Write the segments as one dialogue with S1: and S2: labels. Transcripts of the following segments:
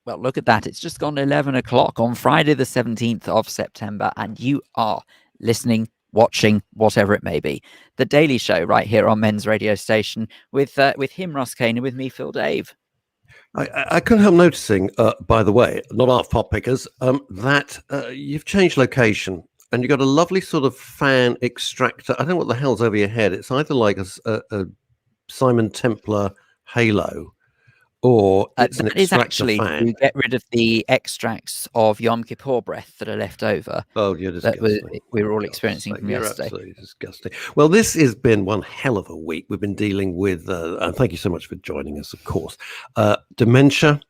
S1: Well, look at that. It's just gone 11 o'clock on Friday, the 17th of September, and you are listening, watching, whatever it may be. The Daily Show right here on Men's Radio Station with him, Russ Kane, and with me, Phil Dave.
S2: I couldn't help noticing, by the way, not our pop pickers, that you've changed location and you've got a lovely sort of fan extractor. I don't know what the hell's over your head. It's either like a Simon Templar halo, or it's an extractor
S1: actually
S2: fan.
S1: to get rid of the extracts of Yom Kippur breath that are left over.
S2: Oh, you're disgusting.
S1: We were all experiencing from
S2: you're
S1: yesterday.
S2: Absolutely disgusting. Well, this has been one hell of a week. We've been dealing with, and thank you so much for joining us, of course, dementia,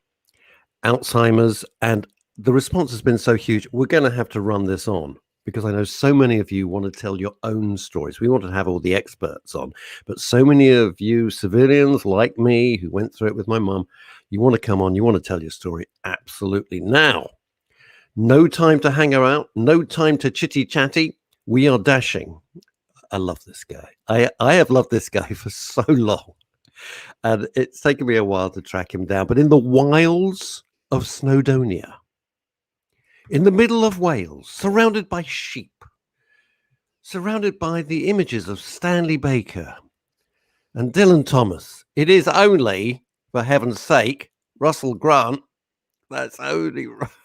S2: Alzheimer's, and the response has been so huge. We're going to have to run this on, because I know so many of you want to tell your own stories. We want to have all the experts on, but so many of you civilians like me who went through it with my mum, you want to come on, you want to tell your story. Absolutely. Now, no time to hang around, no time to chitty chatty. We are dashing. I love this guy. I have loved this guy for so long, and it's taken me a while to track him down, but in the wilds of Snowdonia, in the middle of Wales, surrounded by sheep, surrounded by the images of Stanley Baker and Dylan Thomas, it is only, for heaven's sake, Russell Grant. It's only Russell.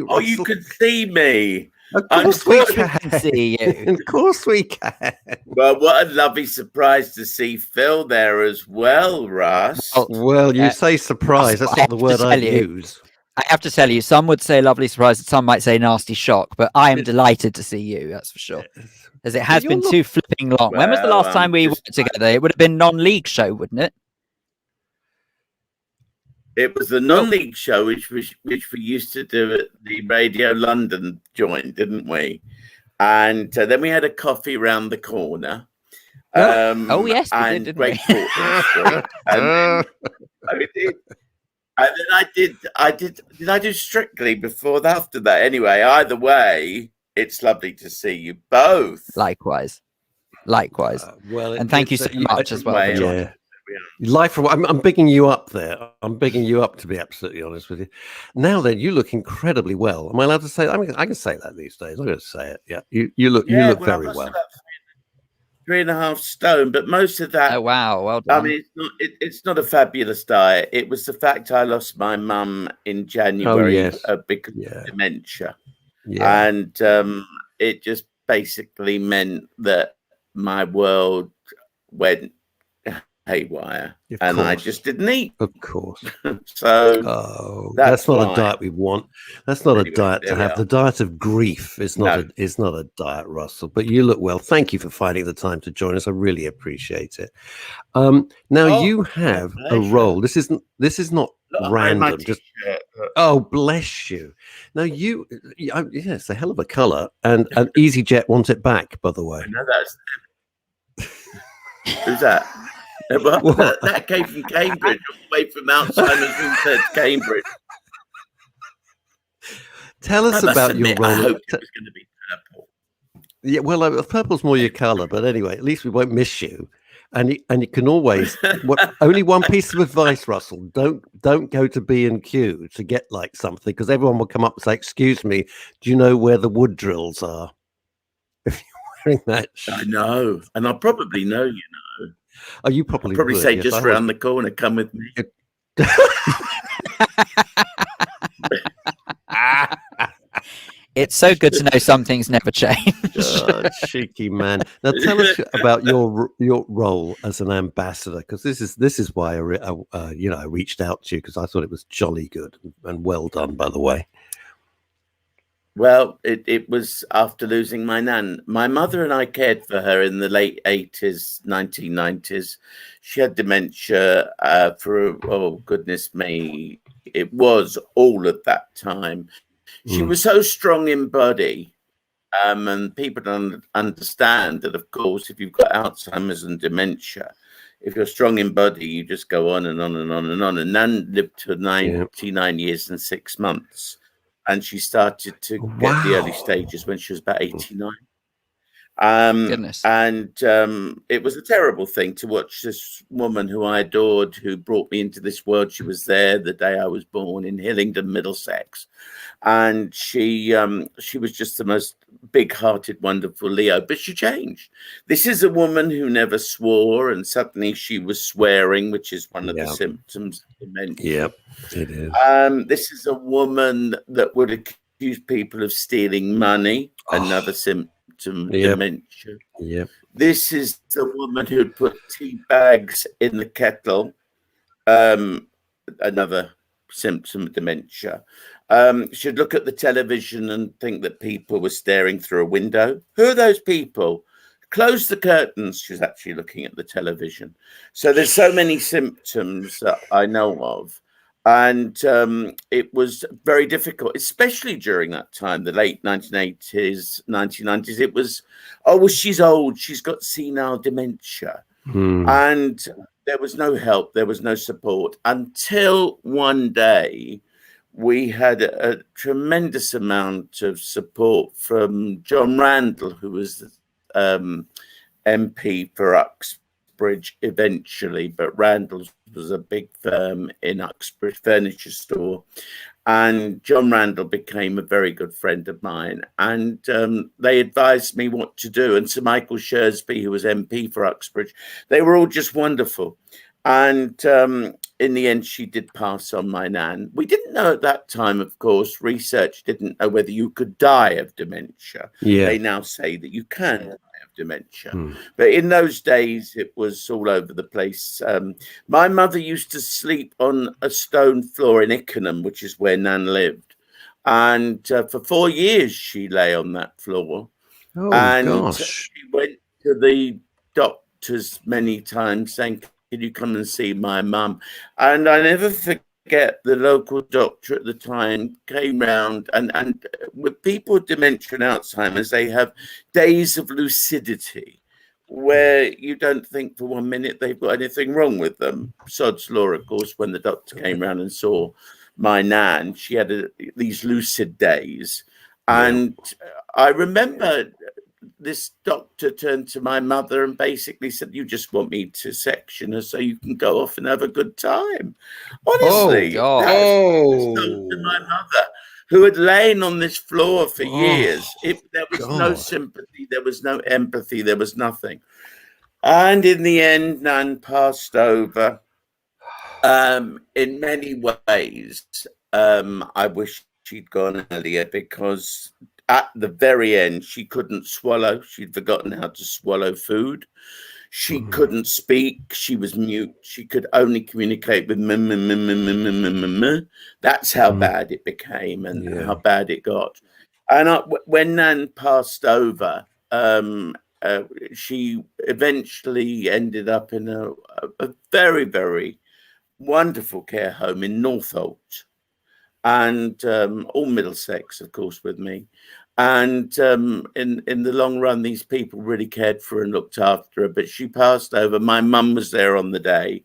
S3: Oh, you can see me.
S2: Of course we can
S1: see you.
S2: Of course we can.
S3: Well, what a lovely surprise to see Phil there as well, Russ.
S2: Well, you say surprise. That's not the word I use.
S1: I have to tell you, some would say lovely surprise, some might say nasty shock, but I am delighted to see you, that's for sure. As it has been too flipping long. When was the last time we worked together? It would have been non-league show, wouldn't it?
S3: It was the non-league show, which we used to do at the Radio London joint, didn't we? And then we had a coffee round the corner.
S1: Oh yes, we did, didn't
S3: Great
S1: we?
S3: and then I did Strictly before after that? Anyway, either way, it's lovely to see you both.
S1: Likewise. And thank you so much as well for joining.
S2: I'm bigging you up there. I'm bigging you up, to be absolutely honest with you. Now then, you look incredibly well. Am I allowed to say that? I can say that these days. I'm going to say it. Yeah, you look very well.
S3: 3.5 stone, but most of that.
S1: Oh wow, well done.
S3: I mean, it's not a fabulous diet. It was the fact I lost my mum in January because of dementia, and it just basically meant that my world went haywire, and I just didn't eat.
S2: Of course.
S3: So
S2: that's not a diet we want. That's not a diet to have. The diet of grief is not a diet, Russell. But you look well. Thank you for finding the time to join us. I really appreciate it. Now you have a role. This is not random. Oh, bless you. Now it's a hell of a colour, and EasyJet want it back, by the way.
S3: I know that's who's that? Well, that came from Cambridge, all the way from Alzheimer's to Cambridge.
S2: Tell us about your role.
S3: I hoped it was going to be purple.
S2: Yeah, well, purple's more your colour, but anyway, at least we won't miss you. And you can always. Only one piece of advice, Russell: don't go to B&Q to get like something, because everyone will come up and say, "Excuse me, do you know where the wood drills are?" If you're wearing that,
S3: I know, and I probably know, you know.
S2: Oh, you probably would,
S3: say just around the corner. Come with me.
S1: It's so good to know some things never change.
S2: Cheeky man. Now tell us about your role as an ambassador, because this is why I reached out to you, because I thought it was jolly good and well done, by the way.
S3: Well, it was after losing my nan. My mother and I cared for her in the late 80s, 1990s. She had dementia for, oh, goodness me, it was all at that time. She was so strong in body, and people don't understand that, of course, if you've got Alzheimer's and dementia, if you're strong in body, you just go on and on and on and on. And Nan lived to 99 years and 6 months. And she started to get the early stages when she was about 89.
S1: Goodness.
S3: And it was a terrible thing to watch this woman who I adored, who brought me into this world. She was there the day I was born in Hillingdon, Middlesex. And she was just the most big-hearted, wonderful Leo. But she changed. This is a woman who never swore, and suddenly she was swearing, which is one of the symptoms of dementia.
S2: Yep, it is.
S3: This is a woman that would accuse people of stealing money, another symptom. Dementia.
S2: Yep.
S3: This is the woman who'd put tea bags in the kettle. Another symptom of dementia. She'd look at the television and think that people were staring through a window. Who are those people? Close the curtains. She's actually looking at the television. So there's so many symptoms that I know of. And it was very difficult, especially during that time, the late 1980s, 1990s. It was, oh, well, she's old. She's got senile dementia. And there was no help. There was no support until one day we had a tremendous amount of support from John Randall, who was MP for Uxbridge eventually, but Randall's was a big firm in Uxbridge, furniture store, and John Randall became a very good friend of mine, and they advised me what to do. And Sir Michael Shersby, who was MP for Uxbridge, they were all just wonderful. And in the end, she did pass on, my nan. We didn't know at that time, of course, research didn't know whether you could die of dementia.
S2: Yeah.
S3: They now say that you can die of dementia. But in those days, it was all over the place. My mother used to sleep on a stone floor in Ickenham, which is where Nan lived. And for 4 years, she lay on that floor.
S2: Oh,
S3: and
S2: gosh.
S3: she went to the doctors many times saying, "Can you come and see my mum?" And I never forget the local doctor at the time came round, and with people with dementia and Alzheimer's, they have days of lucidity where you don't think for 1 minute they've got anything wrong with them. Sod's law, of course, when the doctor came round and saw my nan, she had these lucid days. And I remember this doctor turned to my mother and basically said, "You just want me to section her so you can go off and have a good time." Honestly, that was told to my mother, who had lain on this floor for years. There was no sympathy, there was no empathy, there was nothing. And in the end, Nan passed over. In many ways, I wish she'd gone earlier, because at the very end, she couldn't swallow. She'd forgotten how to swallow food. She couldn't speak. She was mute. She could only communicate with That's how bad it became and how bad it got. And when Nan passed over, she eventually ended up in a very, very wonderful care home in Northolt. And all Middlesex, of course, with me. And in the long run, these people really cared for her and looked after her. But she passed over. My mum was there on the day,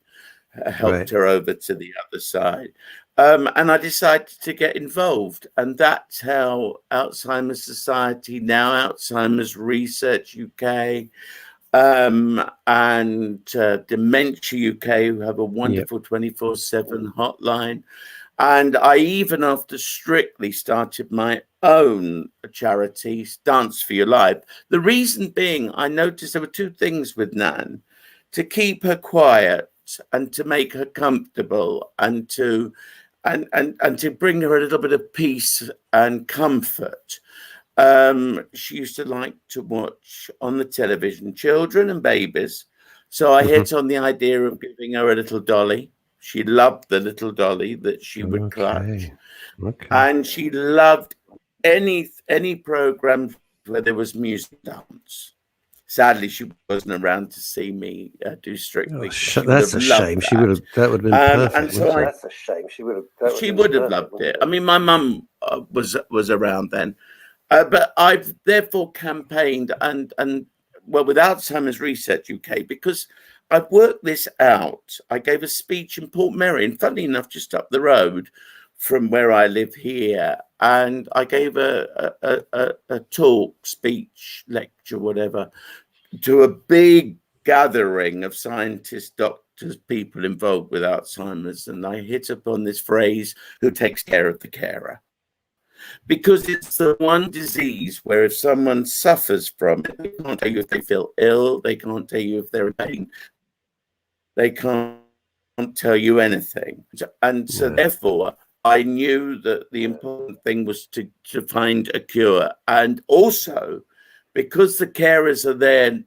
S3: helped her over to the other side. And I decided to get involved. And that's how Alzheimer's Society, now Alzheimer's Research UK, and Dementia UK, who have a wonderful 24/7 hotline. And I even, after Strictly, started my own charity, Dance for Your Life. The reason being, I noticed there were two things with Nan: to keep her quiet and to make her comfortable, and to bring her a little bit of peace and comfort. She used to like to watch on the television children and babies. So I hit on the idea of giving her a little dolly. She loved the little dolly that she would clutch. And she loved any program where there was music dance. Sadly, she wasn't around to see me do Strictly.
S2: That's a shame. That would have been perfect.
S3: And so that's a shame. She would have loved it. I mean, my mum was around then. But I've therefore campaigned and with Alzheimer's Research UK, because I've worked this out. I gave a speech in Port Merion, funnily enough, just up the road, from where I live here, and I gave a talk, speech, lecture, whatever, to a big gathering of scientists, doctors, people involved with Alzheimer's, and I hit upon this phrase, who takes care of the carer? Because it's the one disease where if someone suffers from it, they can't tell you if they feel ill, they can't tell you if they're in pain, they can't tell you anything. And so therefore, I knew that the important thing was to find a cure. And also, because the carers are there,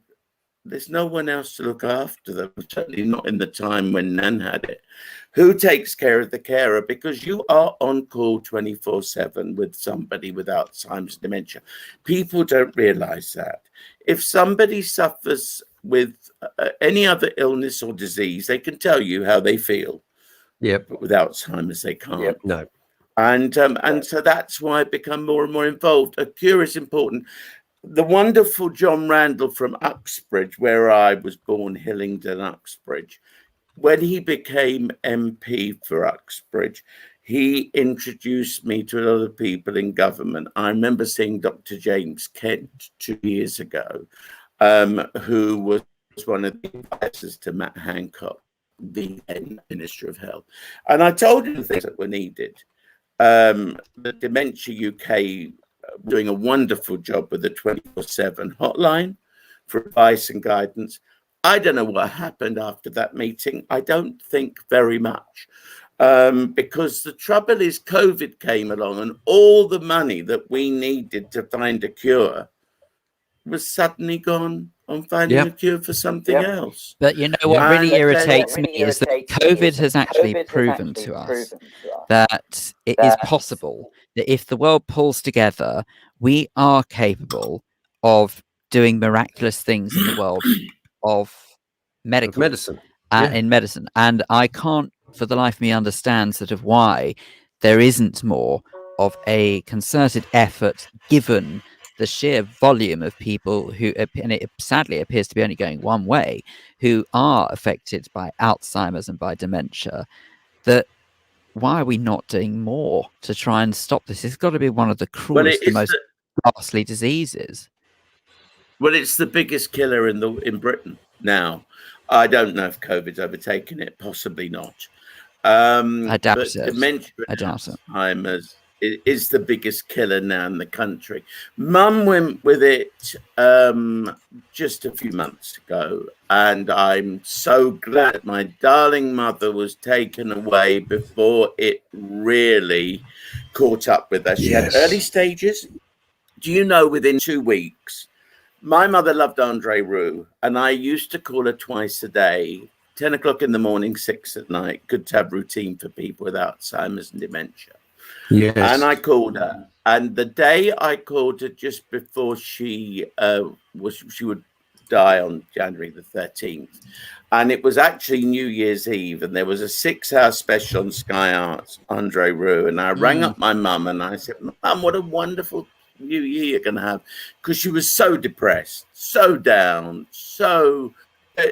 S3: there's no one else to look after them, certainly not in the time when Nan had it. Who takes care of the carer? Because you are on call 24/7 with somebody with Alzheimer's dementia. People don't realize that. If somebody suffers with any other illness or disease, they can tell you how they feel.
S2: Yep.
S3: But with Alzheimer's, they can't.
S2: Yep. No.
S3: And so that's why I become more and more involved. A cure is important. The wonderful John Randall from Uxbridge, where I was born, Hillingdon, Uxbridge, when he became MP for Uxbridge, he introduced me to a lot of people in government. I remember seeing Dr. James Kent 2 years ago, who was one of the advisors to Matt Hancock, the then Minister of Health. And I told him the things that were needed. The Dementia UK doing a wonderful job with the 24/7 hotline for advice and guidance. I don't know what happened after that meeting. I don't think very much, because the trouble is COVID came along and all the money that we needed to find a cure was suddenly gone on finding a cure for something else.
S1: But you know what really irritates me is that COVID has actually proven to us that it is possible that if the world pulls together, we are capable of doing miraculous things in the world of
S2: medicine.
S1: In medicine. And I can't for the life of me understand sort of why there isn't more of a concerted effort, given the sheer volume of people who, and it sadly appears to be only going one way, who are affected by Alzheimer's and by dementia, that why are we not doing more to try and stop this? It's got to be one of the cruelest, the most ghastly diseases.
S3: Well, it's the biggest killer in Britain now. I don't know if COVID's overtaken it, possibly not.
S1: I doubt it.
S3: Dementia and Alzheimer's is the biggest killer now in the country. Mum went with it just a few months ago, and I'm so glad my darling mother was taken away before it really caught up with her. She had early stages. Do you know, within 2 weeks, my mother loved Andre Roux, and I used to call her twice a day, 10 o'clock in the morning, 6 at night. Good to have routine for people with Alzheimer's and dementia.
S2: Yes.
S3: And I called her. And the day I called her, just before she would die on January the 13th. And it was actually New Year's Eve. And there was a 6-hour special on Sky Arts, Andre Roux. And I rang up my mum and I said, Mum, what a wonderful New Year you're going to have. Because she was so depressed, so down, so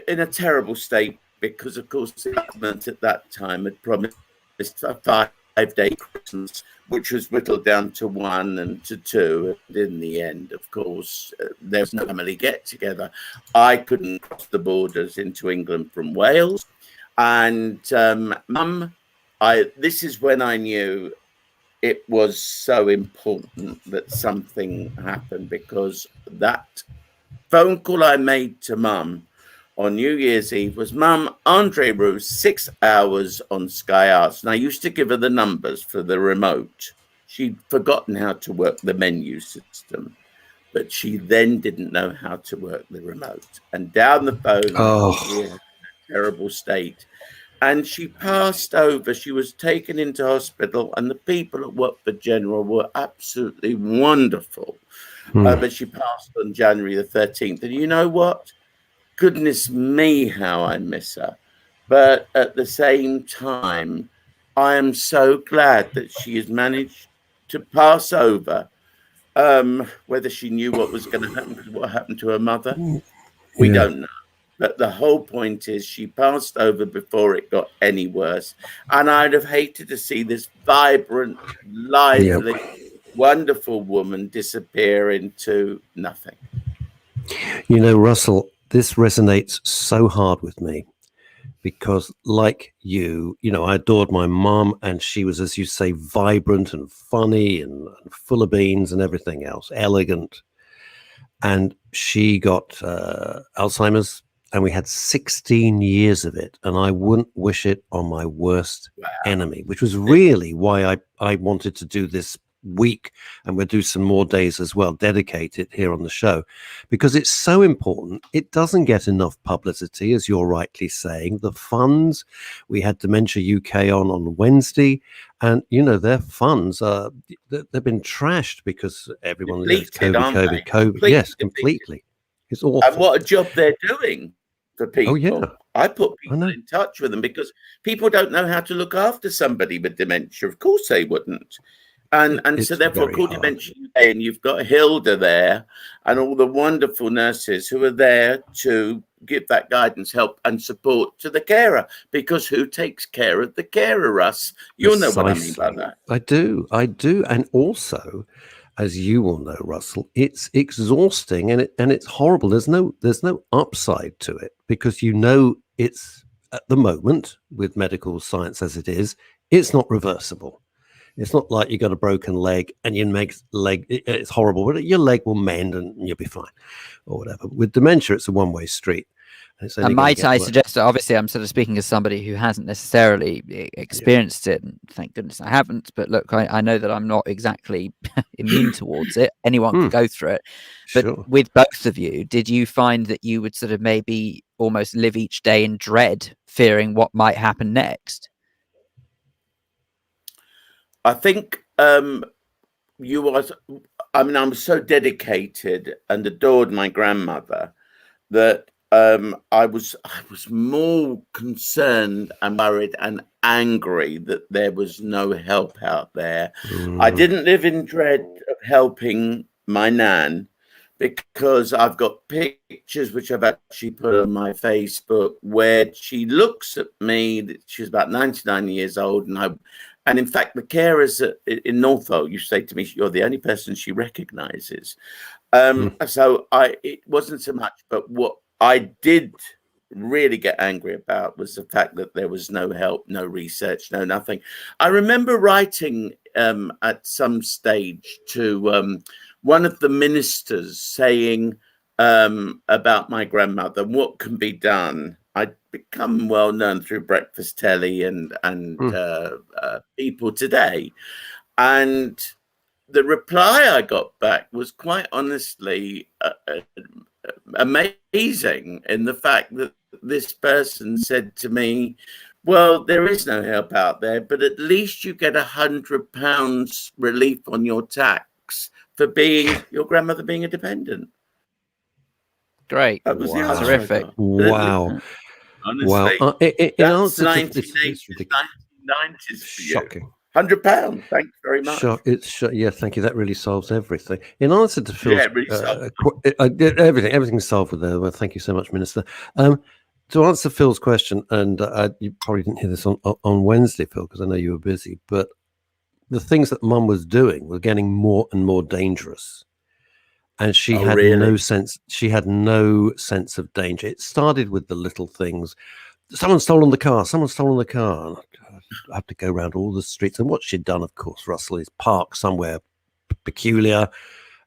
S3: in a terrible state. Because, of course, the government at that time had promised a 5-day Christmas, which was whittled down to 1 and to 2. And in the end, of course, there was no family get-together. I couldn't cross the borders into England from Wales. And, Mum, this is when I knew it was so important that something happened, because that phone call I made to Mum on New Year's Eve was, Mum, Andre Roux, 6 hours on Sky Arts. And I used to give her the numbers for the remote. She'd forgotten how to work the menu system, but she then didn't know how to work the remote. And down the phone, terrible state. And she passed over. She was taken into hospital, and the people at Watford General were absolutely wonderful. But she passed on January the 13th. And you know what? Goodness me, how I miss her. But at the same time, I am so glad that she has managed to pass over. Whether she knew what was going to happen, because what happened to her mother, we don't know. But the whole point is she passed over before it got any worse. And I'd have hated to see this vibrant, lively, wonderful woman disappear into nothing.
S2: You know, Russell, this resonates so hard with me because, like you know, I adored my mum, and she was, as you say, vibrant and funny and full of beans and everything else, elegant. And she got Alzheimer's, and we had 16 years of it, and I wouldn't wish it on my worst enemy, which was really why I wanted to do this week, and we'll do some more days as well dedicated here on the show, because it's so important. It doesn't get enough publicity, as you're rightly saying. The funds, we had Dementia UK on Wednesday, and you know, their funds are, they've been trashed because everyone lives COVID. Yes, completely. It's awful.
S3: And what a job they're doing for people.
S2: Oh yeah,
S3: I put people in touch with them, because people don't know how to look after somebody with dementia. Of course they wouldn't. And so therefore called Dementia UK, and you've got Hilda there and all the wonderful nurses who are there to give that guidance, help and support to the carer, because who takes care of the carer, Russ? You'll know what I mean by that.
S2: I do. And also, as you will know, Russell, it's exhausting and it's horrible. There's no upside to it, because you know, it's, at the moment, with medical science as it is, it's not reversible. It's not like you got a broken leg and it's horrible, but your leg will mend and you'll be fine, or whatever. With dementia, it's a one-way street.
S1: And might I suggest, obviously I'm sort of speaking as somebody who hasn't necessarily experienced it, and thank goodness I haven't, but look, I know that I'm not exactly immune towards it. Anyone can go through it. But with both of you, did you find that you would sort of maybe almost live each day in dread, fearing what might happen next?
S3: I think I'm so dedicated and adored my grandmother that I was more concerned and worried and angry that there was no help out there. I didn't live in dread of helping my nan, because I've got pictures which I've actually put on my Facebook where she looks at me. She was about 99 years old, and in fact, the carers in Norfolk, you say to me, you're the only person she recognizes. So it wasn't so much, but what I did really get angry about was the fact that there was no help, no research, no nothing. I remember writing at some stage to one of the ministers saying about my grandmother, what can be done. I'd become well known through Breakfast Telly and People Today. And the reply I got back was quite honestly amazing, in the fact that this person said to me, well, there is no help out there, but at least you get £100 relief on your tax for being your grandmother being a dependent.
S1: Great.
S3: That was
S1: terrific.
S2: Wow.
S3: Honestly,
S2: wow.
S3: That's 1980s, 1990s for
S2: shocking.
S3: You. £100. Thanks very much.
S2: Yeah, thank you. That really solves everything. In answer to Phil's,
S3: really
S2: everything's solved with there. Well, thank you so much, Minister. To answer Phil's question, and you probably didn't hear this on Wednesday, Phil, because I know you were busy, but the things that Mum was doing were getting more and more dangerous. And she had no sense. She had no sense of danger. It started with the little things. Someone's stolen the car. And I have to go around all the streets. And what she'd done, of course, Russell, is park somewhere peculiar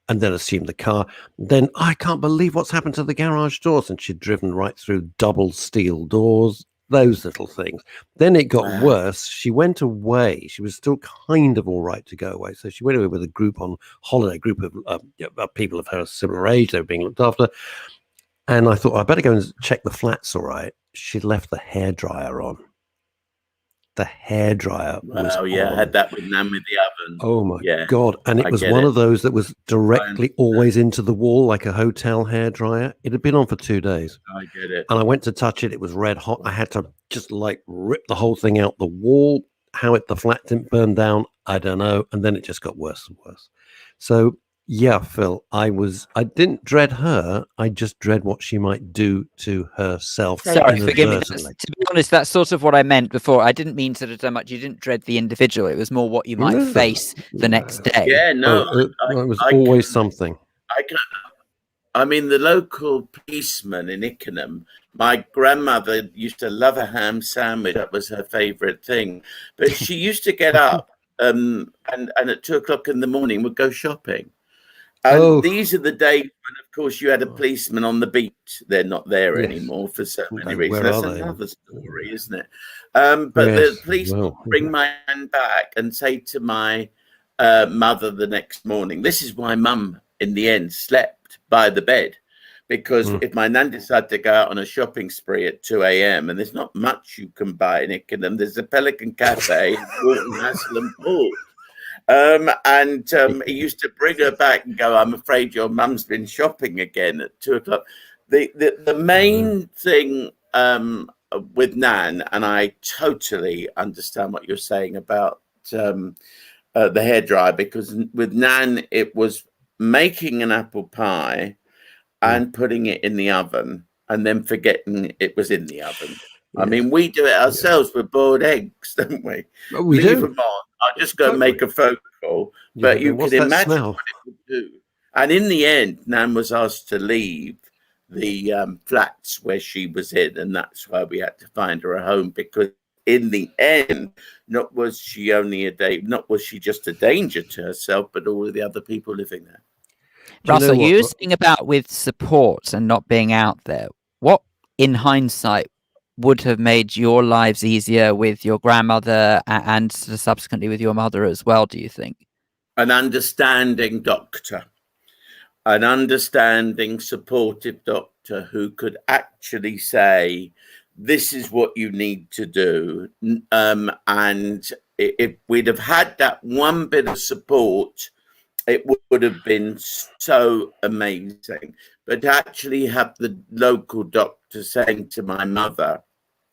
S2: and then assume the car. Then, I can't believe what's happened to the garage doors. And she'd driven right through double steel doors, those little things. Then it got worse. She went away. She was still kind of all right to go away. So she went away with a group on holiday, a group of people of her similar age. They were being looked after. And I thought, I better go and check the flats all right. She'd left the hairdryer on. The hairdryer was on.
S3: I had that with Nan with the oven.
S2: Oh my God. And it was one of those that was directly always into the wall, like a hotel hairdryer. It had been on for 2 days.
S3: I get it.
S2: And I went to touch it. It was red hot. I had to just like rip the whole thing out the wall. How the flat didn't burn down, I don't know. And then it just got worse and worse. So Yeah, Phil, I didn't dread her. I just dread what she might do to herself
S3: Same
S1: Sorry,
S3: with
S1: forgive me.
S3: me.
S2: inadvertently.
S1: To be honest, that's sort of what I meant before. I didn't mean sort of so much. You didn't dread the individual. It was more what you might
S2: No,
S1: face the next day.
S3: Yeah, no,
S2: well, it was
S3: I
S2: always
S3: can,
S2: something.
S3: I can. I mean, the local policeman in Ickenham, my grandmother used to love a ham sandwich. That was her favourite thing. But she used to get up and at 2 o'clock in the morning would go shopping. And
S2: Oh,
S3: these are the days when, of course, you had a policeman on the beat. They're not there
S2: yes.
S3: anymore for so many
S2: No,
S3: reasons.
S2: where are
S3: That's
S2: they?
S3: another story, isn't it? But the
S2: Yes.
S3: policeman
S2: Well,
S3: would bring my hand back and say to my mother the next morning, this is why mum, in the end, slept by the bed. Because if my nan decided to go out on a shopping spree at 2 a.m. and there's not much you can buy in Ickenham, there's a Pelican Cafe, Walton, Hassel and Paul. He used to bring her back and go, I'm afraid your mum's been shopping again at 2 o'clock. The main thing with Nan, and I totally understand what you're saying about the hairdryer, because with Nan, it was making an apple pie and putting it in the oven and then forgetting it was in the oven.
S2: Yeah.
S3: I mean, we do it ourselves with boiled eggs, don't we?
S2: We
S3: Leave
S2: do.
S3: them on. I'll just go make a phone call.
S2: Yeah,
S3: But you
S2: what's
S3: can
S2: that
S3: imagine
S2: smell?
S3: what it would do. And in the end, Nan was asked to leave the flats where she was in, and that's why we had to find her a home, because in the end, not was she just a danger to herself, but all of the other people living there.
S1: Russell, you were saying about with support and not being out there. What, in hindsight, would have made your lives easier with your grandmother and subsequently with your mother as well, do you think?
S3: An understanding doctor, an understanding, supportive doctor who could actually say, this is what you need to do. And if we'd have had that one bit of support, it would have been so amazing. But to actually have the local doctor saying to my mother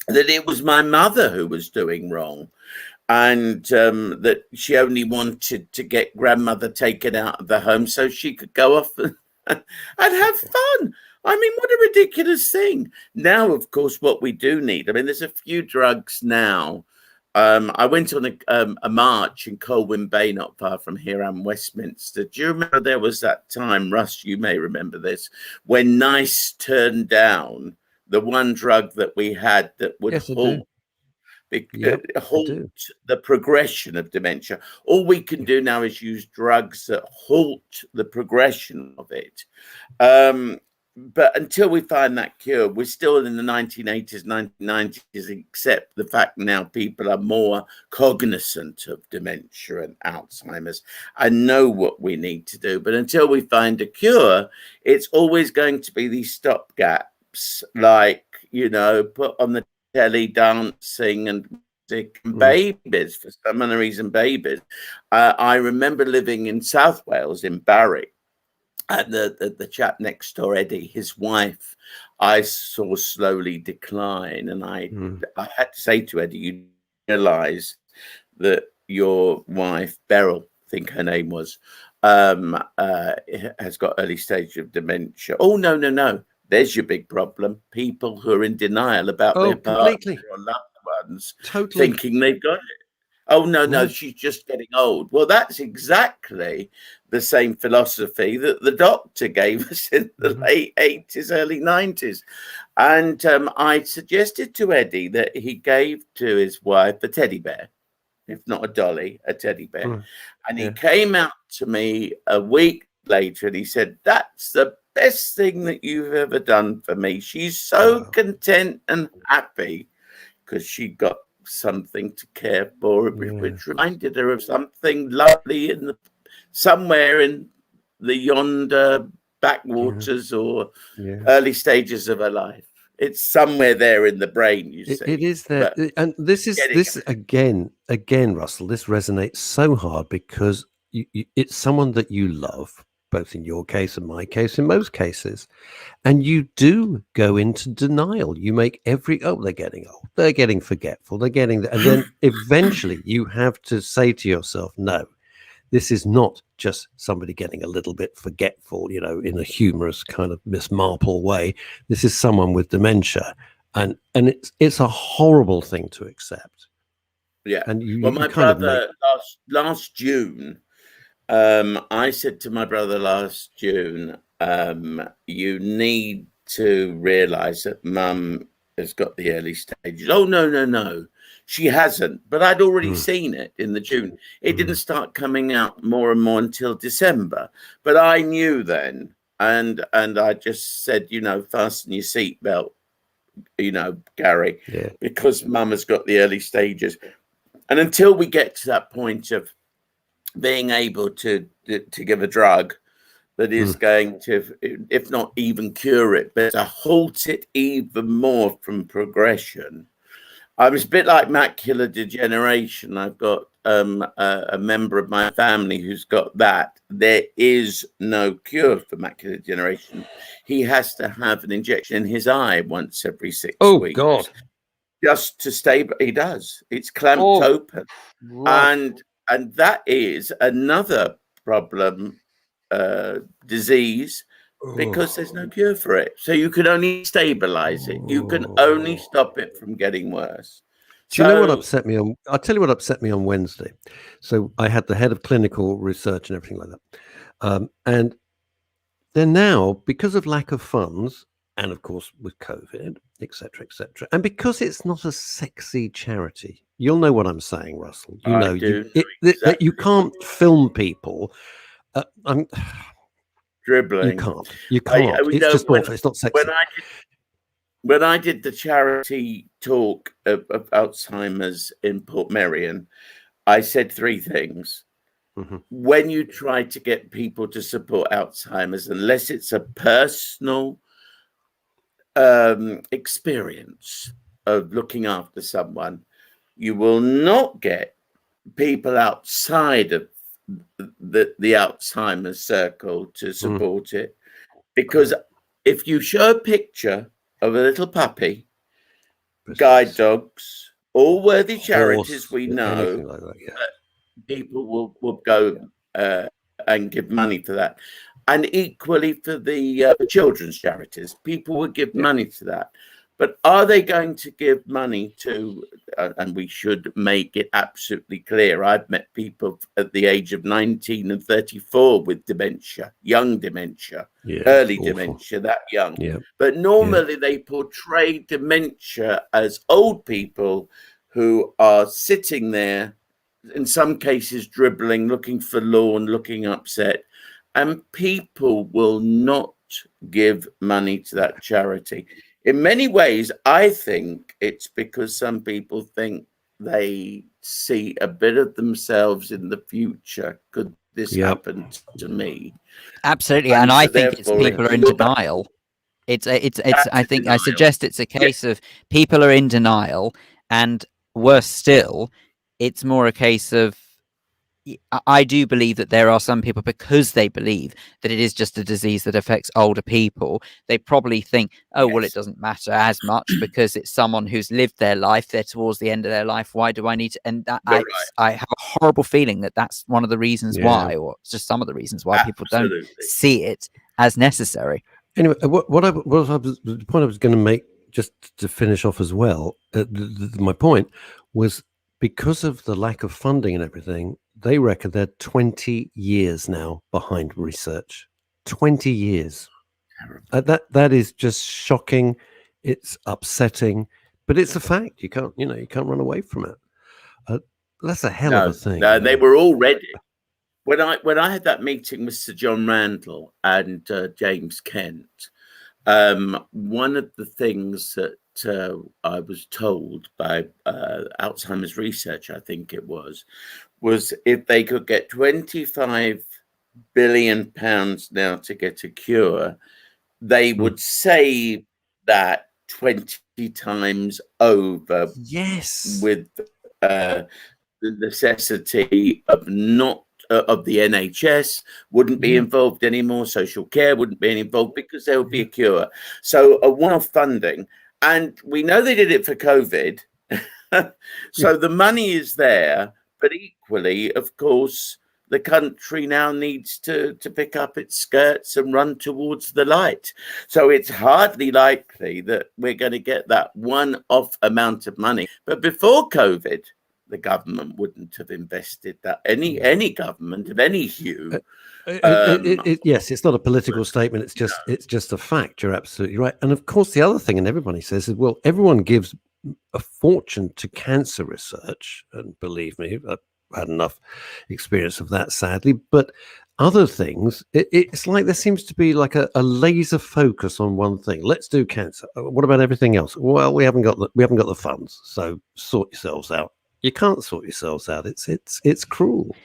S3: that it was my mother who was doing wrong, and that she only wanted to get grandmother taken out of the home so she could go off and have fun. I mean, what a ridiculous thing. Now, of course, what we do need, I mean, there's a few drugs now. I went on a march in Colwyn Bay, not far from here, and Westminster. Do you remember there was that time, Russ, you may remember this, when NICE turned down the one drug that we had that would halt the progression of dementia. All we can do now is use drugs that halt the progression of it. But until we find that cure, we're still in the 1980s, 1990s, except the fact now people are more cognizant of dementia and Alzheimer's and know what we need to do. But until we find a cure, it's always going to be these stopgaps, like, you know, put on the telly dancing and music and babies, for some other reason, babies. I remember living in South Wales in Barry. And the chap next door, Eddie, his wife, I saw slowly decline. And I had to say to Eddie, you realise that your wife, Beryl, I think her name was, has got early stage of dementia. Oh, no. There's your big problem. People who are in denial about their partner or loved ones, thinking they've got it. Oh, no, she's just getting old. Well, that's exactly the same philosophy that the doctor gave us in the late 80s, early 90s. And I suggested to Eddie that he gave to his wife a teddy bear, if not a dolly, a teddy bear. And he came out to me a week later and he said, that's the best thing that you've ever done for me. She's so content and happy because she got something to care for, which reminded her of something lovely somewhere in the yonder backwaters or early stages of her life. It's somewhere there in the brain, you see.
S2: It is there. And this again, Russell, this resonates so hard because it's someone that you love, both in your case and my case, in most cases. And you do go into denial. You make they're getting old. They're getting forgetful. And then eventually you have to say to yourself, no, this is not just somebody getting a little bit forgetful, in a humorous kind of Miss Marple way. This is someone with dementia, and it's a horrible thing to accept.
S3: Yeah.
S2: And you
S3: my
S2: kind of
S3: brother last June, I said to my brother last June, you need to realize that Mum has got the early stages. Oh, no. She hasn't, but I'd already seen it in the June. It didn't start coming out more and more until December, but I knew then, and I just said, fasten your seatbelt, Gary, because Mum has got the early stages, and until we get to that point of being able to give a drug that is going to, if not even cure it, but to halt it even more from progression. I was a bit like macular degeneration. I've got a member of my family who's got that. There is no cure for macular degeneration. He has to have an injection in his eye once every 6 weeks.
S2: Oh, God.
S3: Just to stay, he does. It's clamped open.
S2: Right.
S3: And that is another problem, disease, because there's no cure for it. So you can only stabilize it. You can only stop it from getting worse.
S2: Do you know what upset me on? I'll tell you what upset me on Wednesday. So I had the head of clinical research and everything like that. And they're now, because of lack of funds, and of course with COVID, etc., and because it's not a sexy charity, you'll know what I'm saying, Russell. That you can't film people. I'm
S3: dribbling.
S2: You can't. It's just awful. It's not sexy.
S3: When I did the charity talk of Alzheimer's in Portmeirion, I said 3 things. When you try to get people to support Alzheimer's, unless it's a personal experience of looking after someone, you will not get people outside of the Alzheimer's circle to support it, because if you show a picture of a little puppy, guide dogs, all worthy charities we know,
S2: like that,
S3: people will go and give money for that. And equally for the children's charities, people would give money to that. But are they going to give money to, and we should make it absolutely clear, I've met people at the age of 19 and 34 with dementia, young dementia, early dementia, that young. But normally they portray dementia as old people who are sitting there, in some cases dribbling, looking forlorn, looking upset. And people will not give money to that charity. In many ways, I think it's because some people think they see a bit of themselves in the future. Could this happen to me?
S1: Absolutely. And I think it's people are in denial. I suggest it's a case of people are in denial, and worse still, it's more a case of, I do believe that there are some people, because they believe that it is just a disease that affects older people, they probably think, well, it doesn't matter as much because it's someone who's lived their life, they're towards the end of their life. Why do I need to? And that, I have a horrible feeling that that's one of the reasons why, or just some of the reasons why people don't see it as necessary.
S2: Anyway, the point I was going to make, just to finish off as well, my point was, because of the lack of funding and everything, they reckon they're 20 years now behind research. 20 years. That is just shocking. It's upsetting, but it's a fact. You can't run away from it. That's a hell of a thing.
S3: No, they were all ready. When I had that meeting with Sir John Randall and James Kent, one of the things that I was told by Alzheimer's research, I think it was if they could get 25 billion pounds now to get a cure, they would save that 20 times over.
S2: Yes,
S3: with the necessity of not of the NHS wouldn't be involved anymore. Social care wouldn't be involved because there would be a cure. So a one-off funding. And we know they did it for COVID. So the money is there, but equally, of course, the country now needs to pick up its skirts and run towards the light. So it's hardly likely that we're going to get that one-off amount of money. But before COVID, the government wouldn't have invested that. Any government of any hue.
S2: Yes, it's not a political statement. It's just a fact. You're absolutely right. And of course, the other thing, and everybody says, is, well, everyone gives a fortune to cancer research, and believe me, I've had enough experience of that, sadly. But other things, it's like there seems to be like a laser focus on one thing. Let's do cancer. What about everything else? Well, we haven't got the funds, so sort yourselves out. You can't sort yourselves out. It's cruel.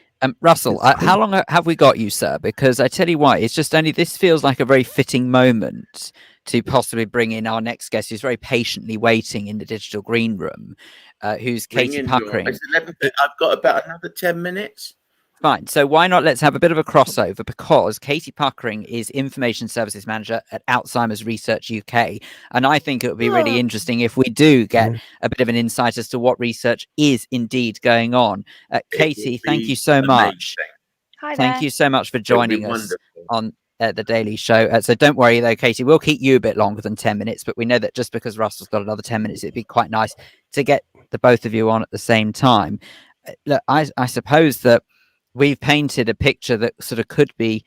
S1: Russell, how long have we got you, sir? Because I tell you why, it's just only this feels like a very fitting moment to possibly bring in our next guest, who's very patiently waiting in the digital green room, who's Katie Puckering.
S3: I've got about another 10 minutes.
S1: Fine. So why not let's have a bit of a crossover, because Katie Puckering is Information Services Manager at Alzheimer's Research UK. And I think it would be really interesting if we do get a bit of an insight as to what research is indeed going on. Katie, thank you so much.
S4: Hi there.
S1: Thank you so much for joining us on the Daily Show. So don't worry though, Katie, we'll keep you a bit longer than 10 minutes, but we know that just because Russell's got another 10 minutes, it'd be quite nice to get the both of you on at the same time. Look, I suppose that we've painted a picture that sort of could be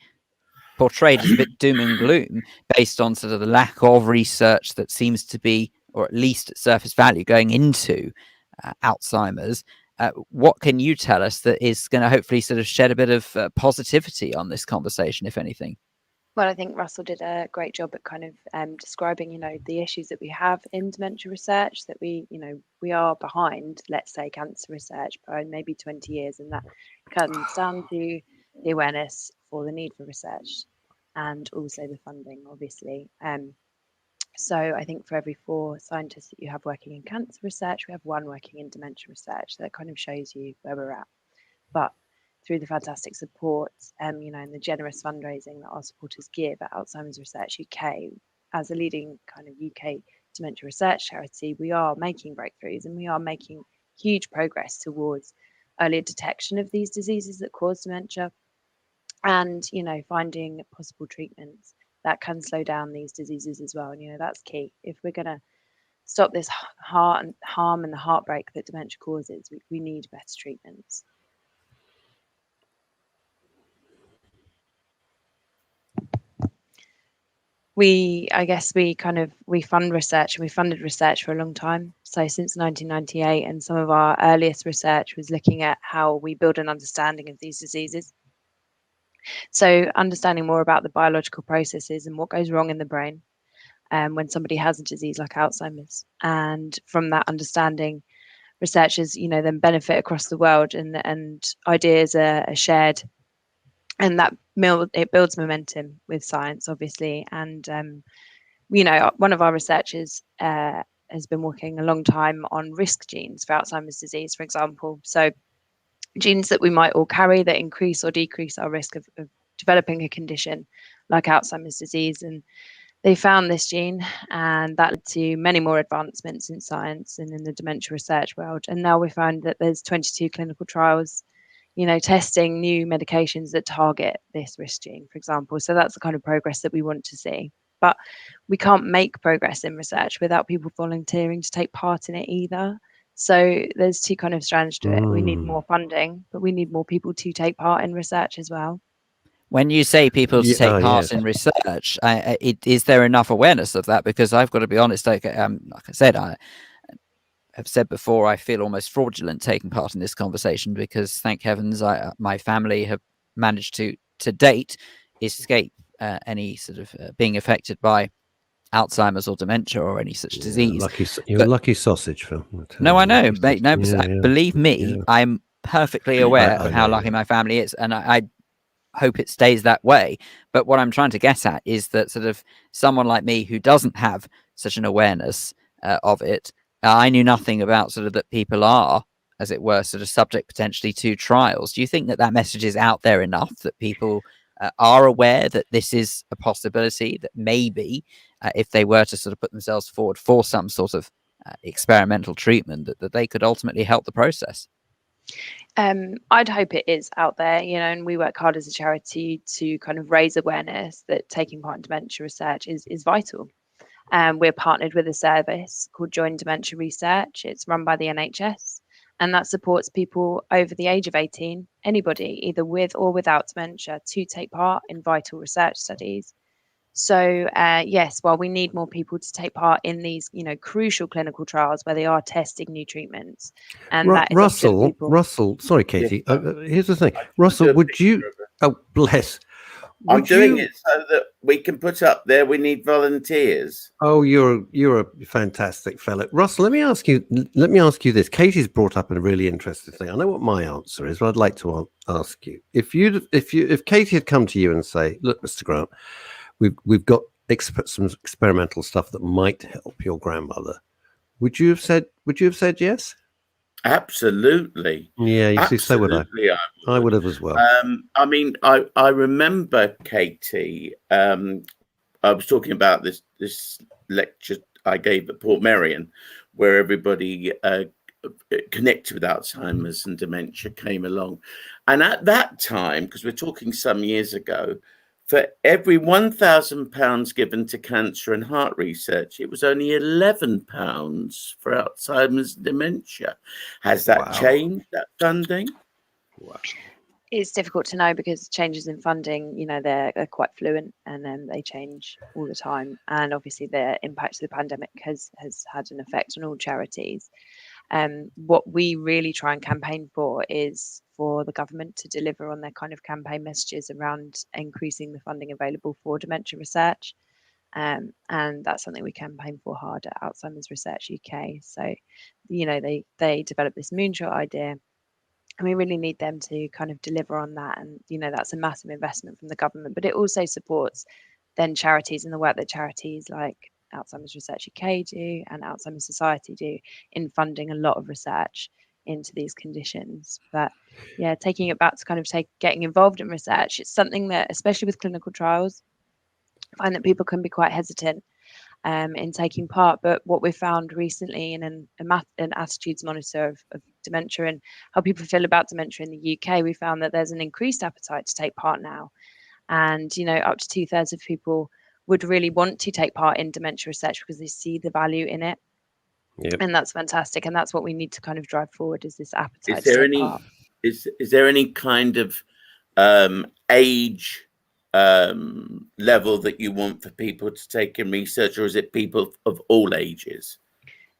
S1: portrayed as a bit doom and gloom based on sort of the lack of research that seems to be, or at least at surface value, going into Alzheimer's. What can you tell us that is going to hopefully sort of shed a bit of positivity on this conversation, if anything?
S4: Well, I think Russell did a great job at kind of describing, the issues that we have in dementia research, that we are behind, let's say, cancer research by maybe 20 years. And that comes down to the awareness for the need for research and also the funding, obviously. So I think for every 4 scientists that you have working in cancer research, we have 1 working in dementia research. That kind of shows you where we're at. But through the fantastic support, and the generous fundraising that our supporters give at Alzheimer's Research UK, as a leading kind of UK dementia research charity, we are making breakthroughs and we are making huge progress towards earlier detection of these diseases that cause dementia, and finding possible treatments that can slow down these diseases as well. And that's key. If we're going to stop this harm and the heartbreak that dementia causes, we need better treatments. We fund research, and we funded research for a long time. So since 1998, and some of our earliest research was looking at how we build an understanding of these diseases. So understanding more about the biological processes and what goes wrong in the brain when somebody has a disease like Alzheimer's. And from that understanding, researchers, then benefit across the world, and ideas are shared. And it builds momentum with science, obviously. And, one of our researchers has been working a long time on risk genes for Alzheimer's disease, for example. So genes that we might all carry that increase or decrease our risk of developing a condition like Alzheimer's disease. And they found this gene, and that led to many more advancements in science and in the dementia research world. And now we find that there's 22 clinical trials testing new medications that target this risk gene, for example. So that's the kind of progress that we want to see. But we can't make progress in research without people volunteering to take part in it either. So there's 2 kind of strands to it. We need more funding, but we need more people to take part in research as well.
S1: When you say people to take part in research, is there enough awareness of that? Because I've got to be honest, like I said, I have said before, I feel almost fraudulent taking part in this conversation, because thank heavens my family have managed to date escape any sort of being affected by Alzheimer's or dementia or any such disease.
S2: You're a lucky sausage, Phil.
S1: No, I know, mate. No, believe me, I'm perfectly aware of how lucky my family is, and I hope it stays that way. But what I'm trying to get at is that sort of someone like me who doesn't have such an awareness of it, I knew nothing about sort of that people are, as it were, sort of subject potentially to trials. Do you think that message is out there enough, that people are aware that this is a possibility, that maybe if they were to sort of put themselves forward for some sort of experimental treatment, that they could ultimately help the process?
S4: I'd hope it is out there, and we work hard as a charity to kind of raise awareness that taking part in dementia research is vital. We're partnered with a service called Join Dementia Research. It's run by the NHS, and that supports people over the age of 18, anybody, either with or without dementia, to take part in vital research studies. So yes, while we need more people to take part in these, crucial clinical trials where they are testing new treatments, and that is
S2: Russell,
S4: people.
S2: Russell, sorry, Katie.
S3: Yeah.
S2: Here's the thing, Russell. Would you? Oh, bless.
S3: I'm doing it so that we can put up there. We need volunteers.
S2: Oh, you're a fantastic fellow, Russell. Let me ask you this. Katie's brought up a really interesting thing. I know what my answer is, but I'd like to ask you if Katie had come to you and say, "Look, Mr. Grant, we've got some experimental stuff that might help your grandmother," would you have said yes?
S3: Absolutely.
S2: Yeah, you see, so would I. I would have as well.
S3: I mean, I remember, Katie, I was talking about this lecture I gave at Port Merion, where everybody connected with Alzheimer's and dementia came along. And at that time, because we're talking some years ago, for every £1,000 given to cancer and heart research, it was only £11 for Alzheimer's and dementia. Has that changed, that funding?
S2: Wow.
S4: It's difficult to know because changes in funding, they're quite fluent, and then they change all the time. And obviously the impact of the pandemic has had an effect on all charities. What we really try and campaign for is for the government to deliver on their kind of campaign messages around increasing the funding available for dementia research. And that's something we campaign for hard at Alzheimer's Research UK. So, they developed this moonshot idea, and we really need them to kind of deliver on that. And, that's a massive investment from the government, but it also supports then charities and the work that charities like Alzheimer's Research UK do and Alzheimer's Society do in funding a lot of research into these conditions. But yeah, taking it back to kind of getting involved in research, it's something that, especially with clinical trials, I find that people can be quite hesitant in taking part. But what we've found recently in an attitudes monitor of dementia and how people feel about dementia in the UK, we found that there's an increased appetite to take part now. And, up to 2/3 of people would really want to take part in dementia research because they see the value in it.
S2: Yep.
S4: And that's fantastic. And that's what we need to kind of drive forward, is this appetite
S3: Is there
S4: to take
S3: any
S4: part.
S3: is there any kind of age level that you want for people to take in research, or is it people of all ages?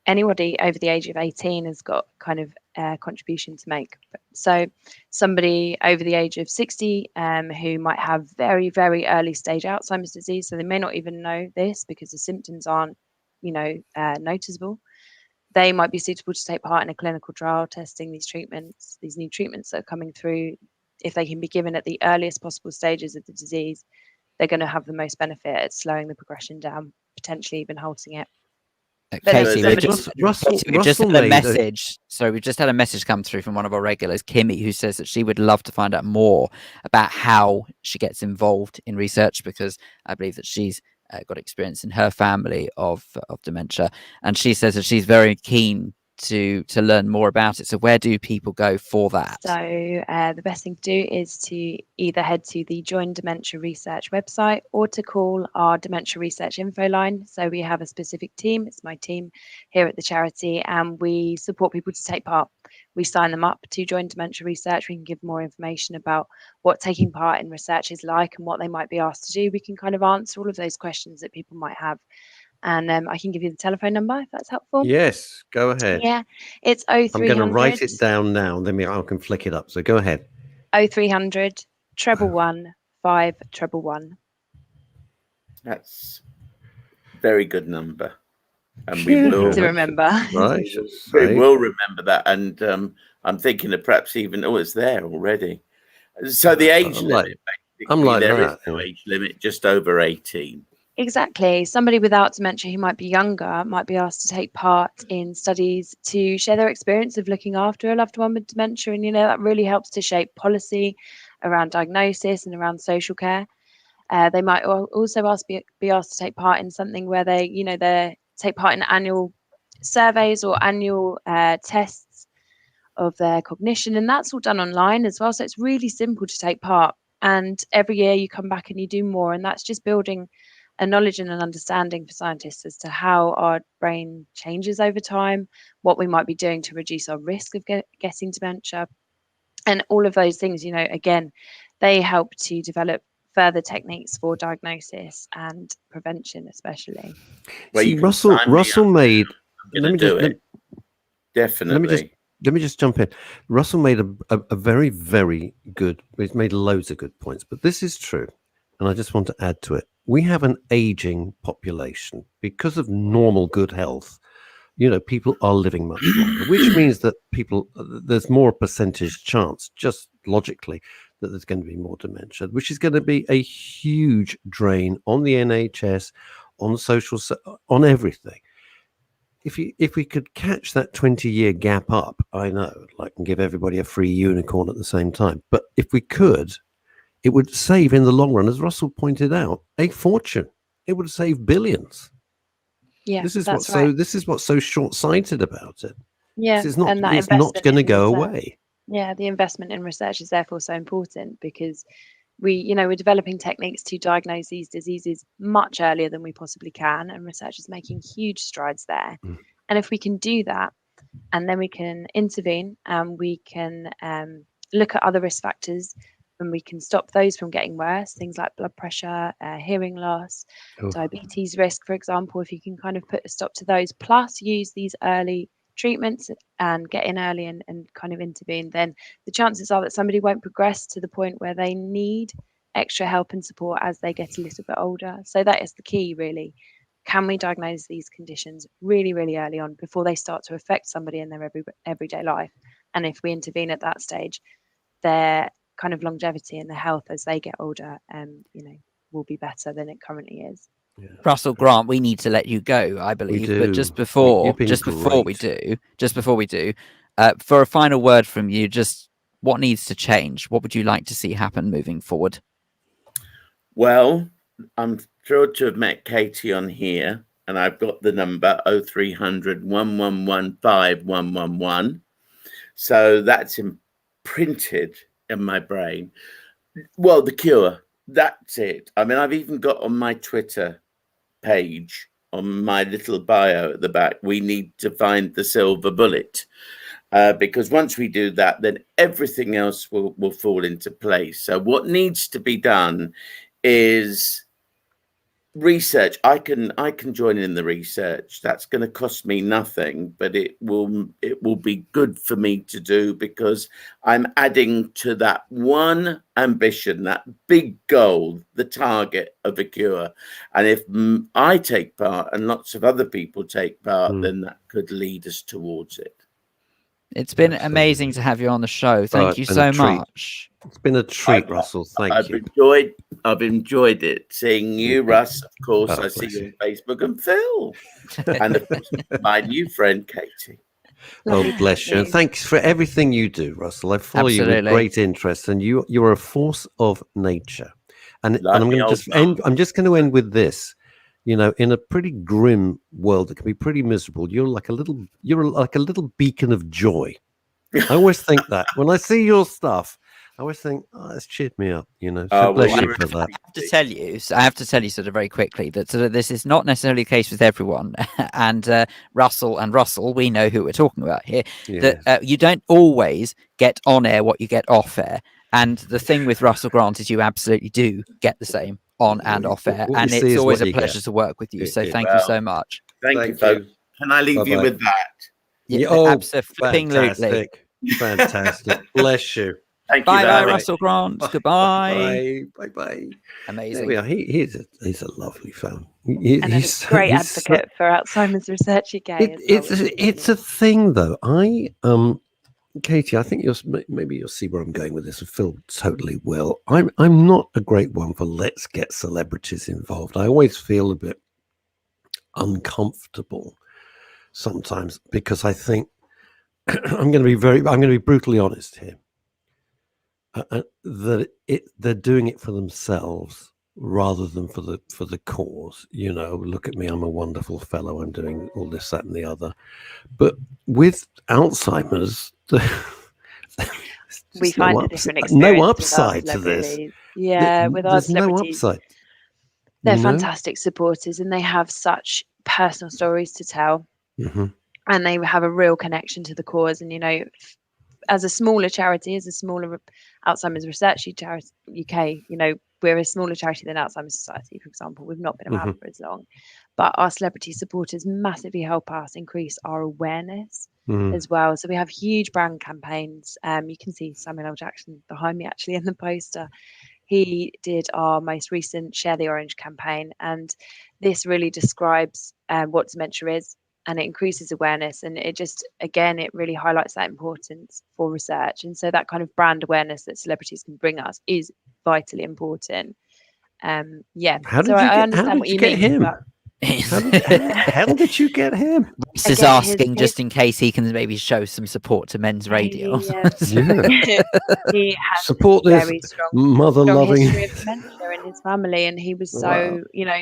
S4: Anybody over the age of 18 has got kind of a contribution to make. So somebody over the age of 60 who might have very, very early stage Alzheimer's disease, so they may not even know this because the symptoms aren't, noticeable. They might be suitable to take part in a clinical trial testing these new treatments that are coming through. If they can be given at the earliest possible stages of the disease, they're going to have the most benefit at slowing the progression down, potentially even halting it.
S1: Katie, we've just had a message. Sorry, we've just had a message come through from one of our regulars, Kimmy, who says that she would love to find out more about how she gets involved in research, because I believe that she's got experience in her family of dementia, and she says that she's very keen to learn more about it. So where do people go for that?
S4: So the best thing to do is to either head to the Join Dementia Research website or to call our Dementia Research info line. So we have a specific team. It's my team here at the charity, and we support people to take part. We sign them up to Join Dementia Research. We can give more information about what taking part in research is like and what they might be asked to do. We can kind of answer all of those questions that people might have. And I can give you the telephone number if that's helpful.
S2: Yes, go ahead.
S4: Yeah, it's 0300.
S2: I'm going to write it down now, and then I can flick it up. So go ahead.
S4: 0300 111 5111.
S3: That's a very good number, and we will
S4: to remember.
S2: Right,
S3: we will remember that. And I'm thinking of perhaps even it's there already. So the age limit, basically, there is no age limit, just over 18.
S4: Exactly. Somebody without dementia who might be younger might be asked to take part in studies to share their experience of looking after a loved one with dementia. And, that really helps to shape policy around diagnosis and around social care. They might also be asked to take part in something where they take part in annual surveys or annual tests of their cognition, and that's all done online as well. So it's really simple to take part. And every year you come back and you do more, and that's just building a knowledge and an understanding for scientists as to how our brain changes over time, what we might be doing to reduce our risk of getting dementia, and all of those things. Again, they help to develop further techniques for diagnosis and prevention, especially.
S3: Well,
S2: See, Russell made.
S3: Let me do it. Definitely.
S2: Let me just jump in. Russell made a very, very good. He's made loads of good points, but this is true, and I just want to add to it. We have an aging population because of normal good health. People are living much longer, which means that there's more percentage chance, just logically, that there's going to be more dementia, which is going to be a huge drain on the NHS, on social, on everything. If we could catch that 20-year gap up, I know, and give everybody a free unicorn at the same time. But if we could, it would save in the long run, as Russell pointed out, a fortune. It would save billions.
S4: Yeah,
S2: this is what's so short-sighted about it.
S4: Yeah,
S2: it's not going to go away.
S4: Yeah, the investment in research is therefore so important, because we're developing techniques to diagnose these diseases much earlier than we possibly can, and research is making huge strides there. And if we can do that, and then we can intervene, and we can look at other risk factors, and we can stop those from getting worse, things like blood pressure, hearing loss, diabetes risk, for example. If you can kind of put a stop to those, plus use these early treatments and get in early and kind of intervene, then the chances are that somebody won't progress to the point where they need extra help and support as they get a little bit older. So that is the key, really. Can we diagnose these conditions really, really early on before they start to affect somebody in their everyday life? And if we intervene at that stage, their kind of longevity and their health as they get older, will be better than it currently is.
S1: Yeah. Russell Grant, we need to let you go, I believe. But just before we do, for a final word from you, just what needs to change? What would you like to see happen moving forward?
S3: Well, I'm thrilled to have met Katie on here, and I've got the number 0300 111 5111. So that's imprinted in my brain. Well, the cure, that's it. I mean, I've even got on my Twitter page, on my little bio at the back, we need to find the silver bullet, because once we do that, then everything else will fall into place. So what needs to be done is research. I can join in the research. That's going to cost me nothing, but it will be good for me to do, because I'm adding to that one ambition, that big goal, the target of a cure. And if I take part and lots of other people take part, then that could lead us towards it.
S1: It's been amazing to have you on the show. Thank you so much.
S2: It's been a treat, Russell. Thank
S3: you. I've enjoyed it. Seeing you, Russ, of course. I see you on Facebook, and Phil. And of course, my new friend, Katie.
S2: Oh, bless you. Thanks for everything you do, Russell. I follow you with great interest, and you're a force of nature. And I'm just going to end with this. In a pretty grim world that can be pretty miserable, you're like a little beacon of joy. I always think that when I see your stuff, I always think, it's cheered me up. So bless you for that.
S1: I have to tell you sort of very quickly that sort of this is not necessarily the case with everyone. And Russell, we know who we're talking about here. Yes. That you don't always get on air what you get off air. And the thing with Russell Grant is you absolutely do get the same on and off air, and it's always a pleasure to work with you. So thank you so much.
S3: Thank you, folks. Can I leave you with that?
S1: Yeah, absolutely.
S2: Fantastic. Bless you.
S3: Thank you.
S1: Bye, Russell Grant. Goodbye.
S2: Bye.
S1: Amazing.
S2: There we are. He's a lovely fellow.
S4: He's a great advocate for Alzheimer's research again.
S2: It's a thing, though. Katie, I think maybe you'll see where I'm going with this. Phil totally will. I'm not a great one for let's get celebrities involved. I always feel a bit uncomfortable sometimes, because I think I'm going to be brutally honest here. That they're doing it for themselves rather than for the cause. Look at me, I'm a wonderful fellow, I'm doing all this, that, and the other. But with Alzheimer's,
S4: We
S2: Just
S4: find
S2: no
S4: a different
S2: no
S4: experience with our
S2: upside to this.
S4: celebrities. Yeah, with our
S2: There's no
S4: celebrities,
S2: upside.
S4: they're
S2: You know?
S4: fantastic supporters and they have such personal stories to tell,
S2: Hmm.
S4: and they have a real connection to the cause. And as a smaller charity, as a smaller Alzheimer's Research charity, UK, we're a smaller charity than Alzheimer's Society, for example. We've not been around
S2: Hmm.
S4: for as long, but our celebrity supporters massively help us increase our awareness
S2: Mm.
S4: as well. So we have huge brand campaigns. You can see Samuel L. Jackson behind me actually in the poster. He did our most recent Share the Orange campaign, and this really describes what dementia is, and it increases awareness, and it just, again, it really highlights that importance for research. And so that kind of brand awareness that celebrities can bring us is vitally important. Yeah,
S2: How
S4: so
S2: did you
S4: I
S2: get? How
S4: understand
S2: did
S4: what
S2: you
S4: you
S2: get
S4: mean,
S2: him?
S4: but
S2: How the hell did you get him?
S1: Ross is
S4: again,
S1: asking just in case he can maybe show some support to men's radio.
S2: Yeah.
S4: he has
S2: Support
S4: a
S2: this
S4: very strong
S2: mother-loving.
S4: history of dementia in his family, and he was
S2: Wow.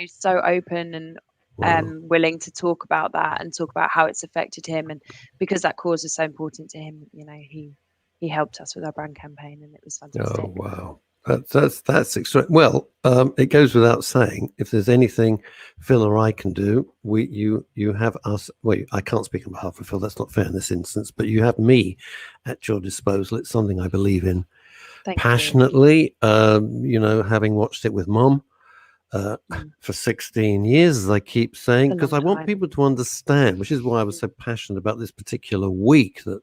S4: so open and
S2: Wow.
S4: willing to talk about that and talk about how it's affected him. And because that cause was so important to him, he helped us with our brand campaign, and it was fantastic.
S2: Oh wow, that's extra. Well, it goes without saying, if there's anything Phil or I can do, you have us. Wait, I can't speak on behalf of Phil. That's not fair in this instance. But you have me at your disposal. It's something I believe in
S4: Thank you.
S2: passionately. Having watched it with Mom for 16 years, as I keep saying,
S4: It's a
S2: because
S4: long
S2: I want
S4: time.
S2: people to understand, which is why I was so passionate about this particular week that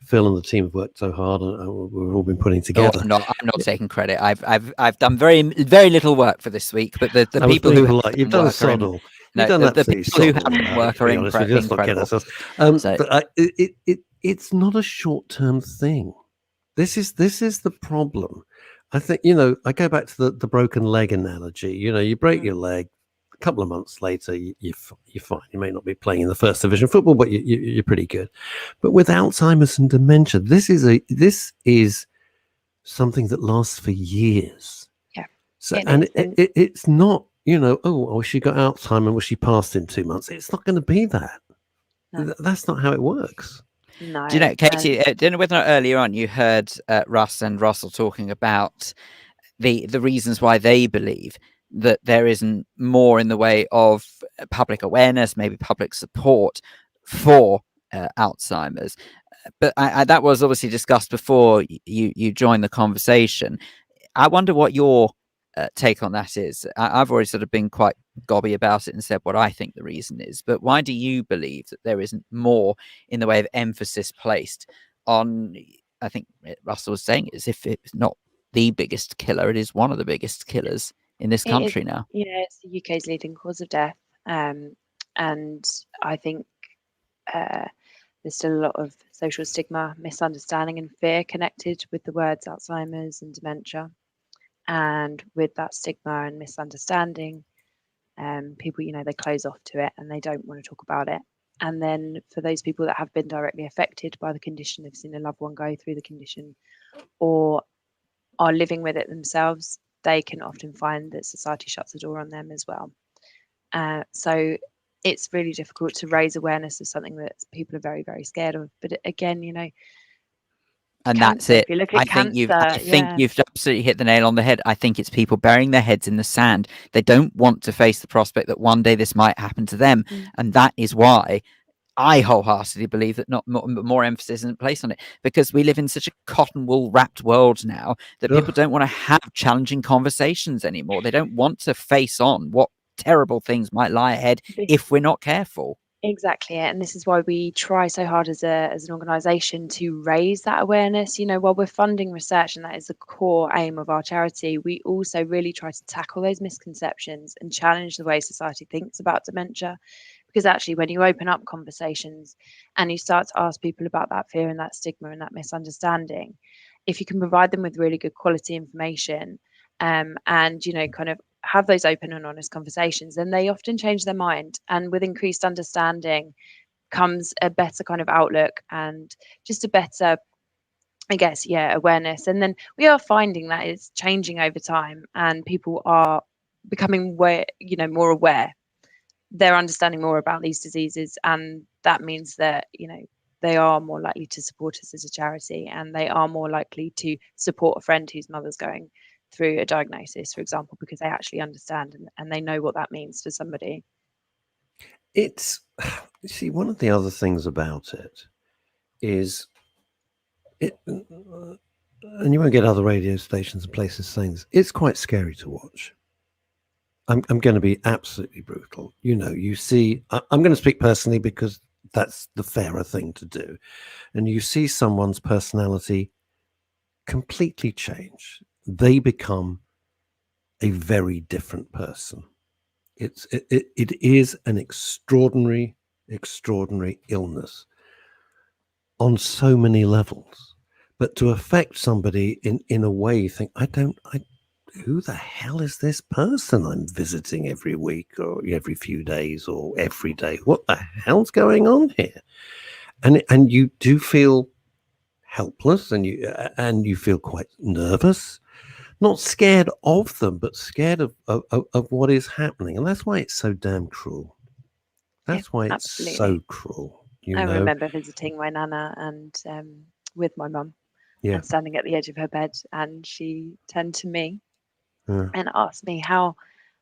S2: Phil and the team have worked so hard and we've all been putting
S1: Oh,
S2: together.
S1: I'm not taking credit. I've done very little work for this week, but the
S2: I was
S1: people
S2: being
S1: who have
S2: polite. You've
S1: done
S2: done
S1: work are
S2: sod all. You've done
S1: the
S2: absolutely
S1: people who
S2: sod
S1: have
S2: all.
S1: done work
S2: To
S1: are
S2: be honest with you, let's not kid
S1: incredible.
S2: ourselves.
S1: So
S2: But it's not a short-term thing. This is the problem. I think I go back to the broken leg analogy. You break your leg. A couple of months later, you're fine. You may not be playing in the first division football, but you're pretty good. But with Alzheimer's and dementia, this is something that lasts for years.
S4: Yeah,
S2: So,
S4: it
S2: and
S4: is. And
S2: it's not, she got Alzheimer's, well, she passed in 2 months. It's not going to be that.
S4: no,
S2: That's not how it works.
S4: no.
S1: do you know,
S4: And
S1: Katie? Do you know whether or not earlier on you heard Russ and Russell talking about the reasons why they believe that there isn't more in the way of public awareness, maybe public support for Alzheimer's? But that was obviously discussed before you joined the conversation. I wonder what your take on that is. I've already sort of been quite gobby about it and said what I think the reason is. But why do you believe that there isn't more in the way of emphasis placed on? I think Russell was saying as if it's not the biggest killer, it is one of the biggest killers in this
S4: it is,
S1: country now.
S4: it's the UK's leading cause of death. And I think there's still a lot of social stigma, misunderstanding, and fear connected with the words Alzheimer's and dementia. And with that stigma and misunderstanding, people, they close off to it and they don't want to talk about it. And then for those people that have been directly affected by the condition, they've seen a loved one go through the condition or are living with it themselves, they can often find that society shuts the door on them as well. So it's really difficult to raise awareness of something that people are very, very scared of. But again,
S1: And
S4: cancer,
S1: that's it.
S4: if you look
S1: I
S4: at
S1: think
S4: cancer,
S1: you've absolutely hit the nail on the head. I think it's people burying their heads in the sand. They don't want to face the prospect that one day this might happen to them, and that is why I wholeheartedly believe that not more emphasis isn't placed on it, because we live in such a cotton wool wrapped world now that people don't want to have challenging conversations anymore. They don't want to face on what terrible things might lie ahead if we're not careful.
S4: Exactly it. And this is why we try so hard as an organisation to raise that awareness. While we're funding research, and that is the core aim of our charity, we also really try to tackle those misconceptions and challenge the way society thinks about dementia. Because actually, when you open up conversations and you start to ask people about that fear and that stigma and that misunderstanding, if you can provide them with really good quality information, and kind of have those open and honest conversations, then they often change their mind. And with increased understanding comes a better kind of outlook and just a better, I guess, awareness. And then we are finding that it's changing over time and people are becoming more aware. They're understanding more about these diseases, and that means that they are more likely to support us as a charity, and they are more likely to support a friend whose mother's going through a diagnosis, for example, because they actually understand and they know what that means to somebody.
S2: It's, you see, one of the other things about it is and you won't get other radio stations and places saying this, it's quite scary to watch. I'm going to be absolutely brutal. You know, you see, I'm going to speak personally because that's the fairer thing to do. And you see someone's personality completely change. They become a very different person. It is an extraordinary illness on so many levels. But to affect somebody in a way, you think, who the hell is this person I'm visiting every week or every few days or every day? What the hell's going on here? And you do feel helpless, and you feel quite nervous, not scared of them, but scared of what is happening. And that's why it's so damn cruel. That's why it's so cruel.
S4: I remember visiting my nana and with my mum, and standing at the edge of her bed, and she turned to me and asked me how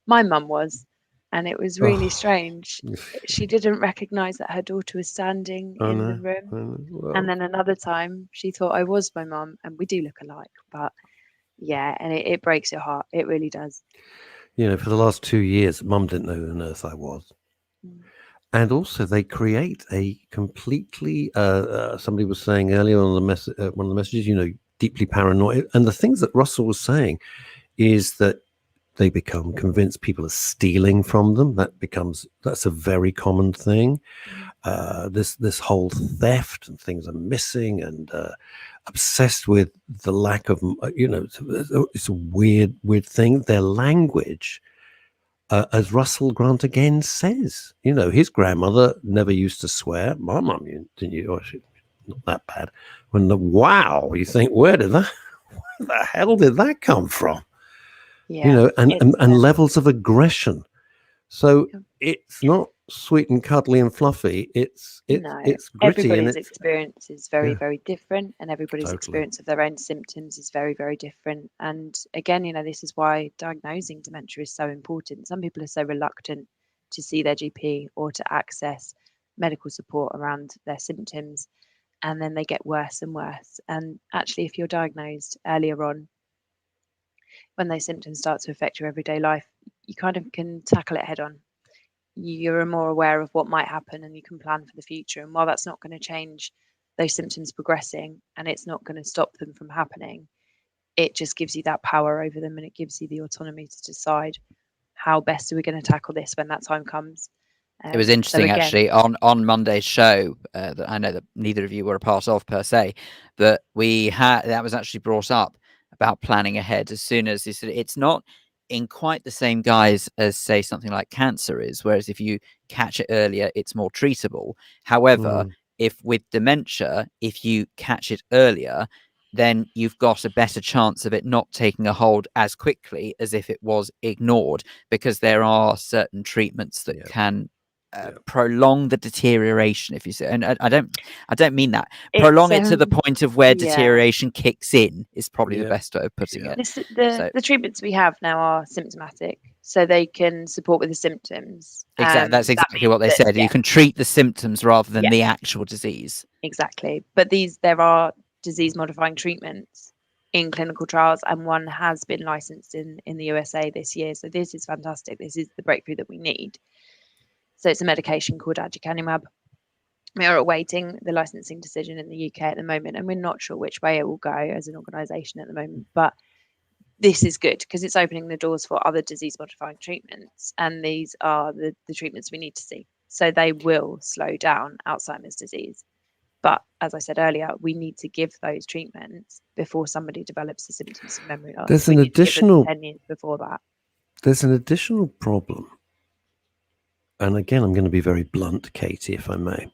S4: my mum was, and it was really strange. She didn't recognize that her daughter was standing in the room.
S2: Well,
S4: and then another time she thought I was my mum, and we do look alike, but and it breaks your heart. It really does.
S2: You know, for the last 2 years, Mum didn't know who on earth I was. And also, they create a completely, somebody was saying earlier on one of the messages, you know, deeply paranoid. And the things that Russell was saying is that they become convinced people are stealing from them. That's a very common thing. This whole theft and things are missing, and obsessed with the lack of, you know, it's a weird thing. Their language, as Russell Grant again says, you know, his grandmother never used to swear. My mum didn't you? Oh, not that bad. Wow, you think, where the hell did that come from? You know, and levels of aggression. So it's not sweet and cuddly and fluffy. It's gritty.
S4: Everybody's experience is very, very different, and everybody's experience of their own symptoms is very, very different. And again, you know, this is why diagnosing dementia is so important. Some people are so reluctant to see their GP or to access medical support around their symptoms, and then they get worse and worse. And actually, if you're diagnosed earlier on, when those symptoms start to affect your everyday life, you kind of can tackle it head on. You're more aware of what might happen, and you can plan for the future. And while that's not going to change those symptoms progressing, and it's not going to stop them from happening, it just gives you that power over them, and it gives you the autonomy to decide how best are we going to tackle this when that time comes.
S1: It was interesting, actually, on Monday's show that I know that neither of you were a part of per se, but that was actually brought up about planning ahead. As soon as it's not in quite the same guise as, say, something like cancer is, whereas if you catch it earlier, it's more treatable. However, if with dementia, if you catch it earlier, then you've got a better chance of it not taking a hold as quickly as if it was ignored, because there are certain treatments that can prolong the deterioration, if you say, and I don't mean that. Prolong it to the point of where deterioration kicks in is probably the best way of putting it.
S4: The treatments we have now are symptomatic, so they can support with the symptoms.
S1: Exactly, that's exactly what they said. You can treat the symptoms rather than the actual disease.
S4: Exactly, but there are disease-modifying treatments in clinical trials, and one has been licensed in the USA this year. So this is fantastic. This is the breakthrough that we need. So it's a medication called aducanumab. We are awaiting the licensing decision in the UK at the moment, and we're not sure which way it will go as an organisation at the moment. But this is good because it's opening the doors for other disease-modifying treatments, and these are the treatments we need to see. So they will slow down Alzheimer's disease. But as I said earlier, we need to give those treatments before somebody develops the symptoms of memory loss.
S2: There's an additional
S4: 10 years before that.
S2: There's an additional problem. And again, I'm going to be very blunt, Katie, if I may,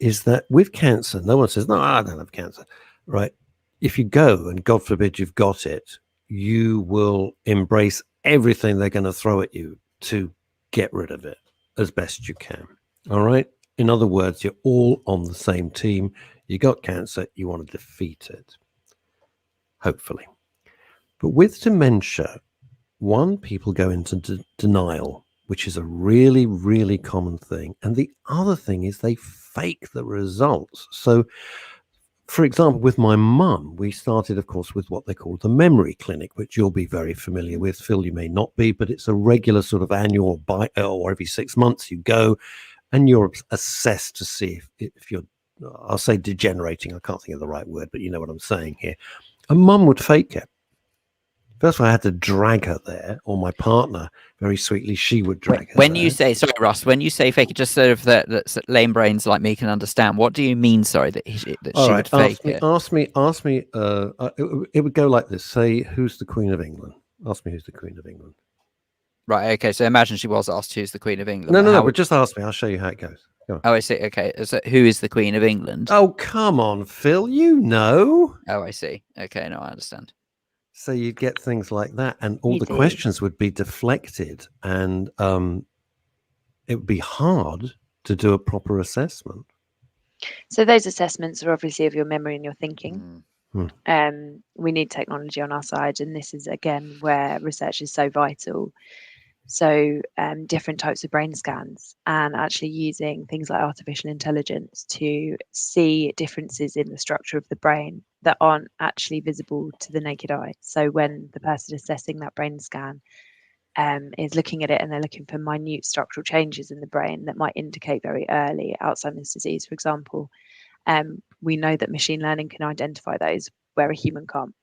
S2: is that with cancer, no one says, no, I don't have cancer, right? If you go and God forbid you've got it, you will embrace everything they're going to throw at you to get rid of it as best you can. All right. In other words, you're all on the same team. You got cancer, you want to defeat it, hopefully. But with dementia, people go into denial, which is a really, really common thing. And the other thing is they fake the results. So, for example, with my mum, we started, of course, with what they call the memory clinic, which you'll be very familiar with. Phil, you may not be, but it's a regular sort of annual or every 6 months you go and you're assessed to see if you're, I'll say degenerating. I can't think of the right word, but you know what I'm saying here. And mum would fake it. First of all, I had to drag her there, or my partner, very sweetly, she would drag her
S1: When
S2: there.
S1: you say, sorry, Russ, when you say fake it, just sort of that lame brains like me can understand, what do you mean, sorry, that she would fake it?
S2: Ask me, it would go like this. Say, who's the Queen of England? Ask me who's the Queen of England.
S1: Right, okay, so imagine she was asked who's the Queen of England.
S2: No, but just ask me. I'll show you how it goes. Go on.
S1: Oh, I see, okay. So who is the Queen of England?
S2: Oh, come on, Phil, you know.
S1: Oh, I see. Okay, no, I understand.
S2: So you'd get things like that, and all
S4: You
S2: the
S4: do.
S2: questions would be deflected, and it would be hard to do a proper assessment.
S4: So those assessments are obviously of your memory and your thinking.
S1: Mm.
S4: We need technology on our side, and this is again where research is so vital. So different types of brain scans and actually using things like artificial intelligence to see differences in the structure of the brain that aren't actually visible to the naked eye. So when the person assessing that brain scan is looking at it and they're looking for minute structural changes in the brain that might indicate very early Alzheimer's disease, for example, we know that machine learning can identify those where a human can't.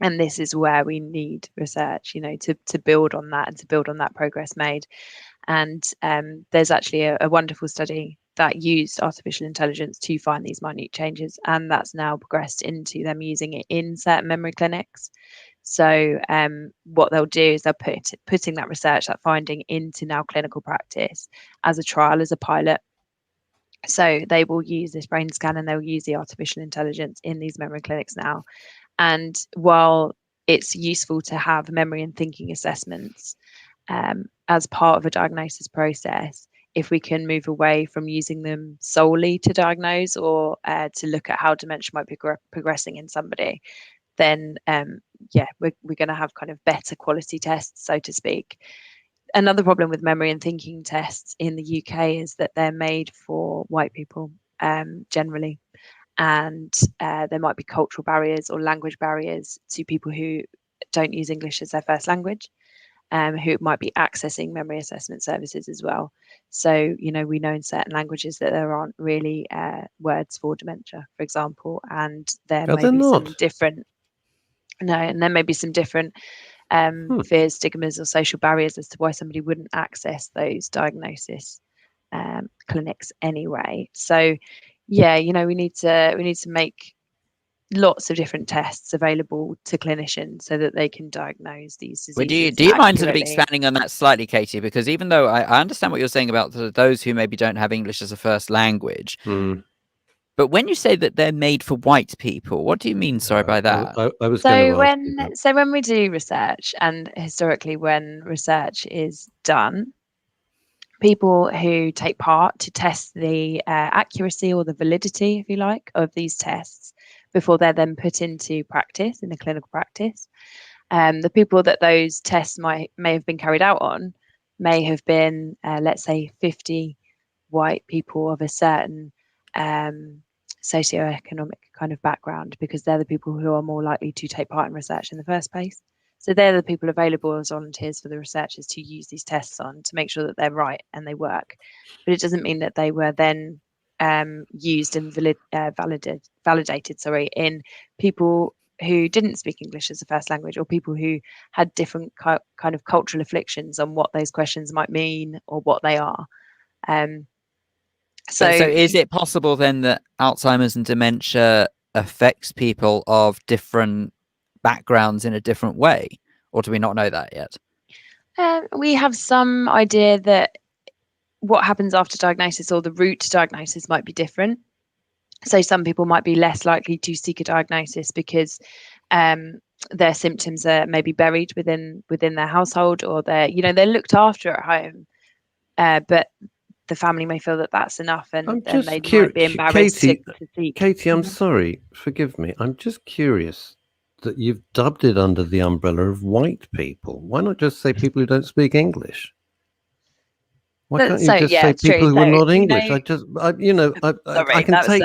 S4: And this is where we need research, to build on that and to build on that progress made. And there's actually a wonderful study that used artificial intelligence to find these minute changes, and that's now progressed into them using it in certain memory clinics. So what they'll do is they'll putting that research, that finding, into now clinical practice as a trial, as a pilot. So they will use this brain scan and they'll use the artificial intelligence in these memory clinics now. And while it's useful to have memory and thinking assessments as part of a diagnosis process, if we can move away from using them solely to diagnose or to look at how dementia might be progressing in somebody, then we're going to have kind of better quality tests, so to speak. Another problem with memory and thinking tests in the UK is that they're made for white people generally. And there might be cultural barriers or language barriers to people who don't use English as their first language, who might be accessing memory assessment services as well. So, we know in certain languages that there aren't really words for dementia, for example, and there may be some different. No, and there may be some different fears, stigmas, or social barriers as to why somebody wouldn't access those diagnosis clinics anyway. So, we need to make lots of different tests available to clinicians so that they can diagnose these diseases.
S1: Well, do you mind sort of expanding on that slightly, Katie? Because even though I understand what you're saying about those who maybe don't have English as a first language, but when you say that they're made for white people, what do you mean? Sorry by that.
S2: I was
S4: when we do research, and historically when research is done, people who take part to test the accuracy or the validity, if you like, of these tests before they're then put into practice, in the clinical practice. The people that those tests may have been carried out on may have been, let's say, 50 white people of a certain socioeconomic kind of background, because they're the people who are more likely to take part in research in the first place. So they're the people available as volunteers for the researchers to use these tests on to make sure that they're right and they work. But it doesn't mean that they were then used and validated in people who didn't speak English as a first language, or people who had different kind of cultural afflictions on what those questions might mean or what they are. So
S1: is it possible then that Alzheimer's and dementia affects people of different backgrounds in a different way, or do we not know that yet?
S4: We have some idea that what happens after diagnosis, or the route to diagnosis, might be different. So some people might be less likely to seek a diagnosis because their symptoms are maybe buried within their household, or they're looked after at home, but the family may feel that that's enough, and
S2: I'm
S4: then
S2: just
S4: they might be embarrassed to seek.
S2: Katie, I'm sorry, forgive me. I'm just curious that you've dubbed it under the umbrella of white people. Why not just say people who don't speak English? Why can't you
S4: So
S2: just
S4: yeah,
S2: say
S4: it's true.
S2: people who
S4: So
S2: are not
S4: you
S2: English?
S4: know,
S2: I
S4: sorry,
S2: can
S4: that was
S2: take,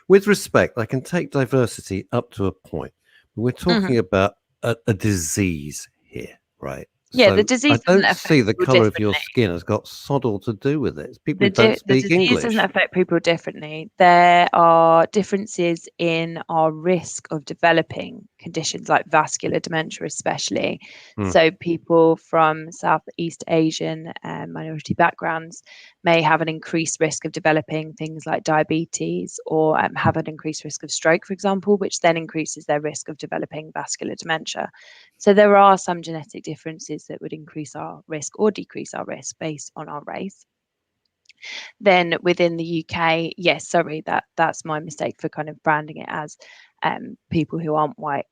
S2: with respect, I can take diversity up to a point. We're talking about a disease here, right?
S4: yeah, the
S2: So
S4: disease
S2: I
S4: doesn't
S2: don't
S4: affect
S2: see the
S4: people
S2: colour of your
S4: differently.
S2: skin has got sod all to do with it. It's people who don't
S4: The
S2: speak
S4: disease doesn't
S2: English.
S4: affect people differently. There are differences in our risk of developing conditions like vascular dementia, especially. So people from Southeast Asian and minority backgrounds may have an increased risk of developing things like diabetes, or have an increased risk of stroke, for example, which then increases their risk of developing vascular dementia. So there are some genetic differences that would increase our risk or decrease our risk based on our race. Then within the UK, yes, sorry, that's my mistake for kind of branding it as people who aren't white.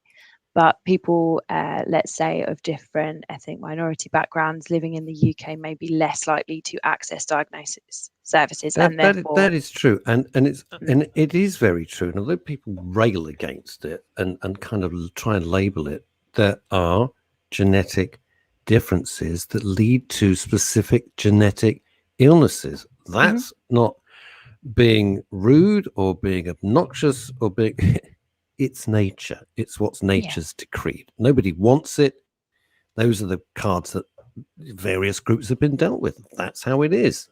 S4: But people, let's say, of different ethnic minority backgrounds living in the UK may be less likely to access diagnosis services, and therefore
S2: That is true, and it is very true. And although people rail against it and kind of try and label it, there are genetic differences that lead to specific genetic illnesses. That's not being rude or being obnoxious or being. It's nature. It's what's nature's decreed. Nobody wants it. Those are the cards that various groups have been dealt with. That's how it is.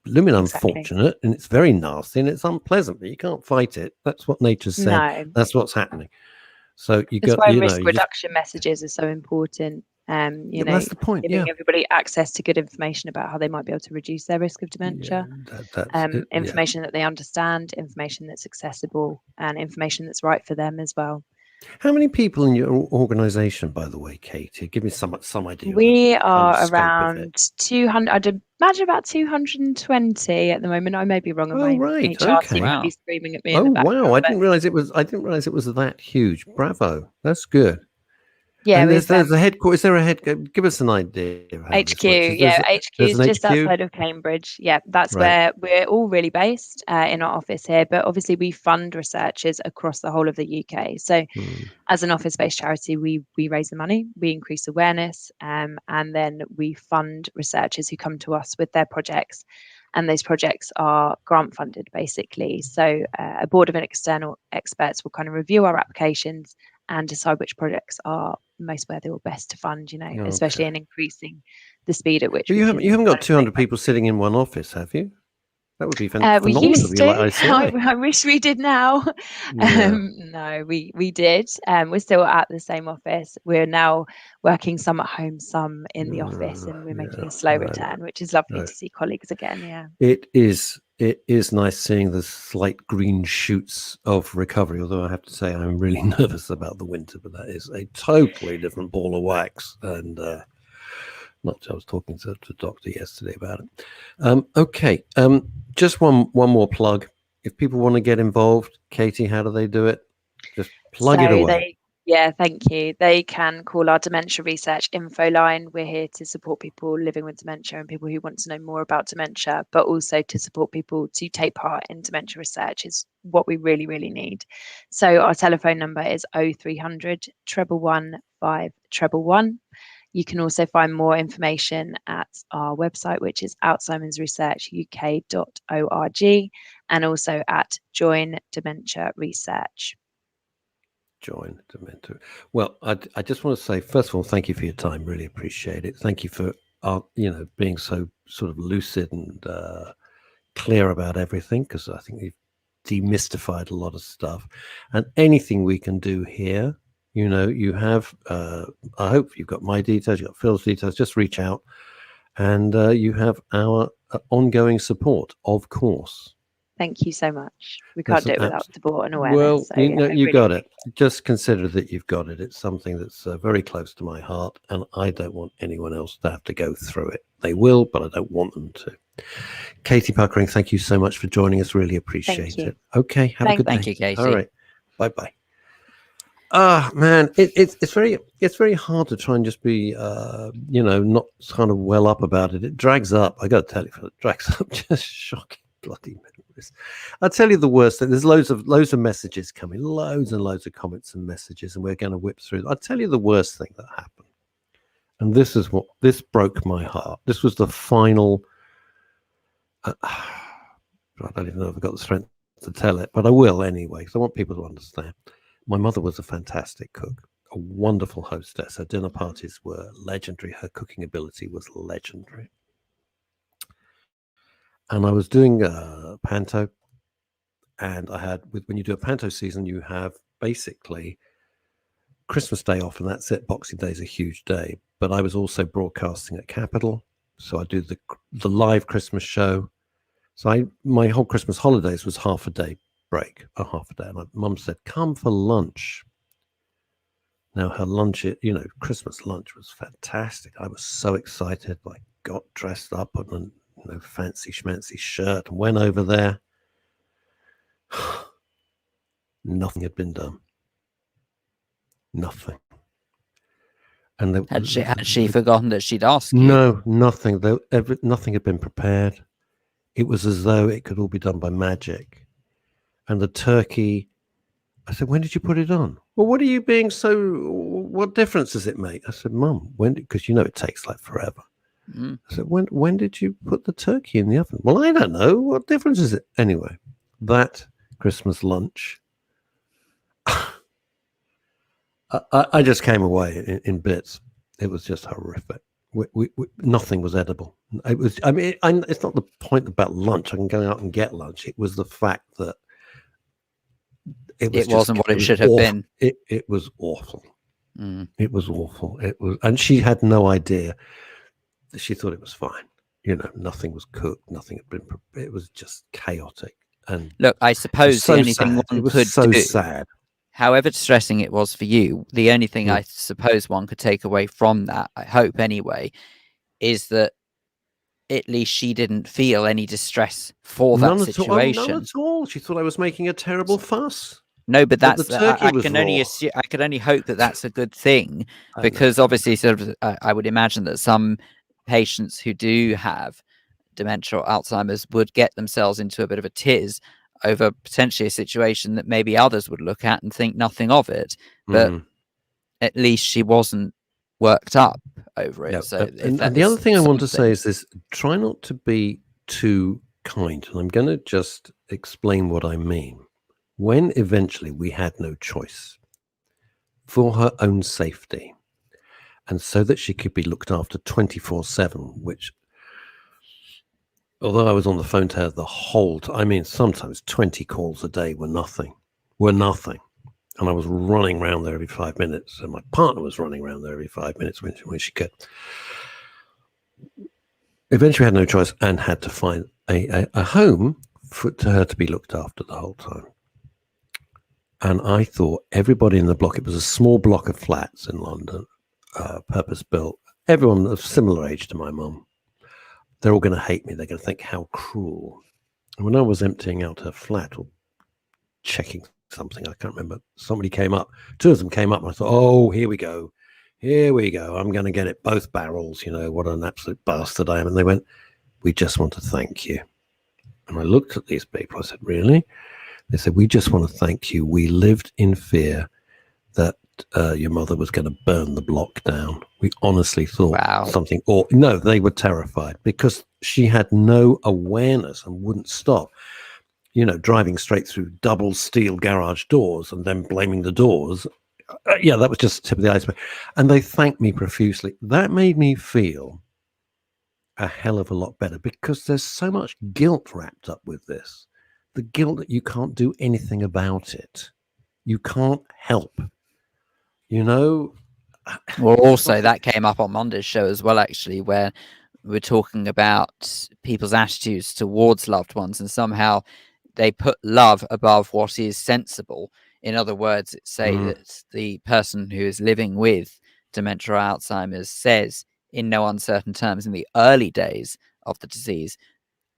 S2: Blooming unfortunate, and it's very nasty and it's unpleasant, but you can't fight it. That's what nature said.
S4: No.
S2: That's what's happening. So
S4: That's why risk reduction messages are so important. You know,
S2: that's the point.
S4: Giving everybody access to good information about how they might be able to reduce their risk of dementia. Information that they understand, information that's accessible, and information that's right for them as well.
S2: How many people in your organization, by the way, Katie? Give me some idea.
S4: We are around 200. I'd imagine about 220 at the moment. I may be wrong.
S2: Oh,
S4: my
S2: right.
S4: HR
S2: Okay.
S4: team
S1: Wow.
S4: might be screaming at me in the background.
S2: Wow! I didn't realize it was that huge. Bravo. That's good.
S4: Yeah,
S2: and there's a headquarters. Is there a head? Give us an idea. Of how
S4: HQ, HQ is just outside of Cambridge. Yeah, that's where we're all really based in our office here. But obviously, we fund researchers across the whole of the UK. So, as an office-based charity, we raise the money, we increase awareness, and then we fund researchers who come to us with their projects. And those projects are grant funded, basically. So, a board of external experts will kind of review our applications and decide which projects are most worthy or best to fund, especially in increasing the speed at which
S2: you haven't got 200 people sitting in one office, have you? That would be phenomenal.
S4: We used to. I wish we did now. No, we did. We're still at the same office. We're now working some at home, some in the office, and we're making a slow return, which is lovely to see colleagues again. Yeah,
S2: it is nice seeing the slight green shoots of recovery. Although I have to say I'm really nervous about the winter, but that is a totally different ball of wax. And I was talking to the doctor yesterday about it. Okay. Just one more plug. If people want to get involved, Katie, how do they do it? Just plug it away.
S4: Thank you. They can call our dementia research info line. We're here to support people living with dementia and people who want to know more about dementia, but also to support people to take part in dementia research is what we really, really need. So our telephone number is 0300 111 5111. You can also find more information at our website, which is alzheimersresearchuk.org, and also at Join Dementia Research.
S2: Join Dementia. Well, I just want to say, first of all, thank you for your time. Really appreciate it. Thank you for being so sort of lucid and clear about everything, because I think you've demystified a lot of stuff. And anything we can do here, you have, I hope you've got my details, you've got Phil's details, just reach out. And you have our ongoing support, of course.
S4: Thank you so much. We can't do it without support and awareness.
S2: Well,
S4: so,
S2: you
S4: really
S2: got it. Just consider that you've got it. It's something that's very close to my heart, and I don't want anyone else to have to go through it. They will, but I don't want them to. Katie Puckering, thank you so much for joining us. Really appreciate it. Okay, have a good day.
S1: Thank you, Katie.
S2: All right. Bye-bye. Man, it's very hard to try and just be not kind of well up about it. It drags up. I got to tell you, it drags up just shocking bloody memories. I'll tell you the worst thing. There's loads of messages coming, loads and loads of comments and messages, and we're going to whip through. I'll tell you the worst thing that happened, and this broke my heart. This was the final. I don't even know if I've got the strength to tell it, but I will anyway, because I want people to understand. My mother was a fantastic cook, a wonderful hostess. Her dinner parties were legendary. Her cooking ability was legendary. And I was doing panto, and I had, when you do a panto season, you have basically Christmas Day off, and that's it. Boxing Day is a huge day. But I was also broadcasting at Capital, so I do the live Christmas show. So my whole Christmas holidays was half a day break, half a day. And my mum said, "Come for lunch." Now her lunch, Christmas lunch was fantastic. I was so excited. I got dressed up in a fancy schmancy shirt and went over there. Nothing had been done. Nothing. And
S1: Had she forgotten that she'd asked you?
S2: No, nothing. Nothing had been prepared. It was as though it could all be done by magic. And the turkey, I said, "When did you put it on?" "Well, what are you being so, what difference does it make?" I said, "Mum, when?" Because it takes like forever. I said, when did you put the turkey in the oven?" "Well, I don't know. What difference is it?" Anyway, that Christmas lunch, I just came away in bits. It was just horrific. Nothing was edible. It was. I mean, it's not the point about lunch. I can go out and get lunch. It was the fact that it wasn't what it should have been. It was awful. It was awful. It was, and she had no idea. She thought it was fine. Nothing was cooked. Nothing had been. It was just chaotic. And
S1: look, I suppose the only thing one could do,
S2: sad.
S1: However distressing it was for you, the only thing I suppose one could take away from that, I hope anyway, is that at least she didn't feel any distress for that situation.
S2: None at all. She thought I was making a terrible fuss.
S1: No, but that's I can only assume, I could only hope that that's a good thing, because obviously, sort of, I would imagine that some patients who do have dementia or Alzheimer's would get themselves into a bit of a tiz over potentially a situation that maybe others would look at and think nothing of it. But at least she wasn't worked up over it.
S2: Yeah.
S1: So,
S2: and the other thing I want to say is this: try not to be too kind. And I'm going to just explain what I mean. When eventually we had no choice, for her own safety, and so that she could be looked after 24/7, which, although I was on the phone to her the whole time, I mean, sometimes 20 calls a day were nothing. And I was running around there every 5 minutes, and my partner was running around there every 5 minutes when she could. Eventually had no choice and had to find a home for her to be looked after the whole time. And I thought everybody in the block, it was a small block of flats in London, purpose-built, everyone of similar age to my mum. They're all going to hate me. They're going to think how cruel. And when I was emptying out her flat or checking something, I can't remember, somebody came up. Two of them came up, and I thought, "Oh, here we go. Here we go. I'm going to get it both barrels. What an absolute bastard I am." And they went, "We just want to thank you." And I looked at these people. I said, "Really?" They said, "We just want to thank you. We lived in fear that your mother was going to burn the block down. We honestly thought something." Or no, they were terrified because she had no awareness and wouldn't stop. Driving straight through double steel garage doors and then blaming the doors. That was just the tip of the iceberg. And they thanked me profusely. That made me feel a hell of a lot better, because there's so much guilt wrapped up with this. The guilt that you can't do anything about it. You can't help. Well,
S1: also that came up on Monday's show as well, actually, where we're talking about people's attitudes towards loved ones, and somehow they put love above what is sensible. In other words, say that the person who is living with dementia or Alzheimer's says in no uncertain terms in the early days of the disease,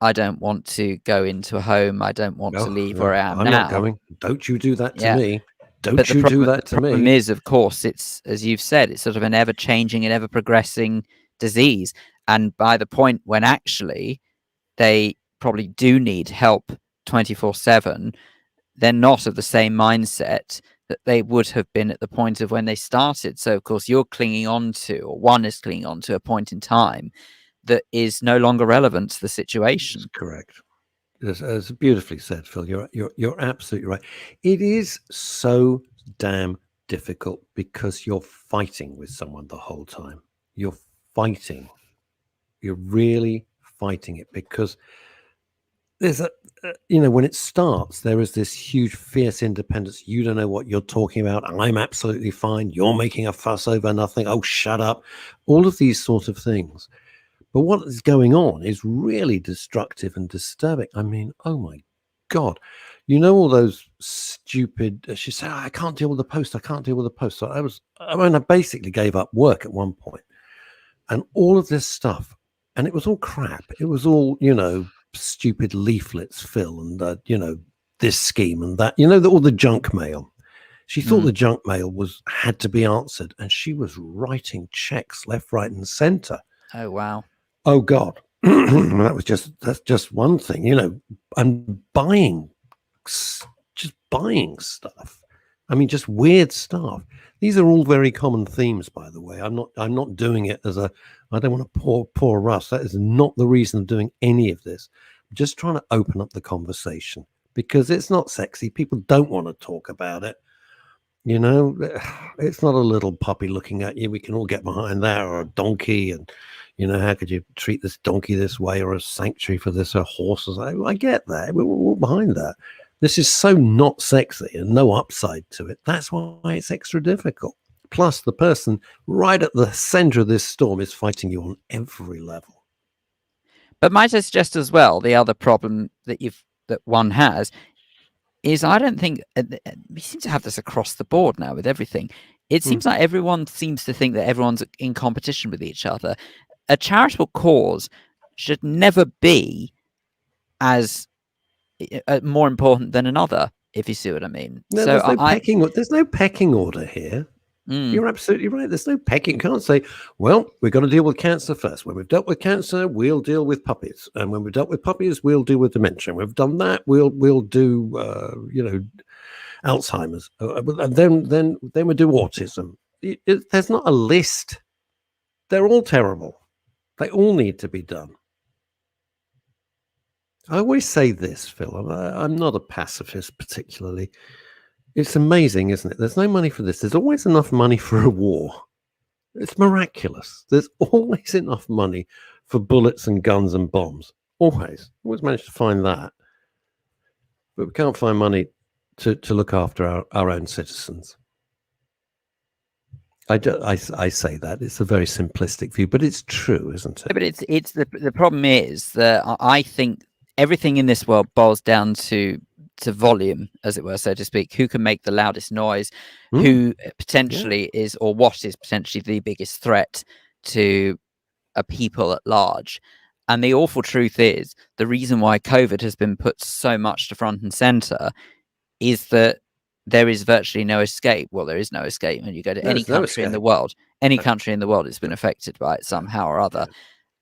S1: "I don't want to go into a home. I don't want to leave where I am now."
S2: I'm not going. Don't you do that to me. Don't you do that to
S1: me. The problem
S2: me.
S1: is, of course, it's, as you've said, it's sort of an ever-changing and ever-progressing disease. And by the point when actually they probably do need help 24/7, they're not of the same mindset that they would have been at the point of when they started. So, of course, you're clinging on to, or one is clinging on to, a point in time that is no longer relevant to the situation.
S2: That's correct. As beautifully said, Phil. You're absolutely right. It is so damn difficult because you're fighting with someone the whole time. You're fighting. You're really fighting it because there's when it starts, there is this huge, fierce independence. You don't know what you're talking about. I'm absolutely fine. You're making a fuss over nothing. Oh, shut up. All of these sort of things. But what is going on is really destructive and disturbing. I mean, oh my God. All those stupid, she said, I can't deal with the post. I can't deal with the post. So I basically gave up work at one point. And all of this stuff, and it was all crap. It was all, stupid leaflets, Phil, and, this scheme and that, all the junk mail. She thought the junk mail had to be answered. And she was writing checks left, right, and center.
S1: Oh, wow.
S2: Oh God, that's just one thing, and just buying stuff. I mean, just weird stuff. These are all very common themes, by the way. I'm not doing it I don't want to pour Russ. That is not the reason of doing any of this. I'm just trying to open up the conversation because it's not sexy. People don't want to talk about it. It's not a little puppy looking at you. We can all get behind that, or a donkey, and how could you treat this donkey this way, or a sanctuary for this, or horses? I get that. We're all behind that. This is so not sexy and no upside to it. That's why it's extra difficult. Plus, the person right at the center of this storm is fighting you on every level.
S1: But might I suggest as well, the other problem that one has is, I don't think we seem to have this across the board now with everything. It seems like everyone seems to think that everyone's in competition with each other. A charitable cause should never be as more important than another, if you see what I mean.
S2: No,
S1: so
S2: there's no pecking order here. You're absolutely right. There's no pecking. You can't say, well, we've got to deal with cancer first. When we've dealt with cancer, we'll deal with puppies. And when we've dealt with puppies, we'll deal with dementia. When we've done that, we'll do, Alzheimer's. And then we'll do autism. There's not a list. They're all terrible. They all need to be done. I always say this, Phil. I'm not a pacifist particularly. It's amazing, isn't it? There's no money for this. There's always enough money for a war. It's miraculous. There's always enough money for bullets and guns and bombs. Always managed to find that. But we can't find money to look after our own citizens. I say that. It's a very simplistic view, but it's true, isn't it?
S1: But it's the problem is that I think everything in this world boils down to volume, as it were, so to speak. Who can make the loudest noise, who potentially is, or what is potentially the biggest threat to a people at large. And the awful truth is, the reason why COVID has been put so much to front and center is that there is virtually no escape. Well, there is no escape when you go to any country in the world. Any country in the world has been affected by it somehow or other.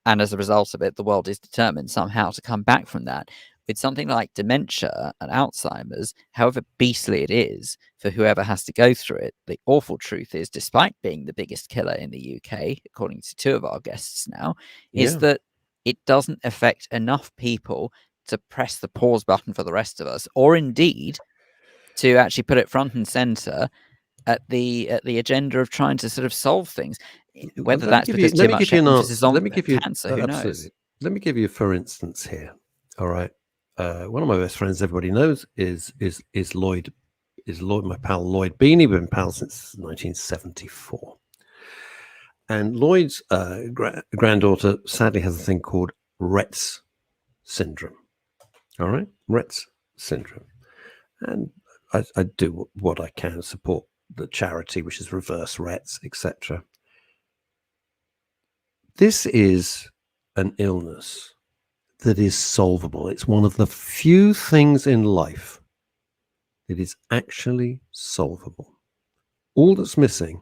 S1: And as a result of it, the world is determined somehow to come back from that. With something like dementia and Alzheimer's, however beastly it is for whoever has to go through it, the awful truth is, despite being the biggest killer in the UK, according to two of our guests now, is that it doesn't affect enough people to press the pause button for the rest of us, or indeed to actually put it front and center at the agenda of trying to sort of solve things. Whether that's because too much emphasis on cancer, who knows?
S2: Let me give you, for instance, here. All right. One of my best friends, everybody knows, is Lloyd. Is Lloyd, my pal Lloyd Beanie. We've been pals since 1974. And Lloyd's granddaughter sadly has a thing called Rett's syndrome. All right, Rett's syndrome, and I do what I can to support the charity, which is Reverse Rett's, etc. This is an illness that is solvable. It's one of the few things in life It is actually solvable. All that's missing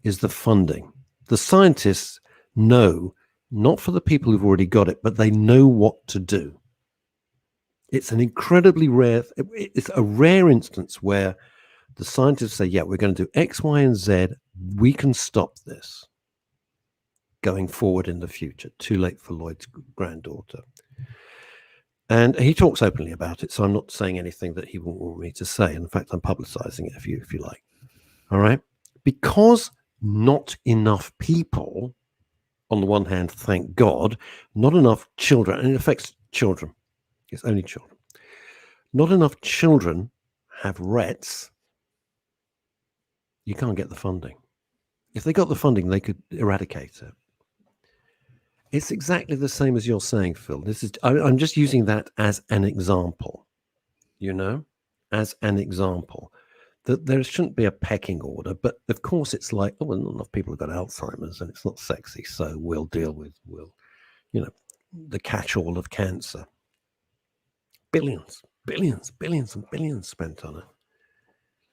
S2: is the funding. The scientists know, not for the people who've already got it, but they know what to do. It's an incredibly rare, it's a rare instance where the scientists say, yeah, we're going to do X, Y, and Z. We can stop this going forward in the future. Too late for Lloyd's granddaughter. And he talks openly about it, so I'm not saying anything that he won't want me to say. In fact, I'm publicizing it if you like. All right? Because not enough people, on the one hand, thank God, not enough children, and it affects children. It's only children. Not enough children have Rets. You can't get the funding. If they got the funding, they could eradicate it. It's exactly the same as you're saying, Phil. I'm just using that as an example, as an example. That there shouldn't be a pecking order, but of course it's like, oh, well, not enough people have got Alzheimer's and it's not sexy, so we'll deal with, the catch-all of cancer. Billions and billions spent on it.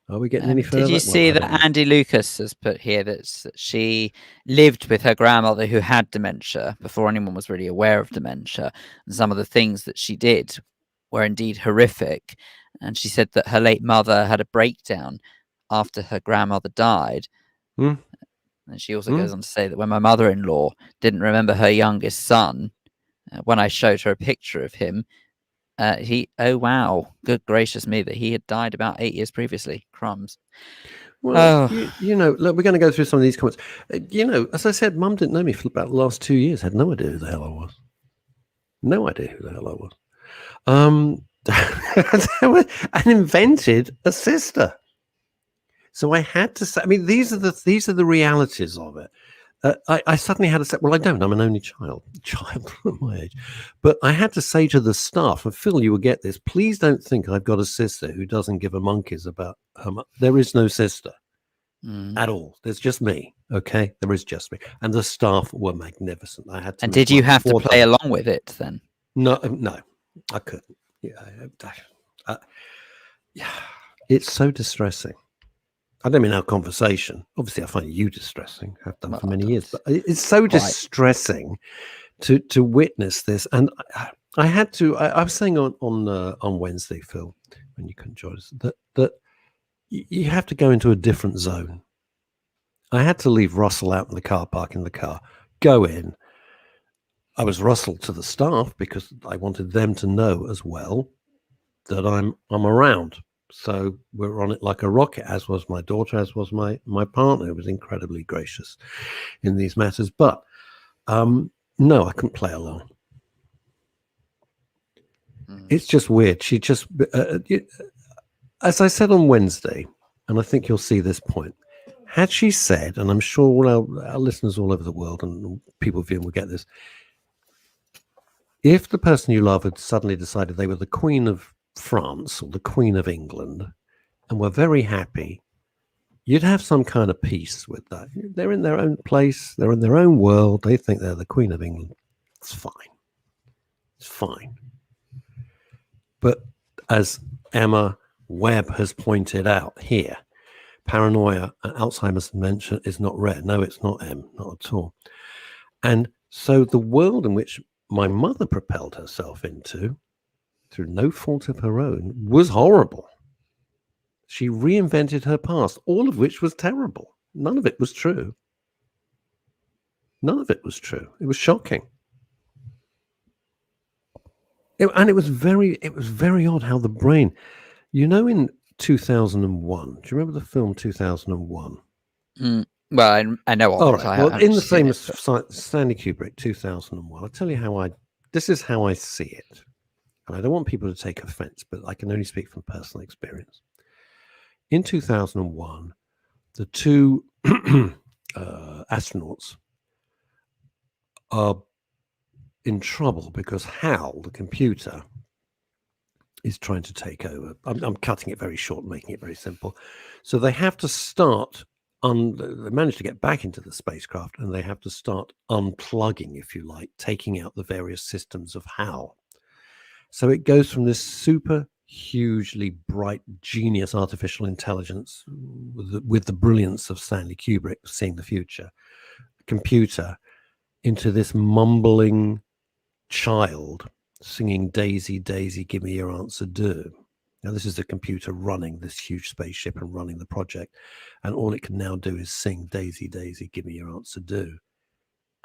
S2: Are we getting any further?
S1: Did you see that Andy Lucas has put here that she lived with her grandmother who had dementia before anyone was really aware of dementia, and some of the things that she did were indeed horrific. And she said that her late mother had a breakdown after her grandmother died. And she also goes on to say that when my mother-in-law didn't remember her youngest son, when I showed her a picture of him, oh wow, good gracious me, that he had died about 8 years previously. Crumbs.
S2: Well, look, we're going to go through some of these comments. As I said, Mum didn't know me for about the last 2 years. Had no idea who the hell I was. No idea who the hell I was. And invented a sister. So I had to say, I mean, these are the realities of it. I suddenly had to say, well, I don't. I'm an only child at my age. But I had to say to the staff, and Phil, you will get this, please don't think I've got a sister who doesn't give a monkeys about her mother. There is no sister at all. There's just me, okay? There is just me. And the staff were magnificent. I had to.
S1: And did you have to play along with it then?
S2: No, I couldn't. Yeah, it's so distressing. I don't mean our conversation. Obviously, I find you distressing. I've done for many years, but it's so distressing to witness this. And I had to. I was saying on Wednesday, Phil, when you couldn't join us, that you have to go into a different zone. I had to leave Russell out in the car park in the car, go in. I was Russell to the staff because I wanted them to know as well that I'm around. So we're on it like a rocket, as was my daughter, as was my partner, who was incredibly gracious in these matters. But no, I couldn't play along. It's just weird. She just, as I said on Wednesday, and I think you'll see this point, had she said, and I'm sure all our listeners all over the world and people viewing will get this, if the person you love had suddenly decided they were the Queen of France or the Queen of England and were very happy, you'd have some kind of peace with that. They're in their own place, they're in their own world, they think they're the Queen of England. It's fine. It's fine. But as Emma Webb has pointed out here, paranoia and Alzheimer's dementia is not rare. No, it's not, not at all. And so the world in which my mother propelled herself into, through no fault of her own, was horrible. She reinvented her past, all of which was terrible. None of it was true. None of it was true. It was shocking. And it was very odd how the brain, in 2001, do you remember the film 2001?
S1: Well, I know of it.
S2: Right. Well, in the famous Stanley Kubrick 2001, I'll tell you this is how I see it. And I don't want people to take offense, but I can only speak from personal experience. In 2001, the two astronauts are in trouble because Hal, the computer, is trying to take over. I'm cutting it very short, making it very simple. So they have to start they manage to get back into the spacecraft, and they have to start unplugging, if you like, taking out the various systems of Hal. So it goes from this super hugely bright, genius artificial intelligence with the brilliance of Stanley Kubrick seeing the future, computer, into this mumbling child singing Daisy, Daisy, give me your answer, do. Now, this is the computer running this huge spaceship and running the project. And all it can now do is sing Daisy, Daisy, give me your answer, do.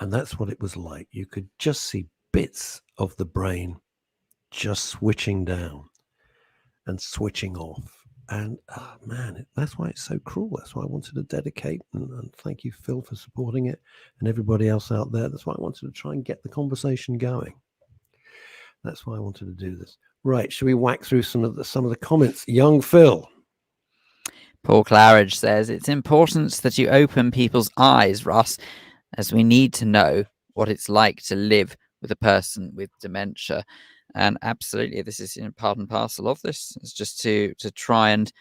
S2: And that's what it was like. You could just see bits of the brain just switching down and switching off. And oh man, that's why it's so cruel. That's why I wanted to dedicate and thank you, Phil, for supporting it, and everybody else out there. That's why I wanted to try and get the conversation going. That's why I wanted to do this. Right, should we whack through some of the comments? Young Phil.
S1: Paul Claridge says, it's important that you open people's eyes, Russ, as we need to know what it's like to live with a person with dementia. And absolutely, this is part and parcel of this. It's just to try and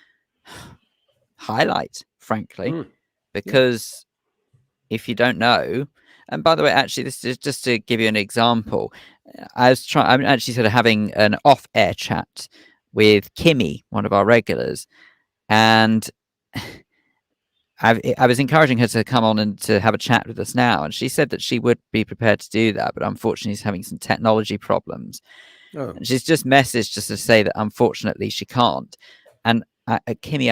S1: highlight, frankly, because if you don't know, and by the way, actually, this is just to give you an example. I'm actually sort of having an off-air chat with Kimmy, one of our regulars, and I was encouraging her to come on and to have a chat with us now, and she said that she would be prepared to do that, but unfortunately, she's having some technology problems. Oh. And she's just messaged just to say that unfortunately she can't. And Kimmy,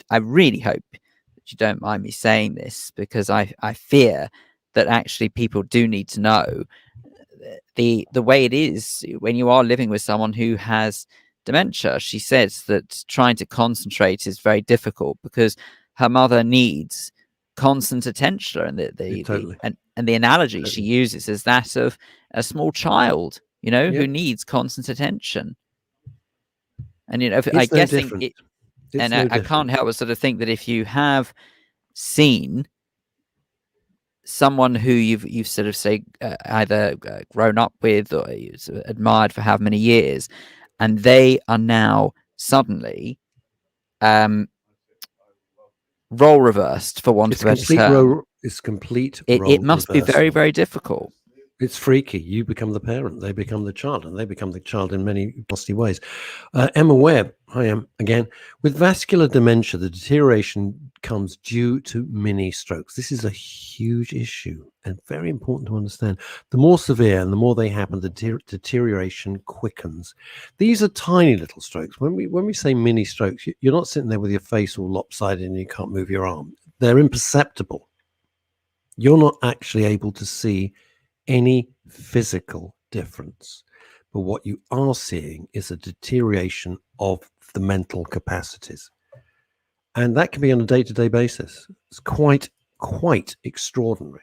S1: I really hope that you don't mind me saying this, because I fear that actually people do need to know the way it is when you are living with someone who has dementia. She says that trying to concentrate is very difficult because her mother needs constant attention, and the analogy she uses is that of a small child, who needs constant attention. And I guess I can't help but sort of think that if you have seen someone who you've sort of say either grown up with or you sort of admired for how many years, and they are now suddenly role reversed, for want of a better term.
S2: It's complete.
S1: It must be very, very difficult.
S2: It's freaky. You become the parent, they become the child, and they become the child in many nasty ways. Emma Webb, I am again. With vascular dementia, the deterioration comes due to mini strokes. This is a huge issue and very important to understand. The more severe and the more they happen, the deterioration quickens. These are tiny little strokes. When we say mini strokes, you're not sitting there with your face all lopsided and you can't move your arm. They're imperceptible. You're not actually able to see any physical difference, but what you are seeing is a deterioration of the mental capacities, and that can be on a day-to-day basis. It's quite extraordinary,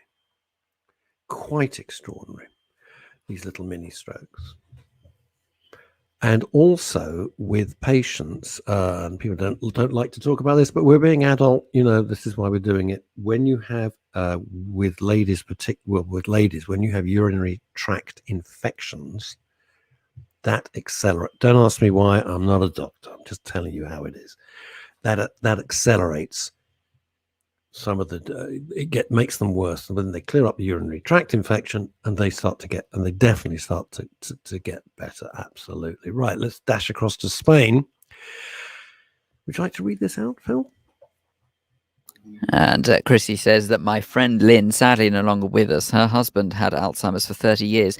S2: these little mini strokes. And also with patients, and people don't like to talk about this, but we're being adult, this is why we're doing it. When you have with ladies, when you have urinary tract infections, that accelerate. Don't ask me why. I'm not a doctor. I'm just telling you how it is. That accelerates some of the. Makes them worse. And when they clear up the urinary tract infection, and they definitely start to get better. Absolutely right. Let's dash across to Spain. Would you like to read this out, Phil?
S1: And Chrissy says that my friend Lynn, sadly no longer with us, her husband had Alzheimer's for 30 years,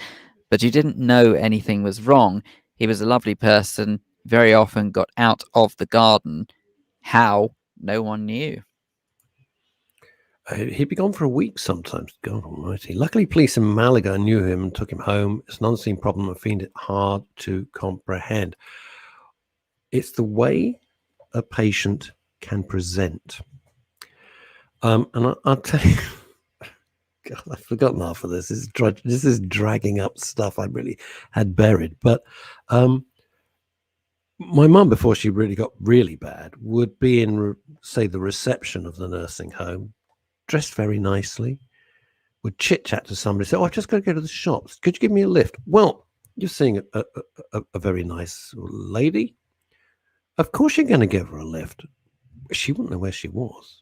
S1: but you didn't know anything was wrong. He was a lovely person, very often got out of the garden. How? No one knew.
S2: He'd be gone for a week sometimes. God almighty. Luckily, police in Malaga knew him and took him home. It's an unseen problem. I find it hard to comprehend. It's the way a patient can present. And I'll tell you, God, I've forgotten half of this. This is dragging up stuff I really had buried. But my mum, before she really got really bad, would be in, say, the reception of the nursing home, dressed very nicely, would chit-chat to somebody, say, I've just got to go to the shops. Could you give me a lift? Well, you're seeing a very nice lady. Of course you're going to give her a lift. She wouldn't know where she was.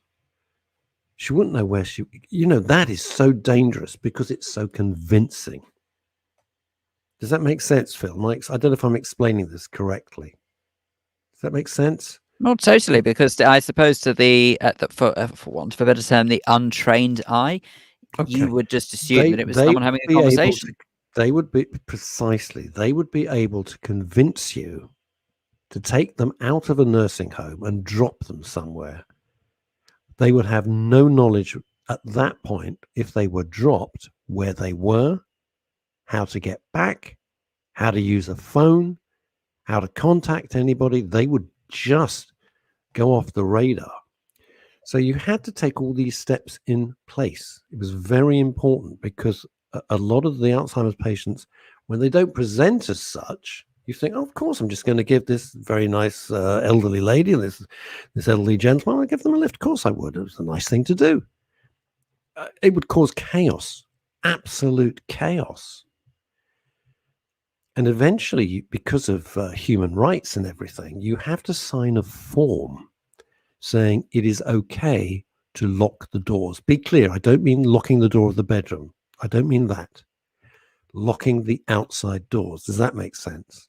S2: She wouldn't know where she... that is so dangerous because it's so that make sense?
S1: Not totally, because I suppose to for want of a better term, the untrained eye, you would just assume that it was someone having a conversation.
S2: They would be able to convince you to take them out of a nursing home and drop them somewhere. They would have no knowledge at that point, if they were dropped, where they were, how to get back, how to use a phone, how to contact anybody. They would just go off the radar. So you had to take all these steps in place. It was very important, because a lot of the Alzheimer's patients, when they don't present as such, you think, oh, of course, I'm just going to give this very nice elderly lady, this elderly gentleman, I'll give them a lift. Of course I would. It was a nice thing to do. It would cause chaos, absolute chaos. And eventually, because of human rights and everything, you have to sign a form saying it is okay to lock the doors. Be clear, I don't mean locking the door of the bedroom. I don't mean that. Locking the outside doors. Does that make sense?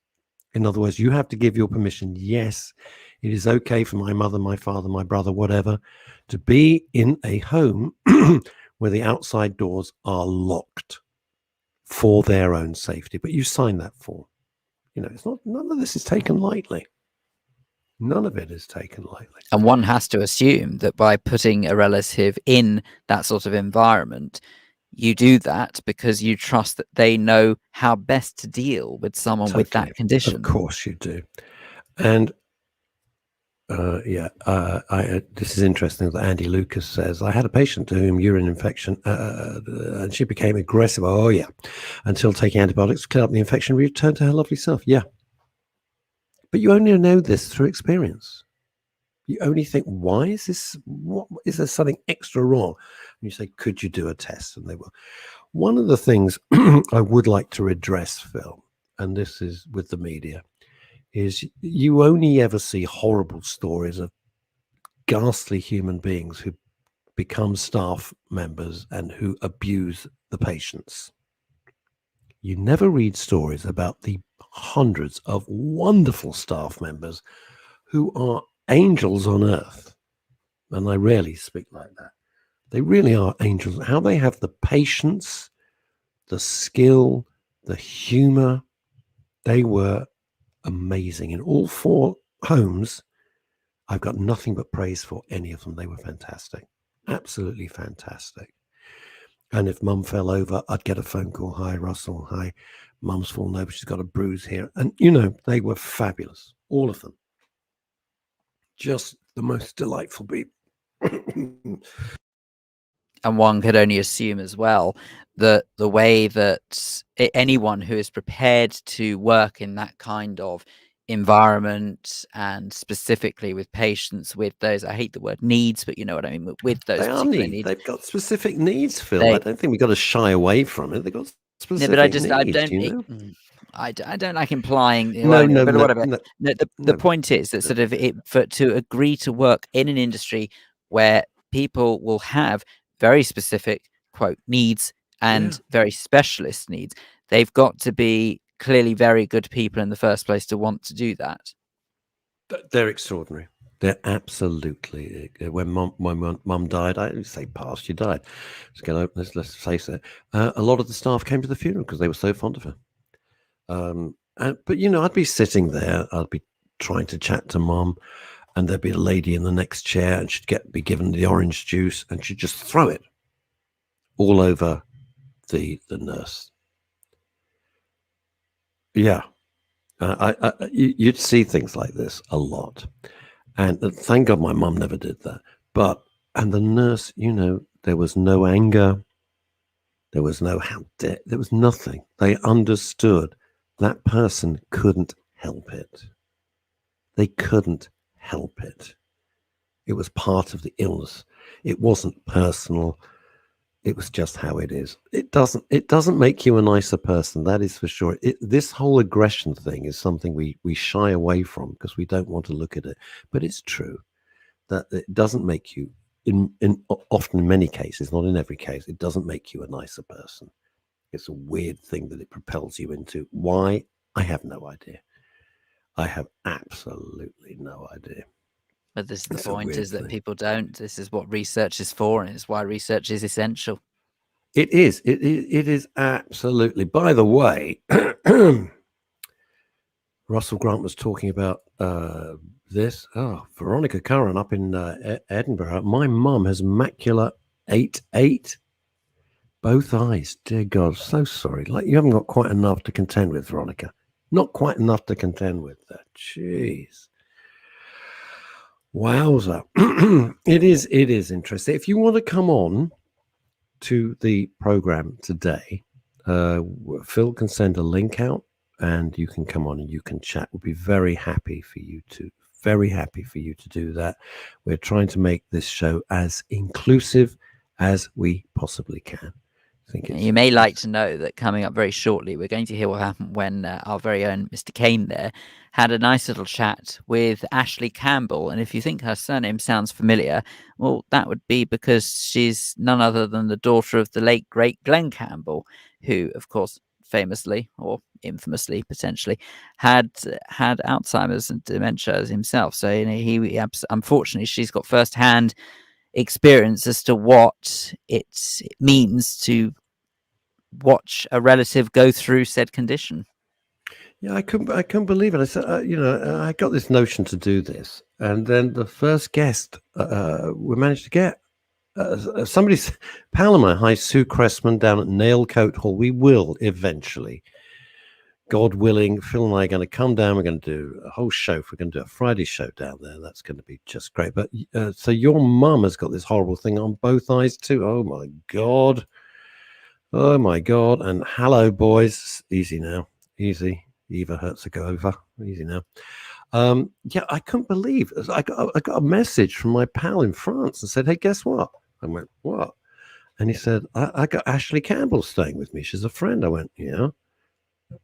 S2: In other words, you have to give your permission. Yes, it is okay for my mother, my father, my brother, whatever, to be in a home where the outside doors are locked for their own safety. But you sign that form. You know, it's not, none of this is taken lightly. None of it is taken lightly.
S1: And one has to assume that by putting a relative in that sort of environment, you do that because you trust that they know how best to deal with someone with that condition.
S2: Of course you do. And this is interesting that Andy Lucas says, I had a patient to whom urine infection, and she became aggressive. Oh, yeah. Until taking antibiotics to clear up the infection, returned to her lovely self. Yeah. But you only know this through experience. You only think, why is this? What is there something extra wrong? And you say, could you do a test? And they will. One of the things I would like to redress, Phil, and this is with the media, is you only ever see horrible stories of ghastly human beings who become staff members and who abuse the patients. You never read stories about the hundreds of wonderful staff members who are angels on earth. And I rarely speak like that. They really are angels. How they have the patience, the skill, the humor. They were amazing. In all 4 homes, I've got nothing but praise for any of them. They were fantastic. Absolutely fantastic. And if Mum fell over, I'd get a phone call. Hi, Russell. Hi, Mum's fallen over. She's got a bruise here. And, you know, they were fabulous. All of them. Just the most delightful people.
S1: And one could only assume as well that the way that anyone who is prepared to work in that kind of environment, and specifically with patients with those, I hate the word needs, but you know what I mean, with those particular needs.
S2: They've got specific needs, Phil. I don't think we've got to shy away from it. They've got specific needs.
S1: I don't like implying. The point is that sort of to agree to work in an industry where people will have very specific quote needs and very specialist needs, they've got to be clearly very good people in the first place to want to do that.
S2: They're extraordinary. They're absolutely. When mum died, I didn't say passed, she died. Let's face it. A lot of the staff came to the funeral because they were so fond of her. But you know, I'd be sitting there, I'd be trying to chat to Mum, and there'd be a lady in the next chair, and she'd be given the orange juice, and she'd just throw it all over the nurse. Yeah, you'd see things like this a lot, and thank God my mum never did that. And the nurse, you know, there was no anger, there was no there was nothing. They understood that person couldn't help it. They couldn't help it. It was part of the illness. It wasn't personal. It was just how it is. It doesn't make you a nicer person, that is for sure. This whole aggression thing is something we shy away from because we don't want to look at it. But it's true that it doesn't make you, often in many cases, not in every case, it doesn't make you a nicer person. It's a weird thing that it propels you into. Why? I have no idea. I have absolutely no idea.
S1: But this is the
S2: It's a
S1: point,
S2: weird
S1: is that
S2: thing.
S1: people don't. This is what research is for, and it's why research is essential.
S2: It is. It is absolutely. By the way, Russell Grant was talking about this. Oh, Veronica Curran up in Edinburgh. My mum has macular 8-8. Both eyes. Dear God, so sorry. Like, you haven't got quite enough to contend with, Veronica. Not quite enough to contend with that. Jeez. Wowza. It is interesting. If you want to come on to the program today, Phil can send a link out and you can come on and you can chat. We'll be very happy for you to do that. We're trying to make this show as inclusive as we possibly can. I think
S1: You may like to know that coming up very shortly, we're going to hear what happened when our very own Mr. Kane there had a nice little chat with Ashley Campbell. And if you think her surname sounds familiar, well, that would be because she's none other than the daughter of the late, great Glenn Campbell, who, of course, famously or infamously potentially had Alzheimer's and dementia himself. So he unfortunately, she's got first-hand experience as to what it means to watch a relative go through said condition.
S2: Yeah, I couldn't believe it. I said, I got this notion to do this, and then the first guest we managed to get somebody's pal of mine, hi, Sue Cressman, down at Nailcoat Hall. We will eventually, God willing, Phil and I are going to come down. We're going to do a whole show. We're going to do a Friday show down there. That's going to be just great. But so your mum has got this horrible thing on both eyes too. Oh my God. Oh my God. And hello, boys. Easy now. Easy. Eva hurts to go over. Easy now. Yeah, I couldn't believe it. I got a message from my pal in France and said, hey, guess what? I went, what? And he said, I got Ashley Campbell staying with me. She's a friend. I went, yeah.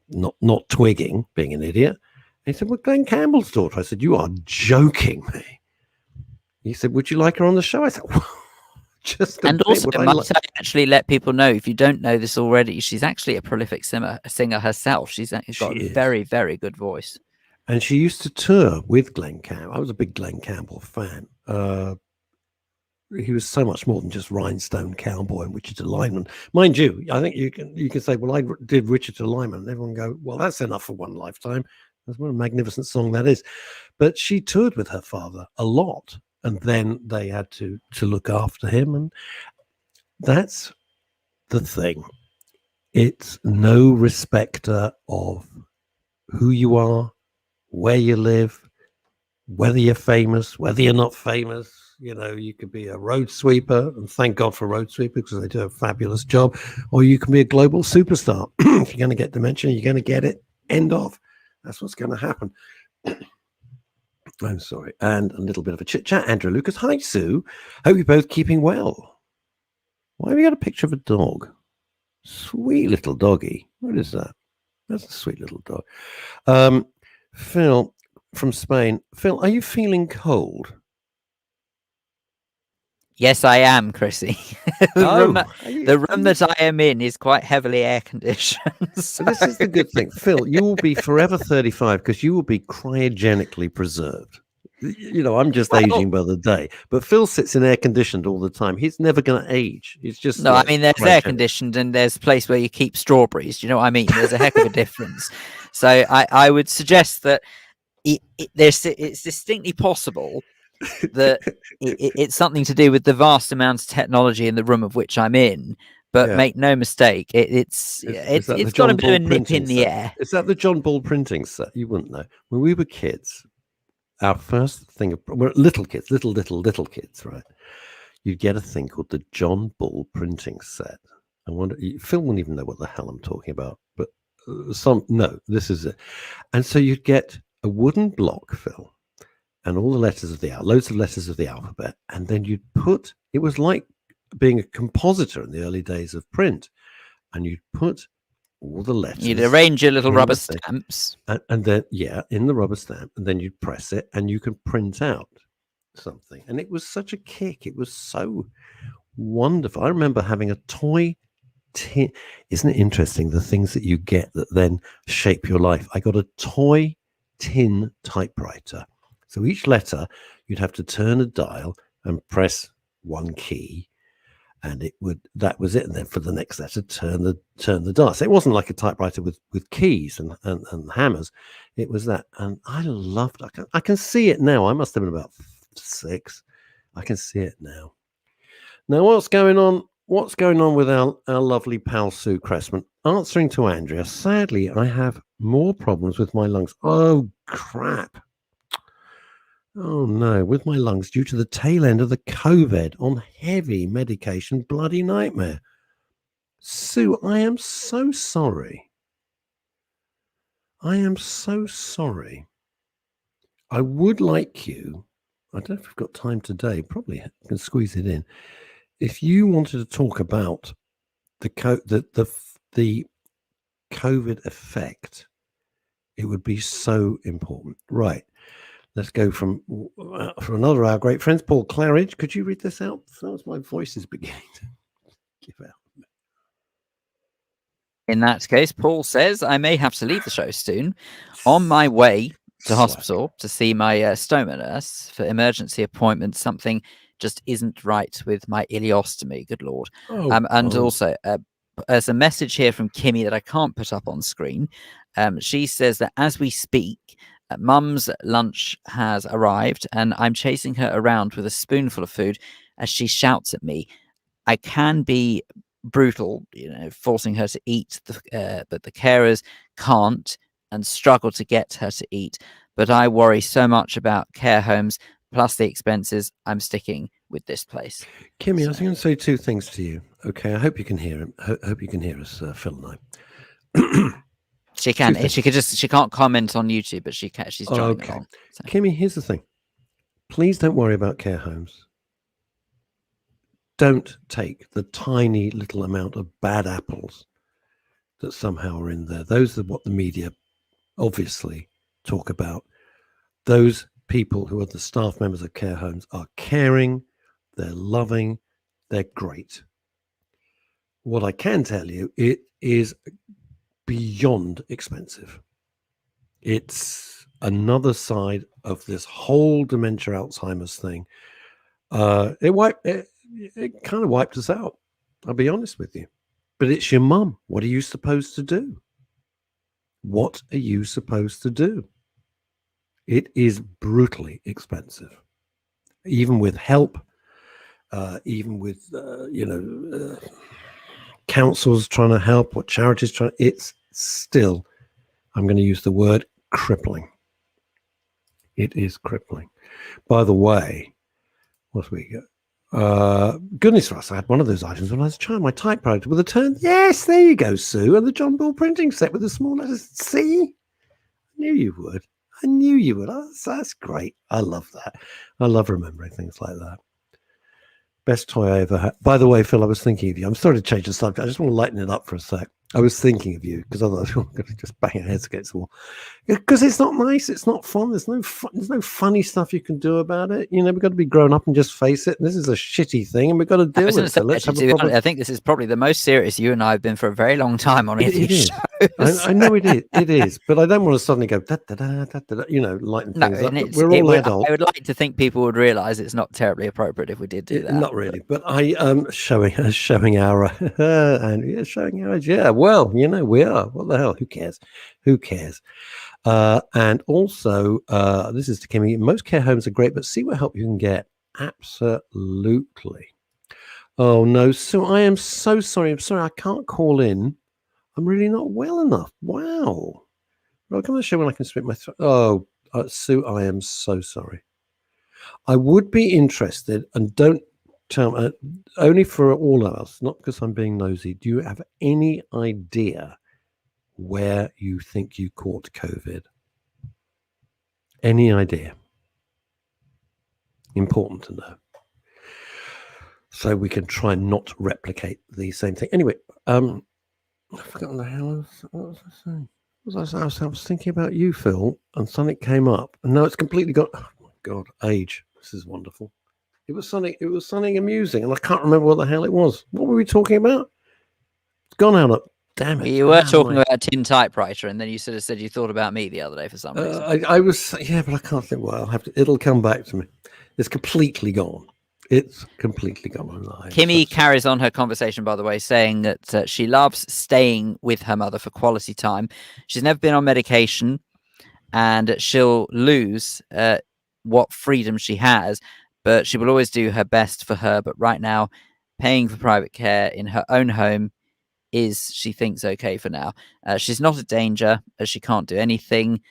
S2: Not twigging, being an idiot. And he said, well, Glenn Campbell's daughter. I said, you are joking me. He said, would you like her on the show? I said, well, just
S1: and also, I actually let people know, if you don't know this already, she's actually a prolific singer herself. She's got a very, very good voice.
S2: And she used to tour with Glenn Campbell. I was a big Glenn Campbell fan. He was so much more than just Rhinestone Cowboy and Wichita Lineman. Mind you, I think you can say, well, I did Wichita Lineman. And everyone go, well, that's enough for one lifetime. That's what a magnificent song that is. But she toured with her father a lot. And then they had to look after him. And that's the thing. It's no respecter of who you are, where you live, whether you're famous, whether you're not famous. You know, you could be a road sweeper, and thank God for road sweepers because they do a fabulous job, or you can be a global superstar. If you're going to get dementia, you're going to get it. End of. That's what's going to happen. I'm sorry. And a little bit of a chit chat. Andrew Lucas. Hi, Sue. Hope you're both keeping well. Why have you got a picture of a dog? Sweet little doggy. What is that? That's a sweet little dog. Phil from Spain. Phil, are you feeling cold?
S1: Yes, I am, Chrissy. The room that I am in is quite heavily air conditioned.
S2: So this is the good thing. Phil, you will be forever 35 because you will be cryogenically preserved. You know, I'm just aging by the day. But Phil sits in air conditioned all the time. He's never going to age. It's just
S1: no. I mean, there's air conditioned and there's a place where you keep strawberries. Do you know what I mean? There's a heck of a difference. So I would suggest that it's distinctly possible that it's something to do with the vast amounts of technology in the room of which I'm in. But make no mistake, it's got a bit of a nip in the air.
S2: Is that the John Ball printing set? You wouldn't know. When we were kids, our first thing, we're little kids, little kids, right? You'd get a thing called the John Ball printing set. I wonder, Phil wouldn't even know what the hell I'm talking about, but this is it. And so you'd get a wooden block, Phil, and all the letters of loads of letters of the alphabet, and then you'd put, it was like being a compositor in the early days of print, and you'd put all the letters.
S1: You'd arrange your little rubber stamps.
S2: And then, in the rubber stamp, and then you'd press it, and you can print out something. And it was such a kick. It was so wonderful. I remember having a toy tin. Isn't it interesting, the things that you get that then shape your life? I got a toy tin typewriter. So each letter, you'd have to turn a dial and press one key, and that was it. And then for the next letter, turn the dial. So it wasn't like a typewriter with keys and hammers. It was that, and I loved it. I can see it now. I must have been about 6. I can see it now. Now, what's going on? What's going on with our lovely pal Sue Cressman? Answering to Andrea, sadly, I have more problems with my lungs. Oh, crap. Oh, no, with my lungs due to the tail end of the COVID on heavy medication. Bloody nightmare. Sue, I am so sorry. I am so sorry. I would like you, I don't know if we've got time today, probably can squeeze it in. If you wanted to talk about the COVID effect, it would be so important. Right. Let's go for another of our great friends, Paul Claridge. Could you read this out? Sounds my voice is beginning to give out.
S1: In that case, Paul says, I may have to leave the show soon. On my way to hospital to see my stoma nurse for emergency appointment, something just isn't right with my ileostomy. Good Lord. Also, there's a message here from Kimmy that I can't put up on screen. She says that as we speak, Mum's lunch has arrived and I'm chasing her around with a spoonful of food as she shouts at me. I can be brutal, forcing her to eat, but the carers can't and struggle to get her to eat. But I worry so much about care homes, plus the expenses. I'm sticking with this place.
S2: Kimmy, I was going to say 2 things to you. Okay, I hope you can hear him. Hope you can hear us, Phil and I.
S1: She can. She can't comment on YouTube, but she can. She's joining along. So.
S2: Kimmy, here's the thing. Please don't worry about care homes. Don't take the tiny little amount of bad apples that somehow are in there. Those are what the media obviously talk about. Those people who are the staff members of care homes are caring, they're loving, they're great. What I can tell you, it is beyond expensive. It's another side of this whole dementia Alzheimer's thing. It kind of wiped us out, I'll be honest with you. But it's your mum. What are you supposed to do? What are you supposed to do? It is brutally expensive, even with help, even with councils trying to help, or charities trying. It's still, I'm going to use the word, crippling. It is crippling. By the way, what do we got? Goodness for us, I had one of those items when I was a child. My typewriter with a turn. Yes, there you go, Sue. And the John Bull printing set with the small letters. See? I knew you would. Oh, that's great. I love that. I love remembering things like that. Best toy I ever had. By the way, Phil, I was thinking of you. I'm sorry to change the subject. I just want to lighten it up for a sec. I was thinking of you because otherwise we're going to just bang our heads against the wall. Because it's not nice. It's not fun. There's no funny stuff you can do about it. We've got to be grown up and just face it. This is a shitty thing, and we've got to deal with it. So let's have a proper...
S1: I think this is probably the most serious you and I have been for a very long time on any shows.
S2: I know it is. It is, but I don't want to suddenly go lighten things up. We're all adults.
S1: I would like to think people would realise it's not terribly appropriate if we did do that.
S2: Not really, but I showing our and showing our age. Yeah, well, we are. What the hell? Who cares? And also, this is to Kimmy. Most care homes are great, but see what help you can get. Absolutely. Oh no, Sue, I am so sorry. I'm sorry, I can't call in. I'm really not well enough. Wow. I'll come on the show when I can spit my throat. Oh, Sue, I am so sorry. I would be interested, and don't tell me, only for all of us, not because I'm being nosy. Do you have any idea where you think you caught COVID? Any idea? Important to know. So we can try not replicate the same thing. Anyway, I forgot what the hell what was I saying? I was thinking about you, Phil, and something came up, and now it's completely gone. Oh my God, age. This is wonderful. It was something amusing, and I can't remember what the hell it was. What were we talking about? It's gone out. damn it.
S1: You were talking
S2: my...
S1: about a tin typewriter, and then you sort of said you thought about me the other day for some reason.
S2: I was, yeah, but I can't think. Well, I'll have to. It'll come back to me. It's completely gone. It's completely gone.
S1: Kimmy carries on her conversation, by the way, saying that she loves staying with her mother for quality time. She's never been on medication, and she'll lose what freedom she has, but she will always do her best for her. But right now, paying for private care in her own home is, she thinks, okay for now. She's not a danger, as she can't do anything,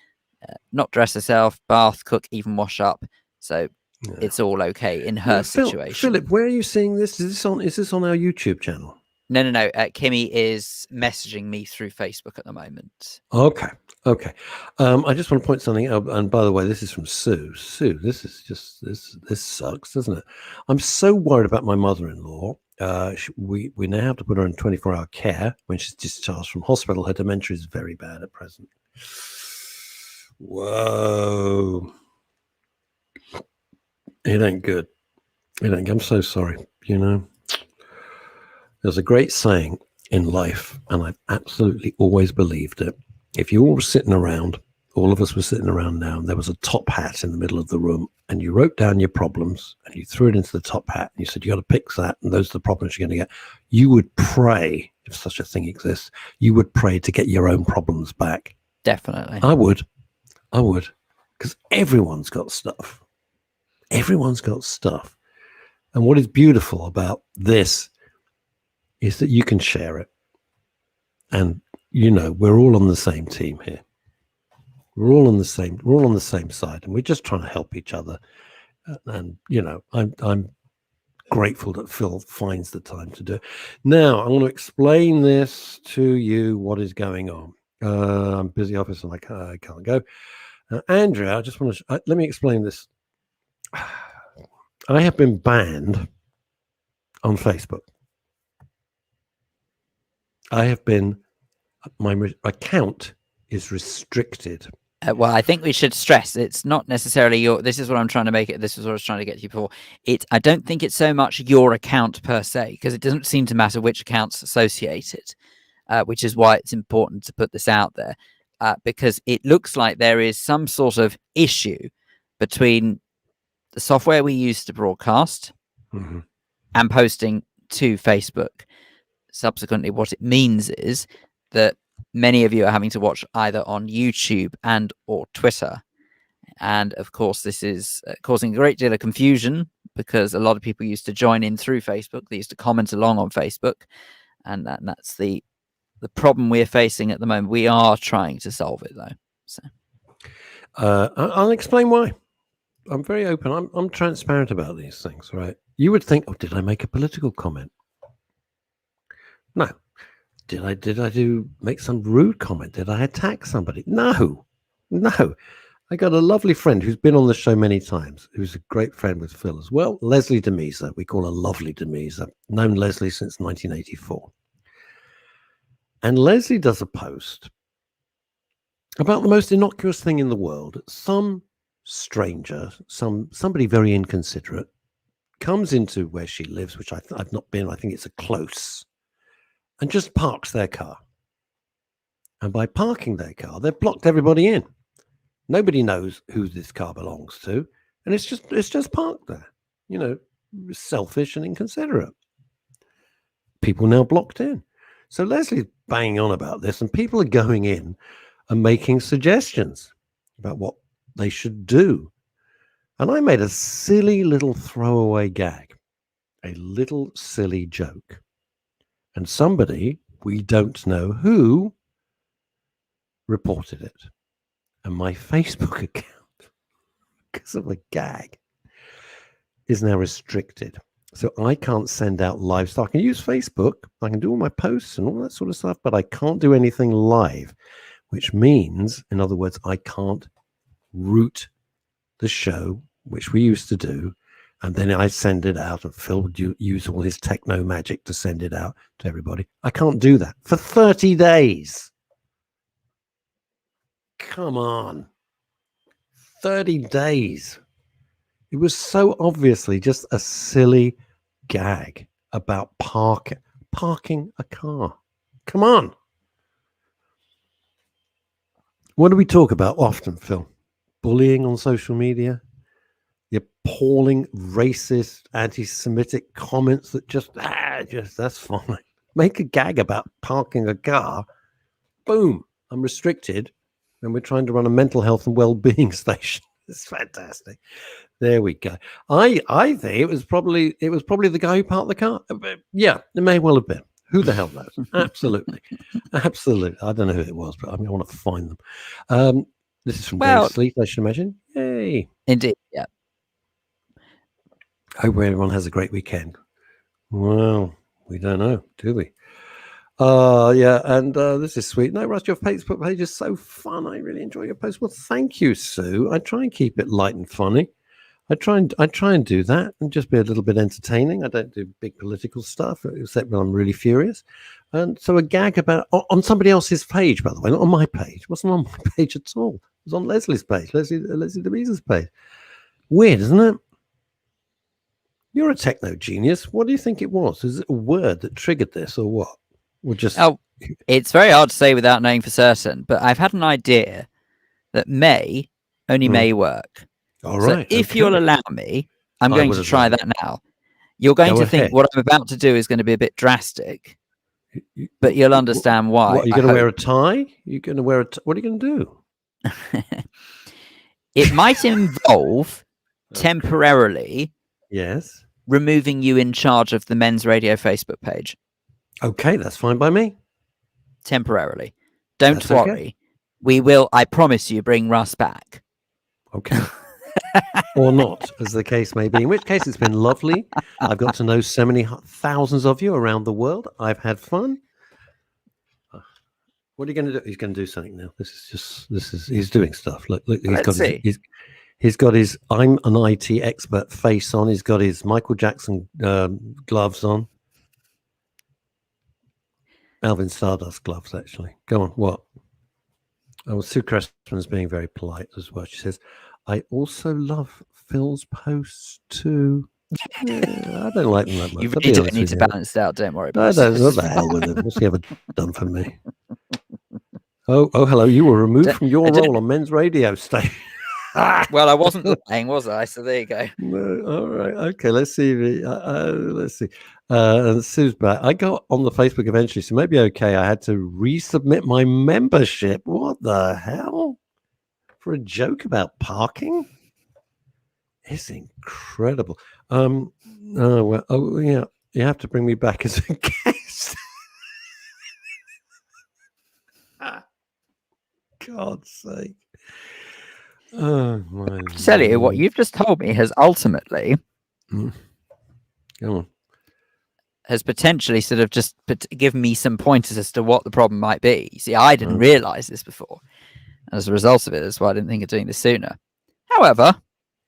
S1: not dress herself, bath, cook, even wash up. So it's all okay in her situation.
S2: Philip, where are you seeing this? Is this on our YouTube channel?
S1: No. Kimmy is messaging me through Facebook at the moment.
S2: Okay. I just want to point something out. And by the way, this is from Sue. Sue, this is just this sucks, doesn't it? I'm so worried about my mother-in-law. We now have to put her in 24-hour care when she's discharged from hospital. Her dementia is very bad at present. Whoa. It ain't good. I'm so sorry. There's a great saying in life, and I've absolutely always believed it. If you all were sitting around, all of us were sitting around now, and there was a top hat in the middle of the room, and you wrote down your problems, and you threw it into the top hat, and you said, you got to pick that, and those are the problems you're going to get. You would pray, if such a thing exists, you would pray to get your own problems back.
S1: Definitely.
S2: I would. Because everyone's got stuff. Everyone's got stuff. And what is beautiful about this is that you can share it. And, we're all on the same team here. We're all on the same side, and we're just trying to help each other. And, I'm grateful that Phil finds the time to do it. Now, I want to explain this to you, what is going on. I'm busy office and I can't go. Andrea, I just want to, let me explain this. I have been banned on Facebook. My account is restricted.
S1: Well, I think we should stress it's not necessarily this is what I'm trying to make it. This is what I was trying to get to you before. I don't think it's so much your account per se, because it doesn't seem to matter which account's associated, which is why it's important to put this out there, because it looks like there is some sort of issue between the software we use to broadcast and posting to Facebook. Subsequently, what it means is that many of you are having to watch either on YouTube and or Twitter. And of course, this is causing a great deal of confusion, because a lot of people used to join in through Facebook. They used to comment along on Facebook. And that's the problem we're facing at the moment. We are trying to solve it, though. So
S2: I'll explain why. I'm very open. I'm transparent about these things, right? You would think, did I make a political comment? No. Did I make some rude comment? Did I attack somebody? No. I got a lovely friend who's been on the show many times, who's a great friend with Phil as well, Leslie Demesa. We call her Lovely Demesa. Known Leslie since 1984. And Leslie does a post about the most innocuous thing in the world. Some stranger, somebody very inconsiderate, comes into where she lives, which I've not been. I think it's a close, and just parks their car. And by parking their car, they've blocked everybody in. Nobody knows who this car belongs to, and it's just parked there. Selfish and inconsiderate. People now blocked in. So Leslie's banging on about this, and people are going in and making suggestions about what they should do. And I made a silly little throwaway gag, a little silly joke. And somebody, we don't know who, reported it. And my Facebook account, because of a gag, is now restricted. So I can't send out live stuff. I can use Facebook. I can do all my posts and all that sort of stuff, but I can't do anything live, which means, in other words, I can't route the show, which we used to do, and then I send it out, and Phil would use all his techno magic to send it out to everybody. I can't do that for 30 days. Come on. 30 days. It was so obviously just a silly gag about parking a car. Come on. What do we talk about often, Phil? Bullying on social media? The appalling, racist, anti-Semitic comments that just that's fine. Make a gag about parking a car. Boom, I'm restricted, and we're trying to run a mental health and well-being station. It's fantastic. There we go. I think it was probably the guy who parked the car. Yeah, it may well have been. Who the hell knows? Absolutely, absolutely. I don't know who it was, but I want to find them. This is from Dave Sleep, I should imagine. Yay!
S1: Indeed, yeah.
S2: Hope everyone has a great weekend. Well, we don't know, do we? Yeah, and this is sweet. No, Russ, your Facebook page is so fun. I really enjoy your post. Well, thank you, Sue. I try and keep it light and funny. I try and do that and just be a little bit entertaining. I don't do big political stuff, except when I'm really furious. And so a gag about on somebody else's page, by the way, not on my page. It wasn't on my page at all. It was on Leslie's page, Leslie DeMesa's page. Weird, isn't it? You're a techno genius. What do you think it was? Is it a word that triggered this, or what? Or just
S1: it's very hard to say without knowing for certain. But I've had an idea that may work.
S2: All right.
S1: So if you'll allow me, I'm going to try that now. You're going to think what I'm about to do is going to be a bit drastic, but you'll understand why.
S2: What, are you going to wear a tie? You're going to wear what are you going to do?
S1: It might involve temporarily removing you in charge of the Men's Radio Facebook page.
S2: Okay, that's fine by me.
S1: Temporarily. Don't worry. Okay. We will, I promise you, bring Russ back.
S2: Okay. Or not, as the case may be. In which case, it's been lovely. I've got to know so many thousands of you around the world. I've had fun. What are you going to do? He's going to do something now. He's doing stuff. Look, he's got his I'm an IT expert face on. He's got his Michael Jackson gloves on. Alvin Stardust gloves, actually. Go on, what? Oh, Sue Cressman's being very polite as well. She says, I also love Phil's posts too. Yeah, I don't like them that much.
S1: You really don't need to balance it out. Don't worry about it.
S2: I don't. What the hell with it? What's he ever done for me? Oh, hello. You were removed from your role on Men's Radio station.
S1: Well, I wasn't lying, was I? So there you go.
S2: No, all right. Okay. Let's see. Let's see. And Sue's back. I got on the Facebook eventually, so maybe okay. I had to resubmit my membership. What the hell? For a joke about parking? It's incredible. Oh yeah. You have to bring me back as a guest. God's sake. Oh my!
S1: Tell you what you've just told me has ultimately,
S2: Go on,
S1: has potentially sort of just given me some pointers as to what the problem might be. You see, I didn't realize this before. As a result of it, that's why I didn't think of doing this sooner. However,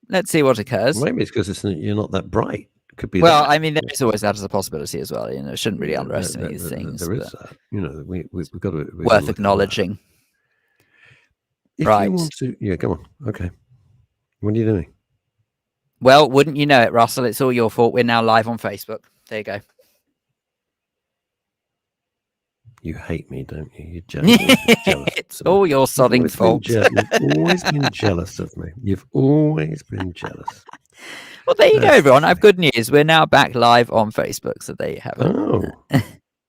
S1: let's see what occurs.
S2: Maybe it's because you're not that bright. It could be.
S1: Well, I mean, there is always that as a possibility as well. You know, shouldn't really underestimate these things.
S2: There is that. You know, we've got to
S1: worth acknowledging.
S2: If you want to, yeah, go on. Okay. What are you doing?
S1: Well, wouldn't you know it, Russell? It's all your fault. We're now live on Facebook. There you go.
S2: You hate me, don't you? You're jealous.
S1: It's all your sodding fault.
S2: You've always been jealous of me. You've always been jealous.
S1: Well, there you go, everyone. I have good news. We're now back live on Facebook, so there you have it.
S2: Oh.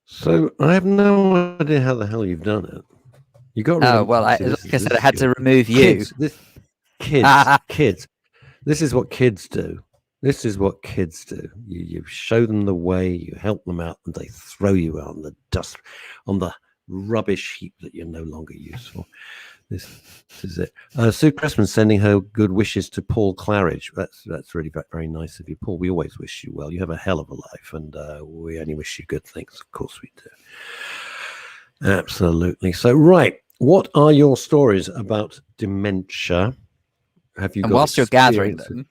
S2: So I have no idea how the hell you've done it. You got.
S1: Oh well, like I said, I had to remove you.
S2: Kids. This is what kids do. This is what kids do. You show them the way, you help them out, and they throw you out on the dust, on the rubbish heap that you're no longer useful. This is it. Sue Cressman sending her good wishes to Paul Claridge. That's really very nice of you, Paul. We always wish you well. You have a hell of a life, and we only wish you good things. Of course we do. Absolutely. So, right. What are your stories about dementia? Have you?
S1: And whilst you're gathering them,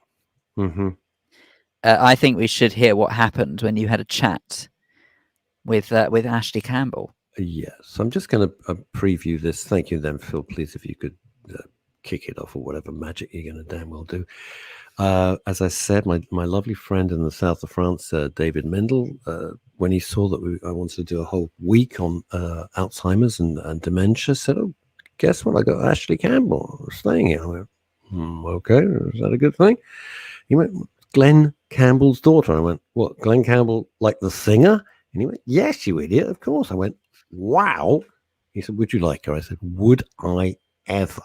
S1: I think we should hear what happened when you had a chat with Ashley Campbell.
S2: Yes, I'm just going to preview this. Thank you, then, Phil. Please, if you could kick it off or whatever magic you're going to damn well do. As I said, my lovely friend in the south of France, David Mendel, when he saw that I wanted to do a whole week on Alzheimer's and dementia, said, "Oh, guess what? I got Ashley Campbell staying here. I went, okay, is that a good thing? He went, Glenn Campbell's daughter. I went, what, Glenn Campbell, like the singer? And he went, yes, you idiot, of course. I went, wow. He said, would you like her? I said, would I ever?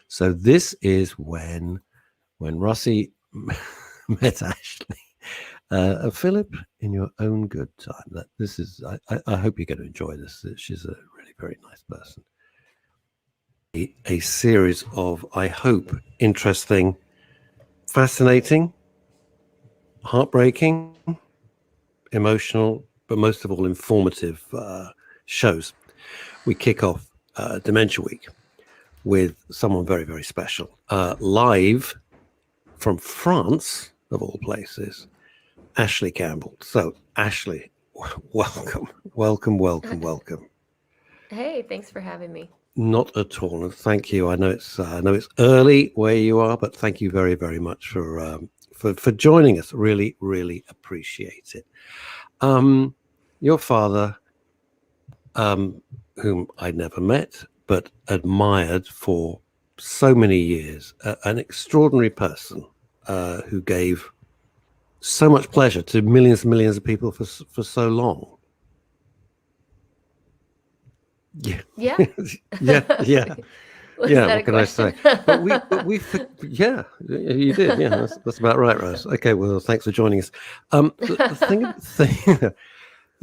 S2: So this is when Russie met Ashley. Philip, in your own good time. I hope you're going to enjoy this. She's a really very nice person. A series of, I hope, interesting, fascinating, heartbreaking, emotional, but most of all informative shows. We kick off Dementia Week with someone very, very special. Live from France, of all places, Ashley Campbell. So, Ashley, welcome.
S5: Hey, thanks for having me.
S2: Not at all, and thank you. I know it's early where you are, but thank you very, very much for joining us. Really, really appreciate it. Your father, whom I'd never met but admired for so many years, an extraordinary person who gave so much pleasure to millions and millions of people for so long. Yeah.
S5: Yeah.
S2: What can I say? But we yeah, you did. Yeah, that's about right, Russ. Okay, well, thanks for joining us. The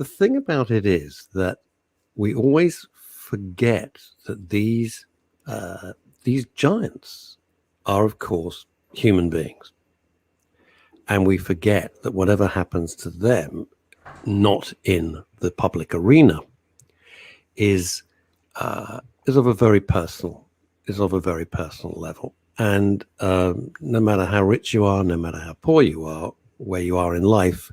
S2: thing about it is that we always forget that these giants are, of course, human beings, and we forget that whatever happens to them, not in the public arena, is of a very personal level. And no matter how rich you are, no matter how poor you are, where you are in life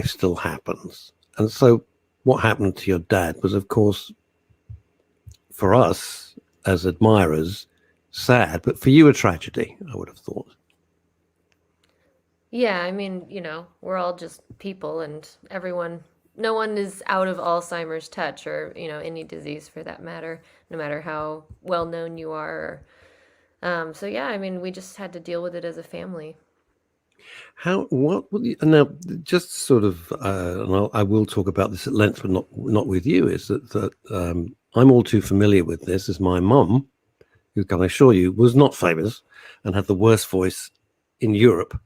S2: still happens. And so what happened to your dad was, of course, for us as admirers, sad, but for you a tragedy, I would have thought.
S5: Yeah, I mean, we're all just people, and no one is out of Alzheimer's touch, or, any disease for that matter, no matter how well known you are. So yeah, I mean, we just had to deal with it as a family.
S2: Now, just sort of, and I will talk about this at length, but not with you, is that I'm all too familiar with this, as my mum, who, can I assure you, was not famous and had the worst voice in Europe.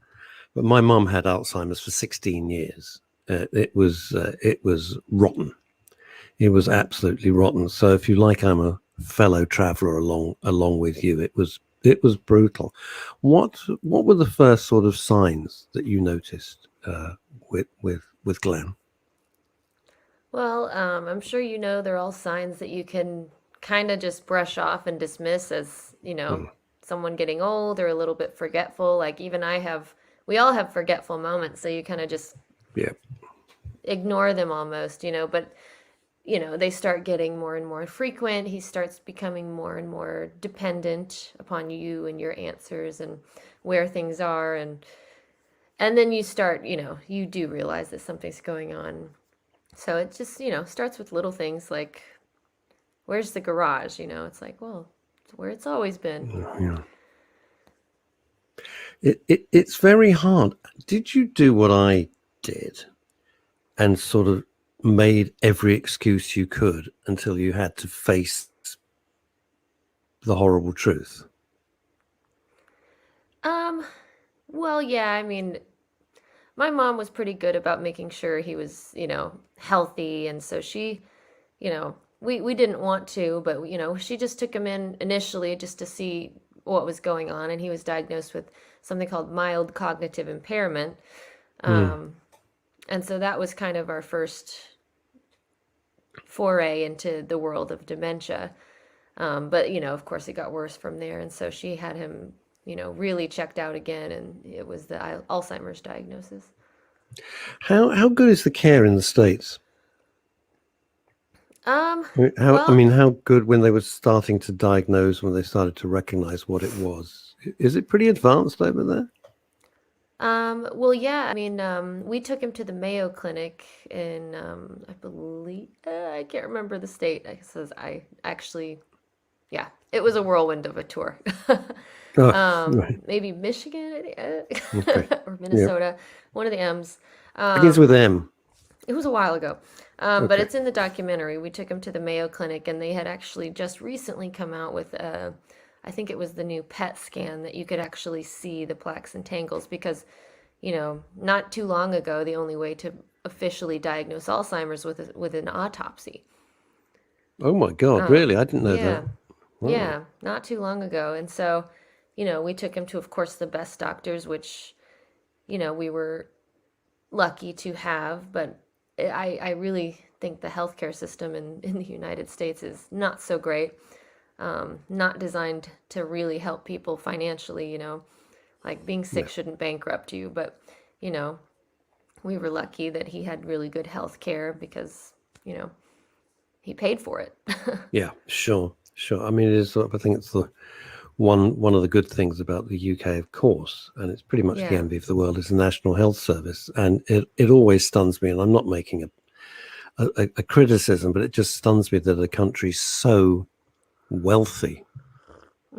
S2: But my mum had Alzheimer's for 16 years. It was rotten. It was absolutely rotten. So if you like, I'm a fellow traveller along with you. It was brutal. What were the first sort of signs that you noticed with Glenn?
S5: Well, I'm sure they're all signs that you can kind of just brush off and dismiss as, someone getting old or a little bit forgetful. Like even we all have forgetful moments, so you kind of just ignore them almost, but they start getting more and more frequent. He starts becoming more and more dependent upon you and your answers and where things are. And then you start, you do realize that something's going on. So it just, starts with little things like, where's the garage? It's like, well, it's where it's always been.
S2: Yeah. It's very hard. Did you do what I did and sort of made every excuse you could until you had to face the horrible truth?
S5: Well, yeah, I mean, my mom was pretty good about making sure he was, healthy. And so she, we didn't want to, but, she just took him in initially just to see what was going on. And he was diagnosed with something called mild cognitive impairment. And so that was kind of our first foray into the world of dementia. But, of course, it got worse from there. And so she had him, really checked out again. And it was the Alzheimer's diagnosis.
S2: How good is the care in the States? How good when they were starting to diagnose, when they started to recognize what it was? Is it pretty advanced over there?
S5: Well, yeah, I mean, we took him to the Mayo Clinic in, I believe, I can't remember the state. I says I actually, yeah, it was a whirlwind of a tour.
S2: Oh, right.
S5: Maybe Michigan
S2: Okay.
S5: or
S2: Yeah.
S5: Minnesota, one of the M's.
S2: Begins with M.
S5: It was a while ago, but
S2: Okay.
S5: it's in the documentary. We took him to the Mayo Clinic, and they had actually just recently come out with I think it was the new PET scan that you could actually see the plaques and tangles because, not too long ago, the only way to officially diagnose Alzheimer's with an autopsy.
S2: Oh my God, really? I didn't know
S5: Yeah,
S2: that. Wow.
S5: yeah, not too long ago. And so, we took him to, of course, the best doctors, which, we were lucky to have, but I really think the healthcare system in the United States is not so great. Not designed to really help people financially, like being sick shouldn't bankrupt you, but, we were lucky that he had really good health care because, he paid for it.
S2: Yeah, sure. I mean, it is. I think it's the one of the good things about the UK, of course, and it's pretty much the
S5: Yeah.
S2: envy of the world, is the National Health Service, and it always stuns me. And I'm not making a criticism, but it just stuns me that a country so wealthy,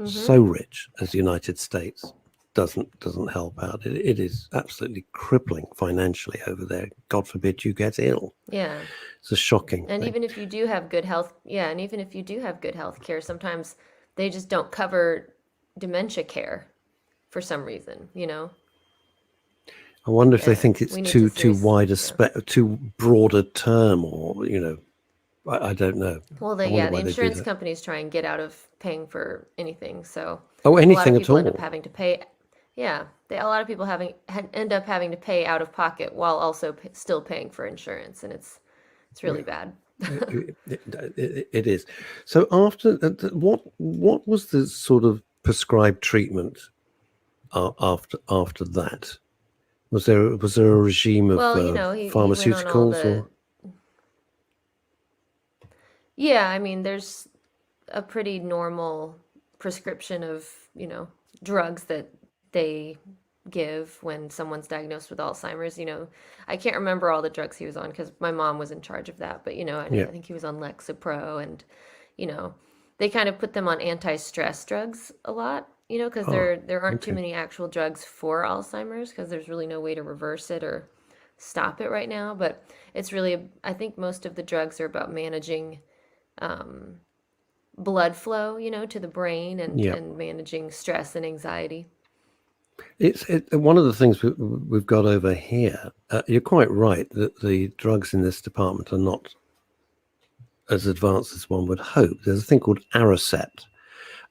S2: so rich as the United States doesn't help out. It is absolutely crippling financially over there. God forbid you get ill.
S5: Yeah.
S2: It's a shocking
S5: And
S2: thing.
S5: even if you do have good health, and even if you do have good health care, sometimes they just don't cover dementia care for some reason,
S2: I wonder if they
S5: Yeah,
S2: think it's
S5: we need to
S2: too wide a
S5: yeah.
S2: too broad a term, or I don't know.
S5: Well,
S2: I wonder
S5: the
S2: why they do
S5: insurance
S2: that.
S5: companies try and get out of paying for anything. So
S2: Oh,
S5: a lot
S2: anything
S5: of
S2: at
S5: people end up
S2: all.
S5: having to pay. Yeah, a lot of people end up having to pay out of pocket while also still paying for insurance, and it's really bad.
S2: It is. So after what was the sort of prescribed treatment after that? Was there a regime of
S5: Well, he went on all
S2: pharmaceuticals
S5: the.
S2: or?
S5: Yeah, I mean, there's a pretty normal prescription of, drugs that they give when someone's diagnosed with Alzheimer's. I can't remember all the drugs he was on because my mom was in charge of that, but I think he was on Lexapro, and they kind of put them on anti-stress drugs a lot, because there aren't too
S2: Okay.
S5: many actual drugs for Alzheimer's because there's really no way to reverse it or stop it right now. But it's really, I think most of the drugs are about managing blood flow, to the brain
S2: Yeah.
S5: and managing stress and anxiety.
S2: It's one of the things we've got over here. You're quite right that the drugs in this department are not as advanced as one would hope. There's a thing called Aricept.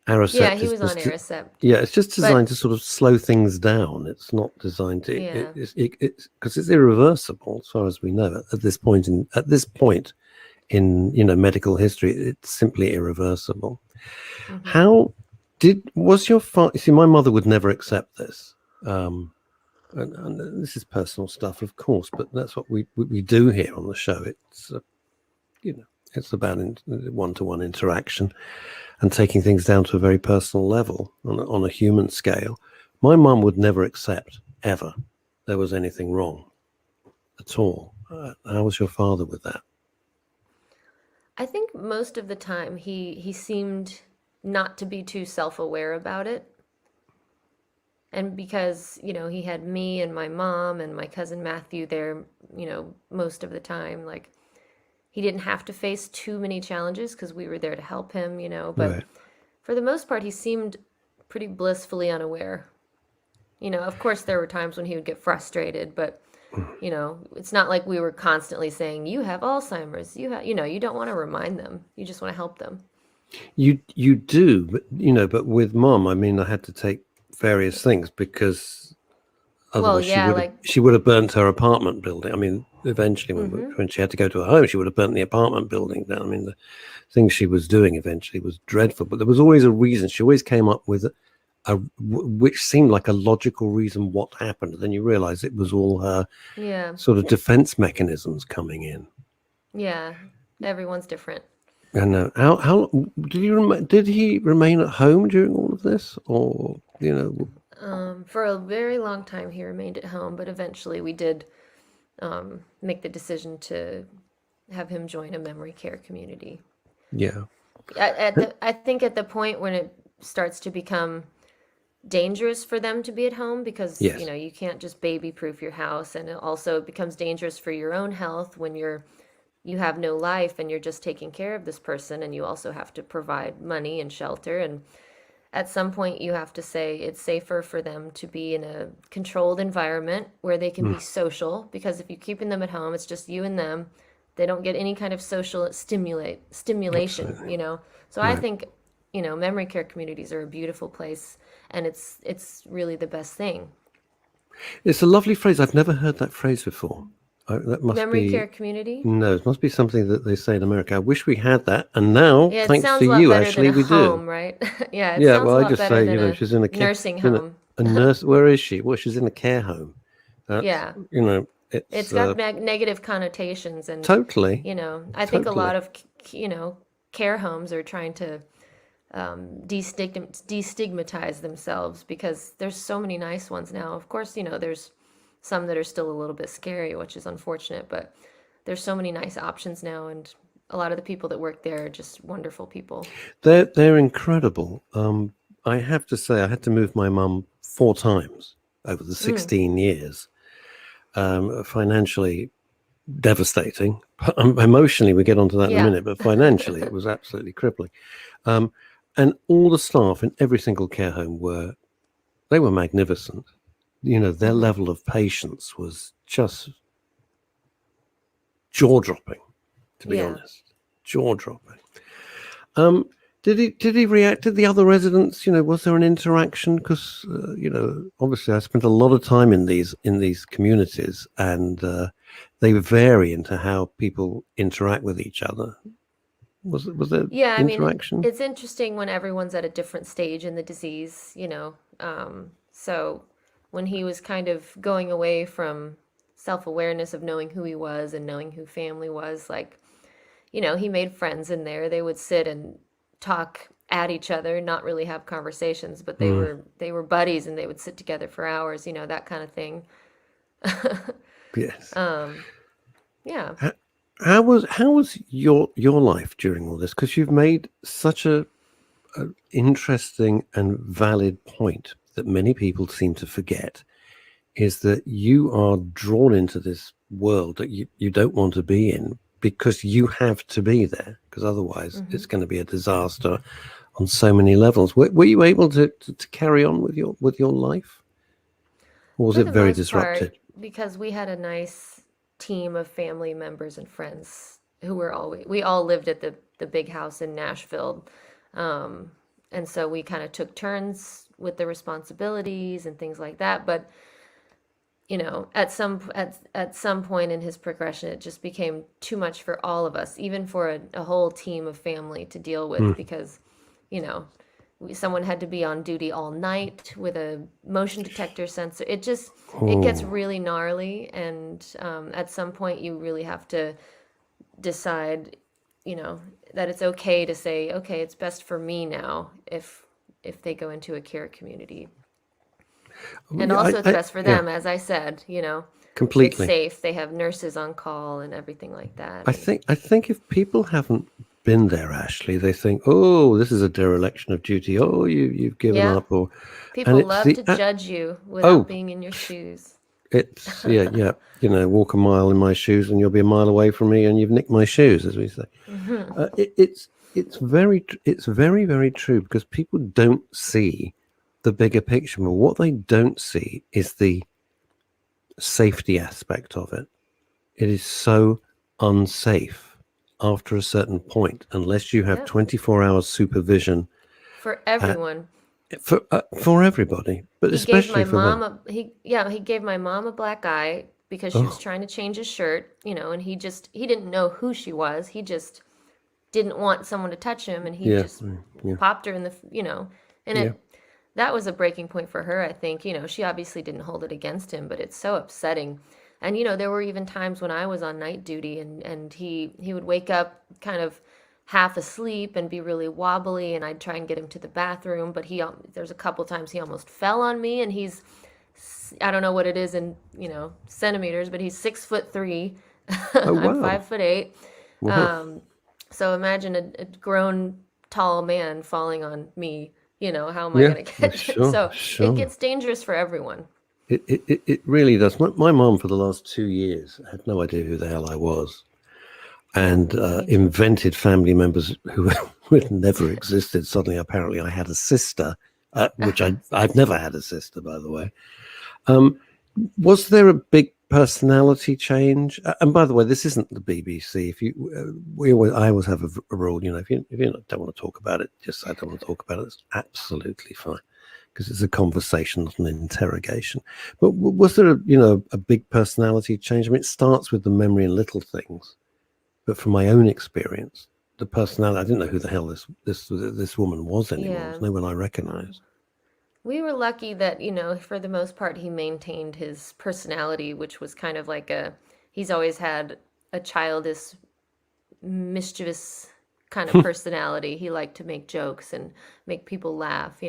S5: Yeah,
S2: Aricept
S5: he
S2: is
S5: was on
S2: just
S5: Aricept.
S2: it's just designed
S5: But
S2: to sort of slow things down. It's not designed to
S5: yeah,
S2: it's because it's irreversible as far as we know at this point in medical history. It's simply irreversible. How was your father? See, my mother would never accept this. And this is personal stuff, of course, but that's what we do here on the show. It's it's about one-to-one interaction and taking things down to a very personal level on a human scale. My mum would never accept ever there was anything wrong at all. How was your father with that?
S5: I think most of the time he seemed not to be too self-aware about it. And because, he had me and my mom and my cousin Matthew there, most of the time, like he didn't have to face too many challenges because we were there to help him, but
S2: Right.
S5: for the most part, he seemed pretty blissfully unaware. Of course, there were times when he would get frustrated, but, it's not like we were constantly saying, you have Alzheimer's, you don't want to remind them. You just want to help them.
S2: You do, but but with Mum, I mean, I had to take various things because otherwise she would have burnt her apartment building. I mean, eventually when she had to go to her home, she would have burnt the apartment building down. I mean, the things she was doing eventually was dreadful, but there was always a reason. She always came up with which seemed like a logical reason what happened. And then you realize it was all her sort of defense mechanisms coming in.
S5: Yeah, everyone's different.
S2: And how did he remain at home during all of this, or
S5: For a very long time, he remained at home, but eventually we did make the decision to have him join a memory care community.
S2: Yeah.
S5: I think at the point when it starts to become dangerous for them to be at home, because
S2: Yes.
S5: you can't just baby proof your house, and it also becomes dangerous for your own health when you have no life and you're just taking care of this person, and you also have to provide money and shelter. And at some point you have to say it's safer for them to be in a controlled environment where they can be social, because if you're keeping them at home, it's just you and them. They don't get any kind of social stimulation.
S2: Absolutely.
S5: So I
S2: Right.
S5: think memory care communities are a beautiful place, and it's really the best thing.
S2: It's a lovely phrase. I've never heard that phrase before. That must
S5: Memory
S2: be
S5: care community.
S2: no. It must be something that they say in America. I wish we had that. And now,
S5: Yeah, it
S2: thanks
S5: sounds
S2: to
S5: a lot
S2: you,
S5: better than
S2: Ashley,
S5: a
S2: we
S5: home,
S2: do.
S5: right? Yeah, it
S2: Yeah.
S5: sounds
S2: Well,
S5: a
S2: I
S5: lot
S2: just
S5: better
S2: say,
S5: than a
S2: she's in a
S5: nursing
S2: she's in
S5: home.
S2: a nurse. Where is she? Well, she's in a care home. That's
S5: Yeah.
S2: it's
S5: It's got negative connotations, and
S2: totally,
S5: I think a lot
S2: totally.
S5: of care homes are trying to destigmatize themselves, because there's so many nice ones now. Of course, there's some that are still a little bit scary, which is unfortunate, but there's so many nice options now, and a lot of the people that work there are just wonderful people.
S2: They're incredible. I have to say, I had to move my mum 4 times over the 16 years. Financially devastating. Emotionally, we get onto that in a
S5: Yeah.
S2: minute, but financially, it was absolutely crippling. And all the staff in every single care home were magnificent. Their level of patience was just jaw-dropping, to be
S5: Yeah.
S2: honest. Jaw-dropping. Did he react? Did the other residents, was there an interaction? Because obviously I spent a lot of time in these communities, and they vary into how people interact with each other. Was there
S5: Yeah, I mean,
S2: interaction?
S5: it's interesting when everyone's at a different stage in the disease, So when he was kind of going away from self-awareness of knowing who he was and knowing who family was, like, he made friends in there. They would sit and talk at each other, not really have conversations, but they were buddies, and they would sit together for hours, that kind of thing.
S2: Yes.
S5: Yeah.
S2: How was your life during all this? Because you've made such a interesting and valid point that many people seem to forget, is that you are drawn into this world that you don't want to be in, because you have to be there, because otherwise it's going to be a disaster on so many levels. Were you able to carry on with your life, or was
S5: For
S2: it
S5: the
S2: very
S5: most
S2: disrupted?
S5: part, because we had a nice team of family members and friends who we all lived at the big house in Nashville. And so we kind of took turns with the responsibilities and things like that. But at some point in his progression, it just became too much for all of us, even for a whole team of family to deal with, because someone had to be on duty all night with a motion detector sensor. It gets really gnarly, and at some point you really have to decide, that it's okay to say, okay, it's best for me now if they go into a care community. And
S2: Yeah,
S5: also it's best for
S2: yeah,
S5: them, as I said, it's
S2: completely.
S5: safe. They have nurses on call and everything like that.
S2: I think if people haven't been there, Ashley, they think, oh, this is a dereliction of duty. Oh, you've given
S5: Yeah.
S2: up, and
S5: People
S2: it's
S5: love to judge you without being in your shoes.
S2: It's yeah. Walk a mile in my shoes, and you'll be a mile away from me, and you've nicked my shoes, as we say. It's very very true, because people don't see the bigger picture. But what they don't see is the safety aspect of it. It is so unsafe after a certain point, unless you have
S5: Yep.
S2: 24 hours supervision
S5: For everyone.
S2: for everybody, but
S5: He gave
S2: especially
S5: my
S2: for them.
S5: mom he gave my mom a black eye because she was trying to change his shirt, and he didn't know who she was. He just didn't want someone to touch him, and he
S2: Yeah,
S5: just
S2: yeah.
S5: popped her in the, and
S2: Yeah.
S5: that was a breaking point for her, I think. She obviously didn't hold it against him, but it's so upsetting. And there were even times when I was on night duty, and he would wake up kind of half asleep and be really wobbly, and I'd try and get him to the bathroom, but there's a couple times he almost fell on me, and I don't know what it is in, centimeters, but he's 6'3".
S2: Oh,
S5: I'm
S2: wow.
S5: 5'8".
S2: Wow.
S5: So imagine a grown tall man falling on me, how am I
S2: Yeah,
S5: going to catch it?
S2: sure,
S5: So it
S2: sure.
S5: gets dangerous for everyone.
S2: It really does. My mom for the last 2 years had no idea who the hell I was, and
S5: Me too.
S2: invented family members who had never existed. Suddenly, apparently, I had a sister, which I've never had a sister, by the way. Was there a big personality change? And by the way, this isn't the BBC. If you, I always have a rule. If you don't want to talk about it, just say I don't want to talk about it. It's absolutely fine, because it's a conversation, not an interrogation. But was there a big personality change? I mean, it starts with the memory and little things, but from my own experience, the personality, I didn't know who the hell this woman was anymore.
S5: Yeah.
S2: There's no one I recognized.
S5: We were lucky that, for the most part, he maintained his personality, which was kind of like he's always had a childish, mischievous kind of personality. He liked to make jokes and make people laugh,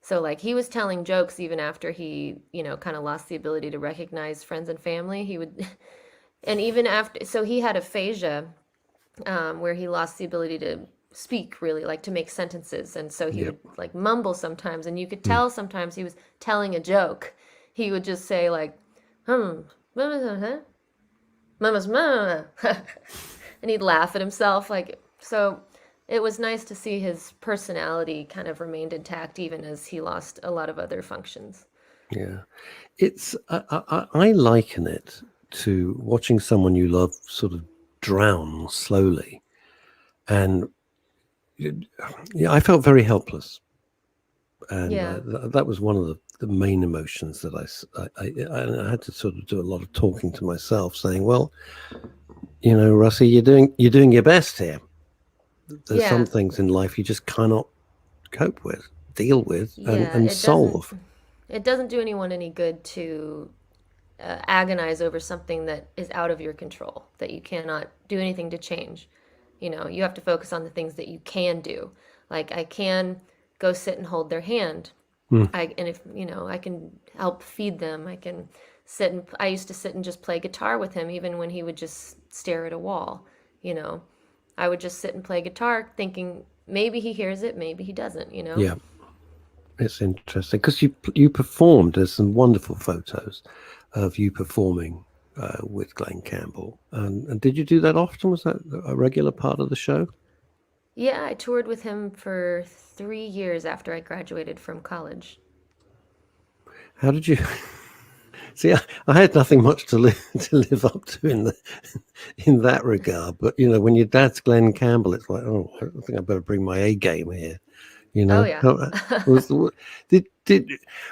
S5: So like he was telling jokes even after he, kind of lost the ability to recognize friends and family. He would, and even after, so he had aphasia, where he lost the ability to speak, really, like to make sentences, and so he would like mumble sometimes, and you could tell sometimes he was telling a joke. He would just say like, mama's mama, and he'd laugh at himself, like, so it was nice to see his personality kind of remained intact even as he lost a lot of other functions.
S2: Yeah, it's I liken it to watching someone you love sort of drown slowly, and I felt very helpless, and that was one of the main emotions that I had to sort of do a lot of talking to myself, saying, well, Russie, you're doing your best here. There's some things in life you just cannot cope with, deal with, and solve.
S5: It doesn't do anyone any good to agonize over something that is out of your control, that you cannot do anything to change. You have to focus on the things that you can do. Like I can go sit and hold their hand. I can help feed them. I can I used to sit and just play guitar with him, even when he would just stare at a wall. I would just sit and play guitar thinking maybe he hears it, maybe he doesn't,
S2: Yeah. It's interesting because you performed. There's some wonderful photos of you performing with Glenn Campbell. And did you do that often? Was that a regular part of the show?
S5: Yeah, I toured with him for 3 years after I graduated from college.
S2: How did you... See, I had nothing much to live up to in that regard. But, when your dad's Glenn Campbell, it's like, oh, I think I better bring my A game here.
S5: Oh, yeah.
S2: Did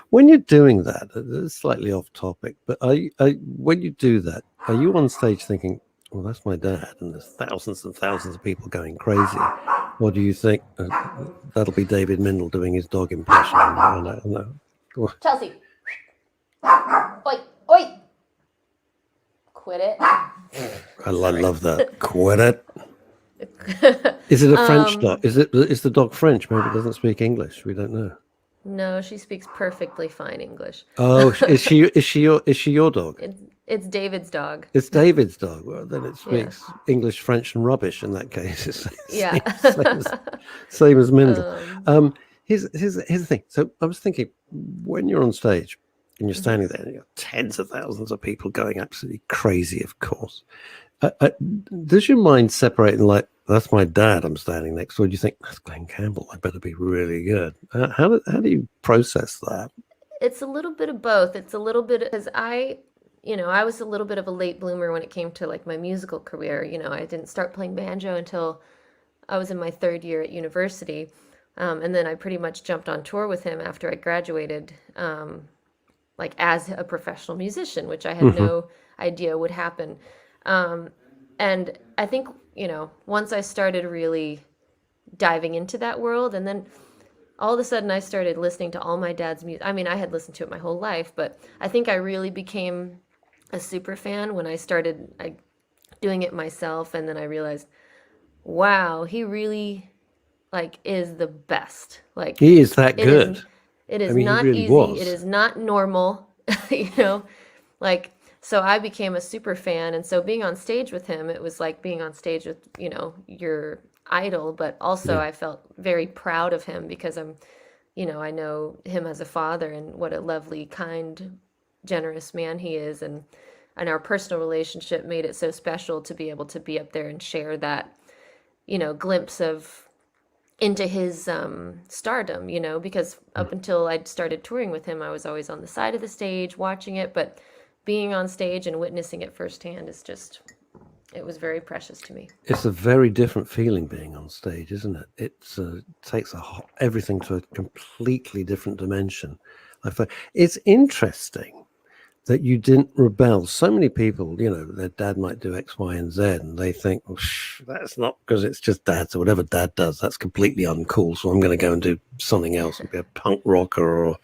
S2: when you're doing that, it's slightly off topic, but when you do that, are you on stage thinking, well, that's my dad, and there's thousands and thousands of people going crazy? Or do you think that'll be David Mindel doing his dog impression? No.
S5: Chelsea. Oi, oi. Quit it.
S2: I love that. Quit it. Is it a French dog? Is the dog French? Maybe it doesn't speak English. We don't know.
S5: No, she speaks perfectly fine English.
S2: Oh, is she your dog?
S5: It's David's dog.
S2: It's David's dog. Well, then it speaks English, French, and rubbish. In that case, it's same as Mindel. Here's the thing. So I was thinking, when you're on stage and you're standing there, and you got tens of thousands of people going absolutely crazy. Of course, does your mind separate and like, that's my dad I'm standing next to? Or do you think, that's Glenn Campbell, I better be really good? How do you process that?
S5: It's a little bit of both. It's a little bit, because I was a little bit of a late bloomer when it came to like my musical career. I didn't start playing banjo until I was in my 3rd year at university. And then I pretty much jumped on tour with him after I graduated, like as a professional musician, which I had no idea would happen. And I think, once I started really diving into that world, and then all of a sudden I started listening to all my dad's music. I mean, I had listened to it my whole life, but I think I really became a super fan when I started doing it myself. And then I realized, wow, he really like is the best. Like
S2: He is that
S5: it is
S2: good.
S5: it
S2: I
S5: is
S2: mean, he
S5: not
S2: really
S5: easy. It
S2: was.
S5: is not normal, you know. Like so I became a super fan, and so being on stage with him, it was like being on stage with, you know, your idol, but also
S2: Yeah.
S5: I felt very proud of him because I'm, you know, I know him as a father and what a lovely, kind, generous man he is, and our personal relationship made it so special to be able to be up there and share that, you know, glimpse of into his stardom, you know, because up until I'd started touring with him, I was always on the side of the stage watching it, but being on stage and witnessing it firsthand is just, it was very precious to me.
S2: It's a very different feeling being on stage, isn't it? It takes everything to a completely different dimension. It's interesting that you didn't rebel. So many people, you know, their dad might do X, Y, and Z, and they think, well, that's not because it's just dad. So whatever dad does, that's completely uncool. So I'm going to go and do something else and be a punk rocker or,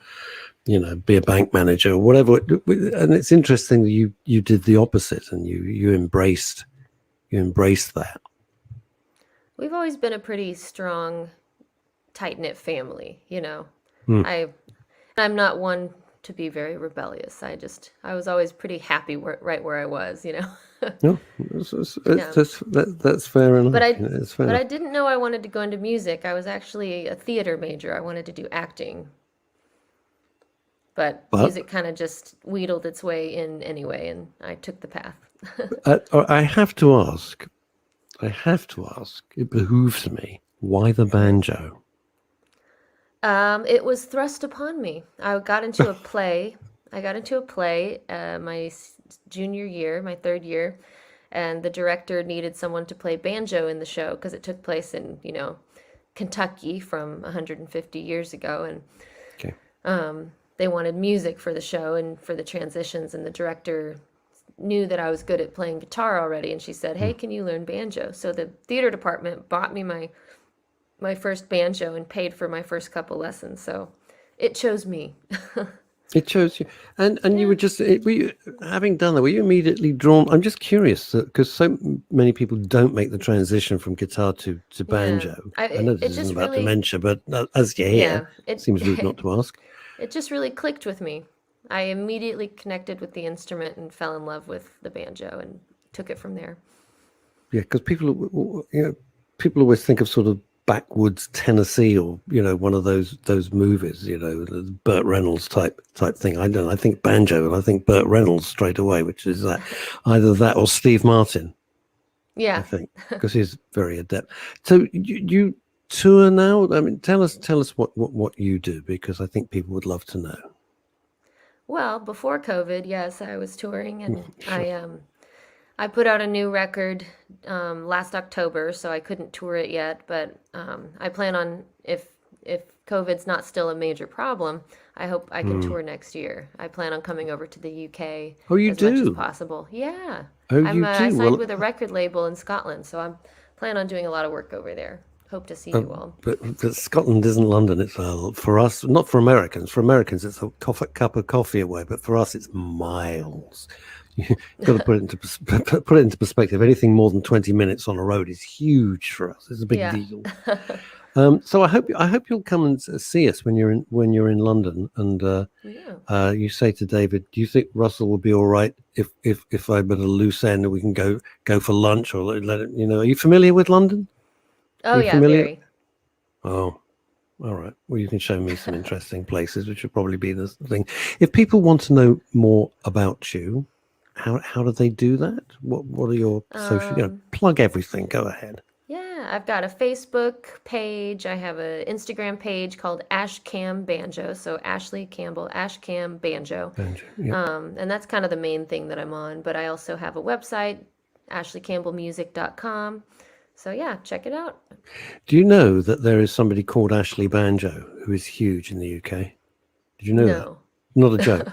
S2: you know, be a bank manager or whatever. And it's interesting that you did the opposite and you embraced that.
S5: We've always been a pretty strong, tight-knit family, you know.
S2: Hmm.
S5: I'm not one to be very rebellious. I was always pretty happy right where I was, you know.
S2: No, that's fair enough.
S5: But I,
S2: You know, it's fair
S5: but I
S2: enough.
S5: didn't know I wanted to go into music. I was actually a theater major. I wanted to do acting. But
S2: But
S5: music kind of just wheedled its way in anyway, and I took the path.
S2: I have to ask, it behooves me, why the banjo?
S5: It was thrust upon me. I got into a play. My junior year, my third year, and the director needed someone to play banjo in the show because it took place in, you know, Kentucky from 150 years ago, and
S2: Okay.
S5: they wanted music for the show and for the transitions, and the director knew that I was good at playing guitar already, and she said, "Hey, can you learn banjo?" So the theater department bought me my first banjo and paid for my first couple lessons. So it chose me.
S2: It shows you, and you were just having done that. Were you immediately drawn? I'm just curious because so many people don't make the transition from guitar to banjo. I know
S5: It
S2: this isn't
S5: just
S2: about
S5: really,
S2: dementia, but as you hear,
S5: it
S2: seems rude not to ask.
S5: it just really clicked with me. I immediately connected with the instrument and fell in love with the banjo and took it from there.
S2: Yeah, because people always think of sort of backwoods Tennessee or, you know, one of those movies, you know, the Burt Reynolds type thing. I don't know. I think banjo and I think Burt Reynolds straight away, which is either that or Steve Martin.
S5: Yeah.
S2: I think because he's very adept. So you tour now. I mean, tell us what you do, because I think people would love to know.
S5: Well, before COVID, yes, I was touring, and
S2: Sure.
S5: I put out a new record last October, so I couldn't tour it yet. But I plan on, if COVID's not still a major problem, I hope I can tour next year. I plan on coming over to the UK
S2: Oh, you
S5: as much as
S2: do?
S5: possible. Yeah,
S2: Oh,
S5: I'm
S2: you do?
S5: signed
S2: Well,
S5: with a record label in Scotland, so I'm plan on doing a lot of work over there. Hope to see you all.
S2: but Scotland isn't London. It's for us, not for Americans. For Americans, it's a cup of coffee away. But for us, it's miles. You've got to put it into perspective. Anything more than 20 minutes on a road is huge for us. It's a big
S5: Yeah.
S2: deal. So I hope you'll come and see us when you're in London. And
S5: Yeah.
S2: you say to David, do you think Russell will be all right if I'm at a loose end and we can go for lunch or let it, you know? Are you familiar with London?
S5: Oh
S2: Are you
S5: yeah,
S2: familiar?
S5: very.
S2: Oh, all right. Well, you can show me some interesting places, which would probably be the thing. If people want to know more about you, how do they do that? What are your social? Plug everything. Go ahead.
S5: Yeah, I've got a Facebook page. I have an Instagram page called Ashcam Banjo. So Ashley Campbell, Ashcam Banjo.
S2: Yeah.
S5: And that's kind of the main thing that I'm on. But I also have a website, ashleycampbellmusic.com. So yeah, check it out.
S2: Do you know that there is somebody called Ashley Banjo who is huge in the UK? Did you know that?
S5: No.
S2: Not a joke.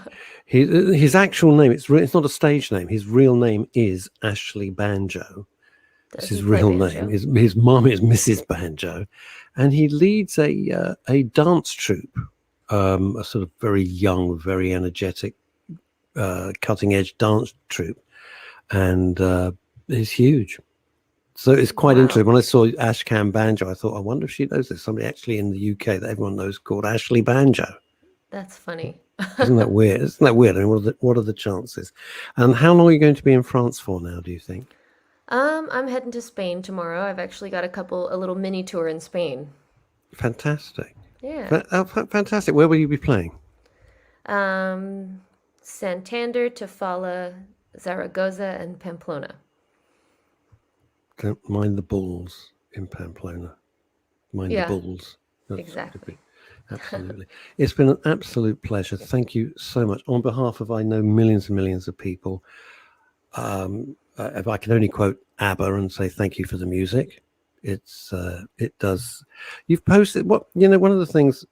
S2: His actual name, it's not a stage name. His real name is Ashley Banjo. That's his real name. His mom is Mrs. Banjo, and he leads a dance troupe, a sort of very young, very energetic, cutting edge dance troupe, and is huge. So it's quite
S5: Wow.
S2: interesting. When I saw Ashcan Banjo, I thought, I wonder if she knows there's somebody actually in the UK that everyone knows called Ashley Banjo.
S5: That's funny.
S2: Isn't that weird? Isn't that weird? I mean, what are the chances? And how long are you going to be in France for now, do you think?
S5: I'm heading to Spain tomorrow. I've actually got a little mini tour in Spain.
S2: Fantastic.
S5: Yeah.
S2: Fantastic. Where will you be playing?
S5: Santander, Tafalla, Zaragoza, and Pamplona.
S2: Don't mind the bulls in Pamplona. Mind
S5: Yeah,
S2: the bulls. That's
S5: exactly.
S2: Absolutely. It's been an absolute pleasure. Thank you so much. On behalf of, I know, millions and millions of people, if I can only quote ABBA and say thank you for the music, it does. You've posted, one of the things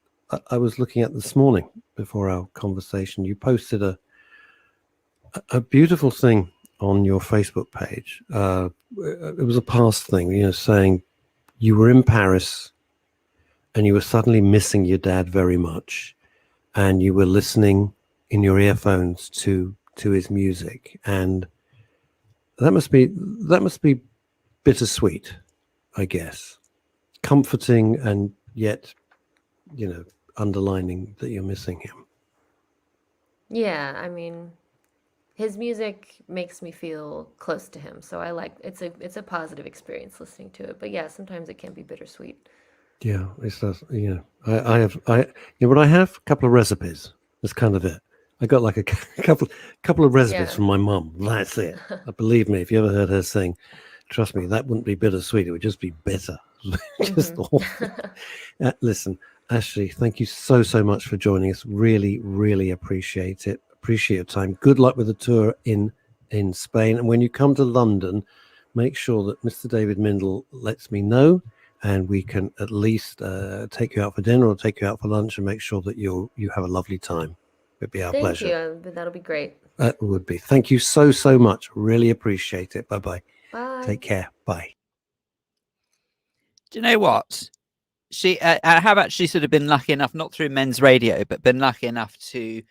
S2: I was looking at this morning before our conversation, you posted a beautiful thing on your Facebook page. It was a past thing, saying you were in Paris and you were suddenly missing your dad very much, and you were listening in your earphones to his music, and that must be bittersweet, I guess, comforting, and yet, underlining that you're missing him.
S5: Yeah, I mean, his music makes me feel close to him, so I like it's a positive experience listening to it. But yeah, sometimes it can be bittersweet.
S2: Yeah, it does. I have a couple of recipes. That's kind of it. I got like a couple of recipes
S5: Yeah.
S2: from my mum. That's it. Believe me, if you ever heard her sing, trust me, that wouldn't be bittersweet. It would just be bitter. Just awful. Listen, Ashley, thank you so much for joining us. Really, really appreciate it. Appreciate your time. Good luck with the tour in Spain. And when you come to London, make sure that Mr. David Mindel lets me know, and we can at least take you out for dinner or take you out for lunch and make sure that you have a lovely time. It'd be our pleasure.
S5: Thank you. That'll be great.
S2: It would be. Thank you so much. Really appreciate it. Bye-bye.
S5: Bye.
S2: Take care. Bye.
S1: Do you know what? She how about she sort of been lucky enough, not through Men's Radio, but been lucky enough to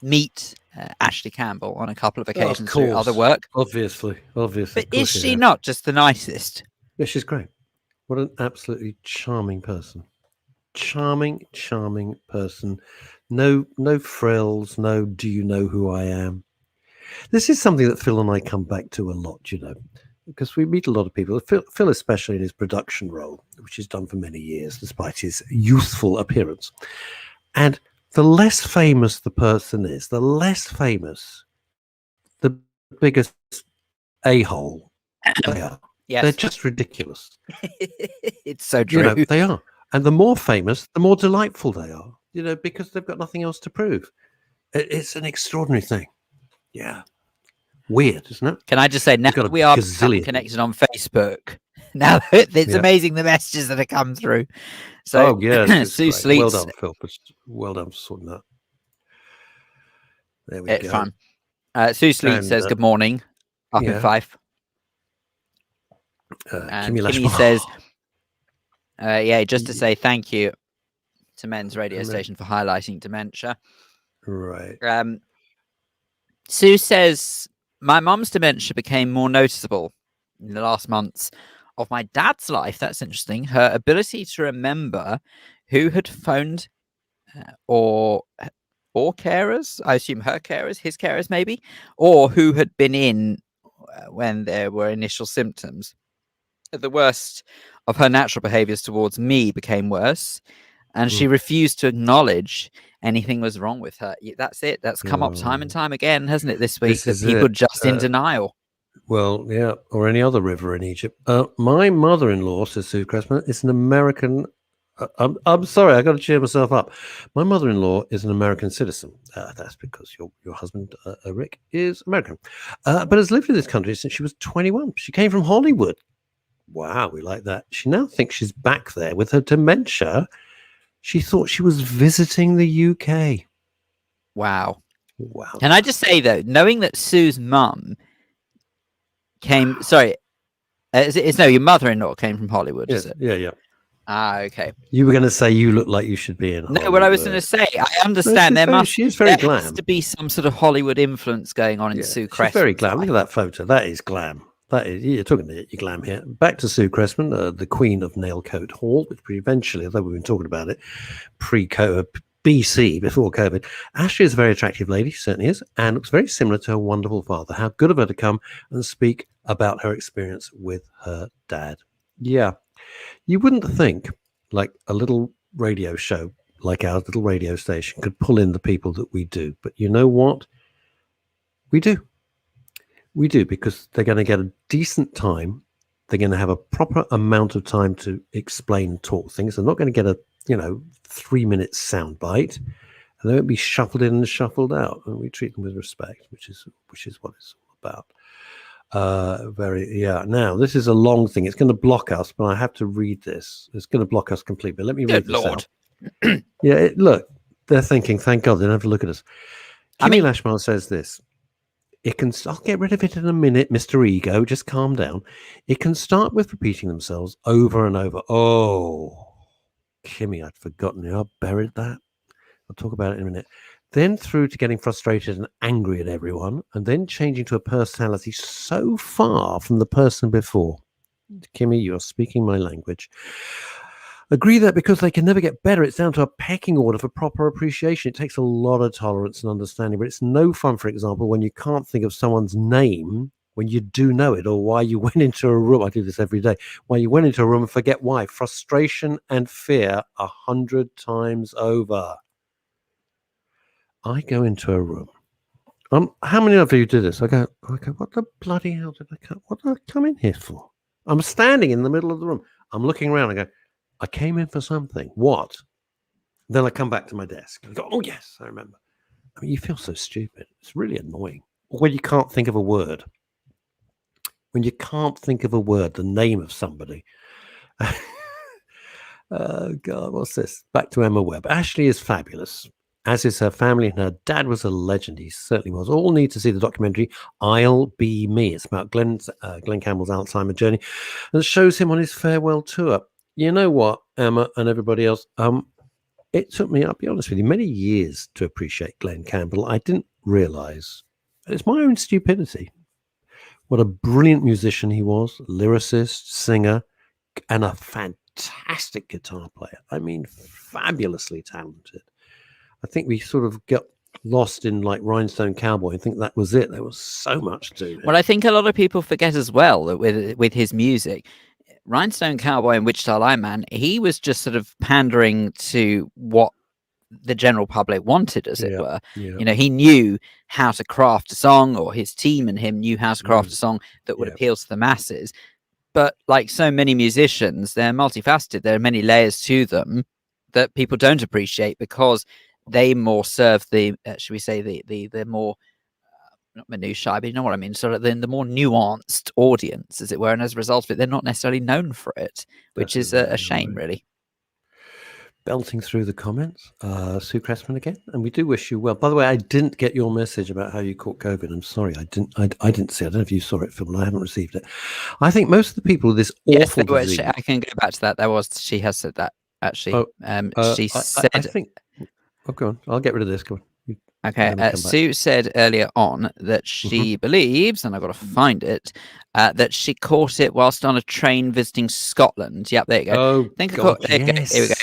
S1: meet Ashley Campbell on a couple of occasions through other work.
S2: Obviously.
S1: But is she not just the nicest?
S2: Yeah, she's great. What an absolutely charming person. Charming person. No frills. No, do you know who I am? This is something that Phil and I come back to a lot, because we meet a lot of people. Phil especially in his production role, which he's done for many years, despite his youthful appearance. And the less famous the person is, the less famous, the biggest a-hole they are.
S1: Yes.
S2: They're just ridiculous.
S1: It's so true.
S2: They are. And the more famous, the more delightful they are, because they've got nothing else to prove. It's an extraordinary thing. Yeah. Weird, isn't it?
S1: Can I just say, now that we are connected on Facebook, now it's amazing the messages that have come through. So, Sue Sleets.
S2: Well done, Phil. Well done for sorting that. There we go.
S1: Fun. Sue Sleets says, good morning, up in Fife. And Kimmy says, just to say thank you to Men's Radio Station for highlighting dementia.
S2: Right.
S1: Sue says, my mum's dementia became more noticeable in the last months of my dad's life. That's interesting. Her ability to remember who had phoned or carers, I assume her carers, his carers maybe, or who had been in when there were initial symptoms. The worst of her natural behaviors towards me became worse, and she refused to acknowledge anything was wrong with her. That's it. That's come up time and time again, hasn't it, this week? That people just in denial.
S2: Well, yeah, or any other river in Egypt. My mother-in-law, says Sue Cressman, is an American. I'm sorry, I got to cheer myself up. My mother-in-law is an American citizen. That's because your husband, Rick, is American, but has lived in this country since she was 21. She came from Hollywood. Wow, we like that. She now thinks she's back there with her dementia. She thought she was visiting the UK.
S1: Wow. Can I just say, though, knowing that Sue's mum came... Sorry. Your mother-in-law came from Hollywood,
S2: yes,
S1: is it?
S2: Yeah.
S1: Ah, okay.
S2: You were going to say you look like you should be in Hollywood.
S1: No, what I was going to say, I understand
S2: she is very glam.
S1: Has to be some sort of Hollywood influence going on in Sue Cressman.
S2: She's very glam. Look at that photo. That is glam. That is, you're talking to your glam here. Back to Sue Cressman, the queen of Nailcoat Hall, which we eventually, although we've been talking about it pre-COVID, BC, before COVID. Ashley is a very attractive lady, she certainly is, and looks very similar to her wonderful father. How good of her to come and speak about her experience with her dad. Yeah, you wouldn't think like a little radio show like our little radio station could pull in the people that we do. But you know what? We do. We do, because they're going to get a decent time. They're going to have a proper amount of time to explain and talk things. They're not going to get a 3-minute sound bite, and they won't be shuffled in and shuffled out. And we treat them with respect, which is what it's all about. Now this is a long thing. It's going to block us, but I have to read this. It's going to block us completely. Let me read this out. Look, they're thinking, thank God they don't have to look at us. Kimmy Lashmar says this. I'll get rid of it in a minute, Mr. Ego. Just calm down. It can start with repeating themselves over and over. Oh, Kimmy, I'd forgotten. I buried that. I'll talk about it in a minute. Then through to getting frustrated and angry at everyone, and then changing to a personality so far from the person before. Kimmy, you're speaking my language. Agree that because they can never get better, it's down to a pecking order for proper appreciation. It takes a lot of tolerance and understanding, but it's no fun, for example, when you can't think of someone's name when you do know it, or why you went into a room. I do this every day. Why you went into a room and forget why. Frustration and fear 100 times over. I go into a room. How many of you do this? I go, what the bloody hell did I come? What did I come in here for? I'm standing in the middle of the room. I'm looking around. I go, I came in for something. What? Then I come back to my desk. I go, oh, yes, I remember. I mean, you feel so stupid. It's really annoying. When you can't think of a word. When you can't think of a word, the name of somebody. Oh, God, what's this? Back to Emma Webb. Ashley is fabulous, as is her family, and her dad was a legend. He certainly was. All need to see the documentary I'll Be Me. It's about Glenn Campbell's Alzheimer journey, and shows him on his farewell tour. You know what, Emma and everybody else, it took me, I'll be honest with you, many years to appreciate Glenn Campbell. I didn't realize, it's my own stupidity, what a brilliant musician he was, lyricist, singer, and a fantastic guitar player. I mean, fabulously talented. I think we sort of got lost in like Rhinestone Cowboy and think that was it. There was so much to it.
S1: Well, I think a lot of people forget as well that with his music, Rhinestone Cowboy and Wichita Lineman, he was just sort of pandering to what the general public wanted, as it were. Yeah. He knew how to craft a song, or his team and him knew how to craft a song that would appeal to the masses. But like so many musicians, they're multifaceted. There are many layers to them that people don't appreciate because they more serve the, should we say, the more, not minutiae, but you know what I mean, sort of the more nuanced audience, as it were, and as a result of it, they're not necessarily known for it, which is a shame, really.
S2: Belting through the comments, Sue Cressman again, and we do wish you well. By the way, I didn't get your message about how you caught COVID. I'm sorry, I didn't see it. I don't know if you saw it, Phil, but I haven't received it. I think most of the people with this awful disease...
S1: I can go back to that. She has said that, actually. She said...
S2: I think... Oh, go on. I'll get rid of this. Go on.
S1: Okay, Sue said earlier on that she believes, and I've got to find it, that she caught it whilst on a train visiting Scotland. Yep, there you go.
S2: Oh,
S1: yes. Here we go.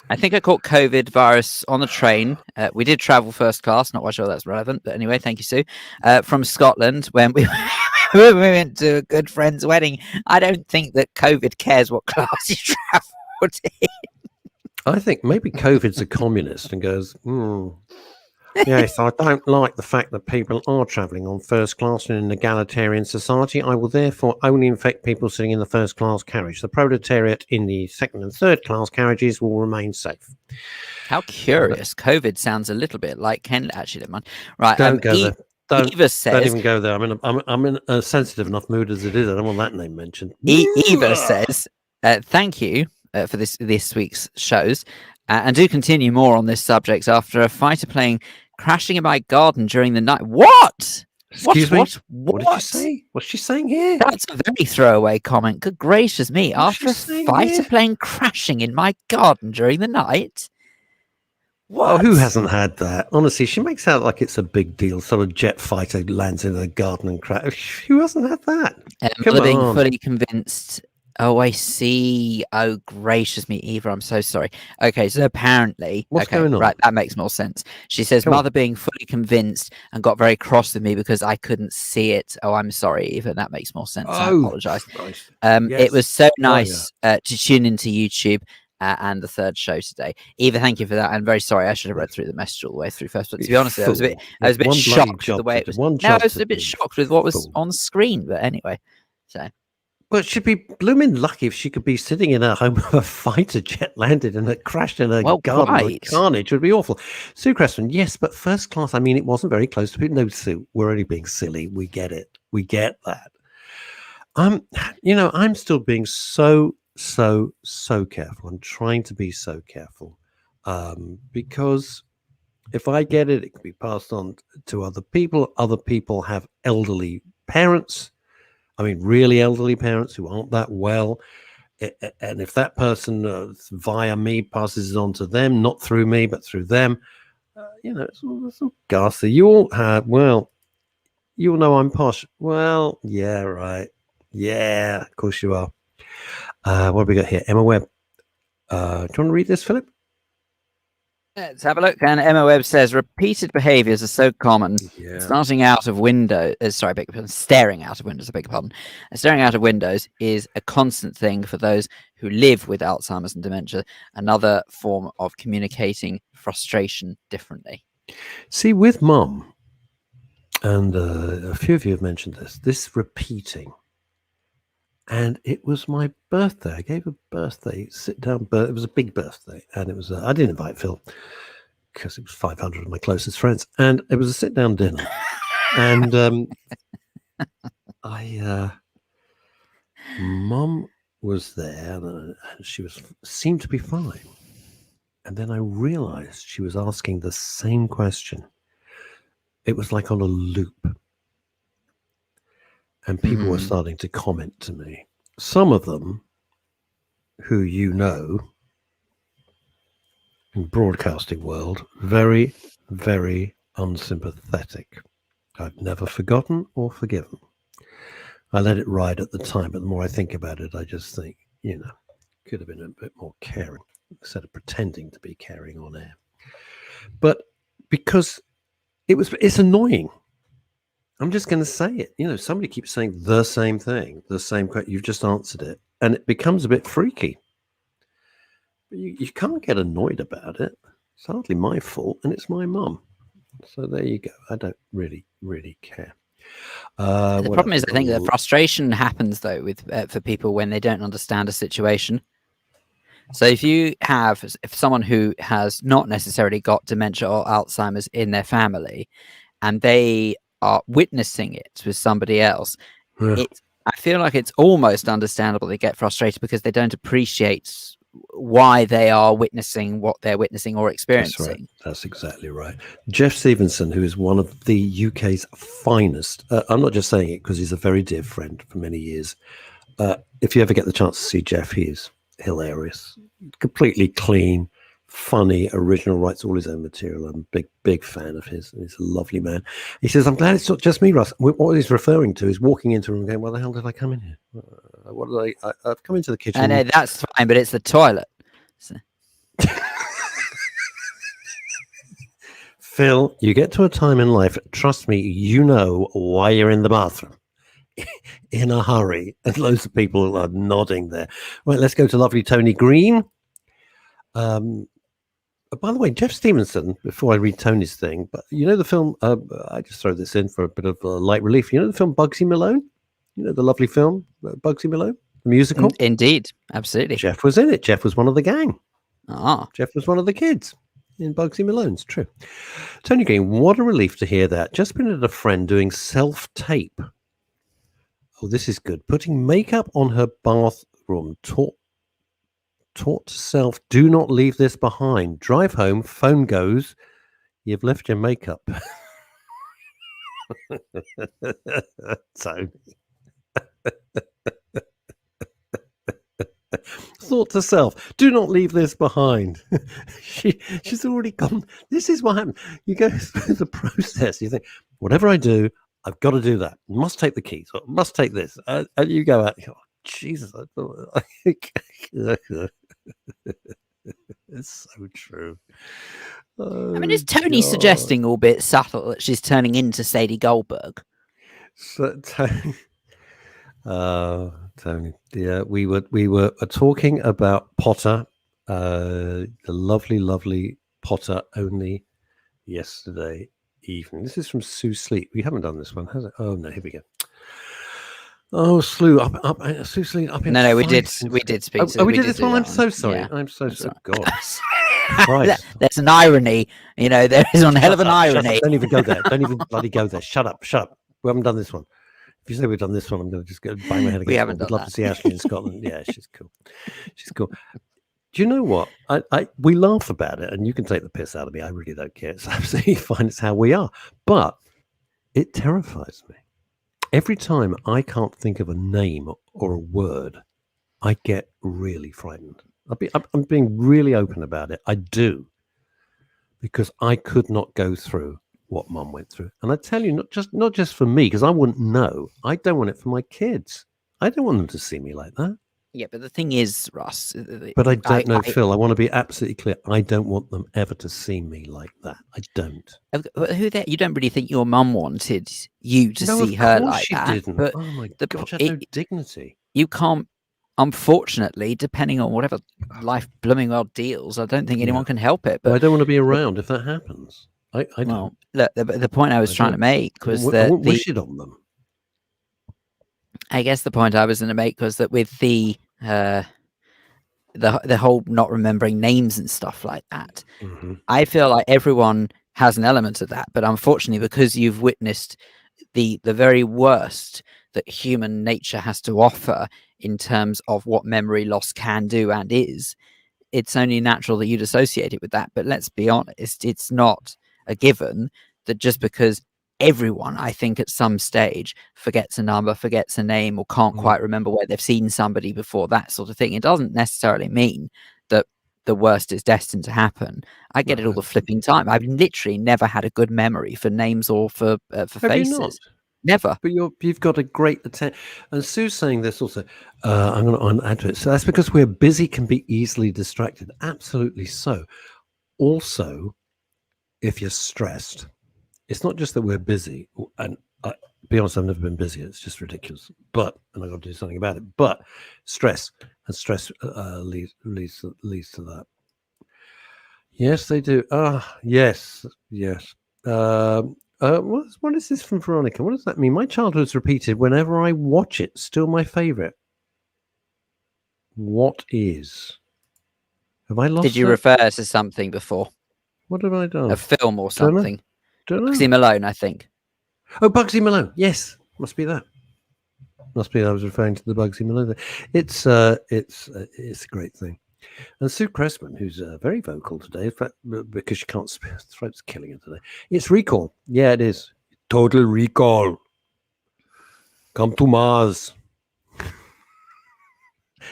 S1: I think I caught COVID virus on the train. We did travel first class. Not quite sure that's relevant, but anyway, thank you, Sue. From Scotland, when we went to a good friend's wedding. I don't think that COVID cares what class you travelled in.
S2: I think maybe COVID's a communist and goes, yes, I don't like the fact that people are travelling on first class in an egalitarian society. I will therefore only infect people sitting in the first class carriage. The proletariat in the second and third class carriages will remain safe.
S1: How curious. COVID sounds a little bit like Ken. Actually, never mind. Right.
S2: Don't go there.
S1: Eva says,
S2: don't even go there. I'm in a sensitive enough mood as it is. I don't want that name mentioned.
S1: Eva says, thank you for this week's shows. And do continue more on this subject after a fighter plane crashing in my garden during the night. What?
S2: Excuse me? What did you say? What's she saying here?
S1: That's a very throwaway comment. Good gracious me. After a fighter plane crashing in my garden during the night?
S2: Oh, who hasn't had that? Honestly, she makes out like it's a big deal. Sort of jet fighter lands in a garden and crash. Who hasn't had that? Come
S1: Mother being
S2: on.
S1: fully convinced. Oh, I see. Oh, gracious me, Eva. I'm so sorry. Okay, so apparently,
S2: What's going on?
S1: right, that makes more sense. She says,
S2: Come on.
S1: mother being fully convinced and got very cross with me because I couldn't see it. Oh, I'm sorry, Eva. That makes more sense. I apologize.
S2: Christ.
S1: It
S2: Yes.
S1: was so
S2: Oh, yeah.
S1: nice to tune into YouTube and the third show today. Eva, thank you for that. I'm very sorry. I should have read through the message all the way through first. But to be honest, I was a bit shocked with the way it was. No, I was a bit shocked with what was on screen. But anyway, so.
S2: But she'd be blooming lucky if she could be sitting in her home with a fighter jet landed and it crashed in her garden.
S1: Right.
S2: The carnage would be awful. Sue Cressman, yes, but first class, I mean, it wasn't very close to people. No, Sue, we're only being silly. We get it. We get that. I'm still being so careful. I'm trying to be so careful because if I get it, it can be passed on to other people. Other people have elderly parents. I mean, really elderly parents who aren't that well. And if that person via me passes it on to them, not through me, but through them, it's all ghastly. You all have, you all know I'm posh. Well, yeah, right. Yeah, of course you are. What have we got here? Emma Webb. Do you want to read this, Philip?
S1: Let's have a look. And Emma Webb says repeated behaviors are so common.
S2: Yeah.
S1: Staring out of windows. I beg your pardon. Staring out of windows is a constant thing for those who live with Alzheimer's and dementia. Another form of communicating frustration differently.
S2: See, with Mum, and a few of you have mentioned this repeating. And it was my birthday. I gave a birthday sit-down. It was a big birthday, and it was. I didn't invite Phil because it was 500 of my closest friends, and it was a sit-down dinner. And Mum was there, and she seemed to be fine. And then I realized she was asking the same question. It was like on a loop. And people were starting to comment to me. Some of them, who you know, in broadcasting world, very, very unsympathetic. I've never forgotten or forgiven. I let it ride at the time, but the more I think about it, I just think, could have been a bit more caring instead of pretending to be caring on air. But because it's annoying. I'm just going to say it. Somebody keeps saying the same thing, the same question. You've just answered it. And it becomes a bit freaky. You can't get annoyed about it. It's hardly my fault, and it's my mum. So there you go. I don't really, really care.
S1: The problem is, I think, that frustration happens, though, for people when they don't understand a situation. So if someone who has not necessarily got dementia or Alzheimer's in their family, and they are witnessing it with somebody else, I feel like it's almost understandable they get frustrated because they don't appreciate why they are witnessing what they're witnessing or experiencing.
S2: That's right. That's exactly right. Jeff Stevenson, who is one of the UK's finest, I'm not just saying it because he's a very dear friend for many years. If you ever get the chance to see Jeff, he is hilarious, completely clean, funny, original, writes all his own material. I'm a big fan of his. He's a lovely man. He says, I'm glad it's not just me, Russ. What he's referring to is walking into a room going, why the hell did I come in here? I've come into the kitchen.
S1: I know, that's fine, but it's the toilet. So.
S2: Phil, you get to a time in life, trust me, you know why you're in the bathroom. In a hurry. And loads of people are nodding there. Right, let's go to lovely Tony Green. By the way, Jeff Stevenson, before I read Tony's thing, but the film, I just throw this in for a bit of light relief. The film Bugsy Malone? The lovely film, Bugsy Malone, the musical?
S1: Indeed, absolutely.
S2: Jeff was in it. Jeff was one of the gang.
S1: Jeff
S2: was one of the kids in Bugsy Malone's, true. Tony Green, what a relief to hear that. Just been at a friend doing self-tape. Oh, this is good. Putting makeup on her bathroom. Taught to self, do not leave this behind. Drive home, phone goes, you've left your makeup. Tony. Thought thought to self, do not leave this behind. She's already gone. This is what happened. You go through the process. You think, whatever I do, I've got to do that. Must take the keys. Must take this. And you go out. Oh, Jesus, I thought. It's so true.
S1: I mean, is Tony suggesting, albeit subtle, that she's turning into Sadie Goldberg?
S2: So, Tony, yeah, we were talking about Potter, the lovely Potter, only yesterday evening. This is from Sue Sleep. We haven't done this one, has it? Oh no, here we go. Oh, Sue Sleep up in.
S1: No, we did speak.
S2: Oh, we did this one. I'm so sorry.
S1: Yeah.
S2: I'm so sorry. God.
S1: There's an irony, there is one hell of an irony.
S2: Don't even go there. Don't even bloody go there. Shut up. We haven't done this one. If you say we've done this one, I'm going to just go bang my head against.
S1: We haven't done
S2: I'd love
S1: that.
S2: to see Ashley in Scotland. Yeah, she's cool. Do you know what? We laugh about it, and you can take the piss out of me. I really don't care. It's absolutely fine. It's how we are. But it terrifies me. Every time I can't think of a name or a word, I get really frightened. I'm being really open about it. I do. Because I could not go through what Mum went through. And I tell you, not just for me, because I wouldn't know. I don't want it for my kids. I don't want them to see me like that.
S1: Yeah, but the thing is, Russ.
S2: But I don't know, Phil. I want to be absolutely clear. I don't want them ever to see me like that. I don't.
S1: You don't really think your mum wanted you to see her like that?
S2: Didn't.
S1: But
S2: oh my God, she had no dignity.
S1: You can't. Unfortunately, depending on whatever life blooming well deals, I don't think anyone can help it. But
S2: I don't want to be around if that happens. I don't.
S1: Well, look, the point I was trying to make was that
S2: I won't wish it on them.
S1: I guess the point I was going to make was that with the whole not remembering names and stuff like that, I feel like everyone has an element of that. But unfortunately, because you've witnessed the very worst that human nature has to offer in terms of what memory loss can do and is, it's only natural that you'd associate it with that. But let's be honest, it's not a given that just because everyone, I think, at some stage forgets a number, forgets a name, or can't quite remember where they've seen somebody before, that sort of thing, it doesn't necessarily mean that the worst is destined to happen. I get it all the flipping time. I've literally never had a good memory for names or for faces.
S2: You not?
S1: Never.
S2: But you've got a great attention. And Sue's saying this also. I'm going to add to it. So that's because we're busy, can be easily distracted. Absolutely so. Also, if you're stressed, it's not just that we're busy. And be honest, I've never been busy. It's just ridiculous. And I've got to do something about it. But stress leads to that. Yes, they do. Yes. What is this from Veronica? What does that mean? My childhood's repeated whenever I watch it. Still my favorite. What is? Have I lost?
S1: Did you refer to something before?
S2: What have I done?
S1: A film or something?
S2: Don't know.
S1: Bugsy Malone, I think.
S2: Oh, Bugsy Malone. Yes, must be that. Must be. I was referring to the Bugsy Malone thing. It's a great thing. And Sue Cressman, who's very vocal today, in fact, because she can't speak, throat's killing her today. It's Recall. Yeah, it is. Total Recall. Come to Mars.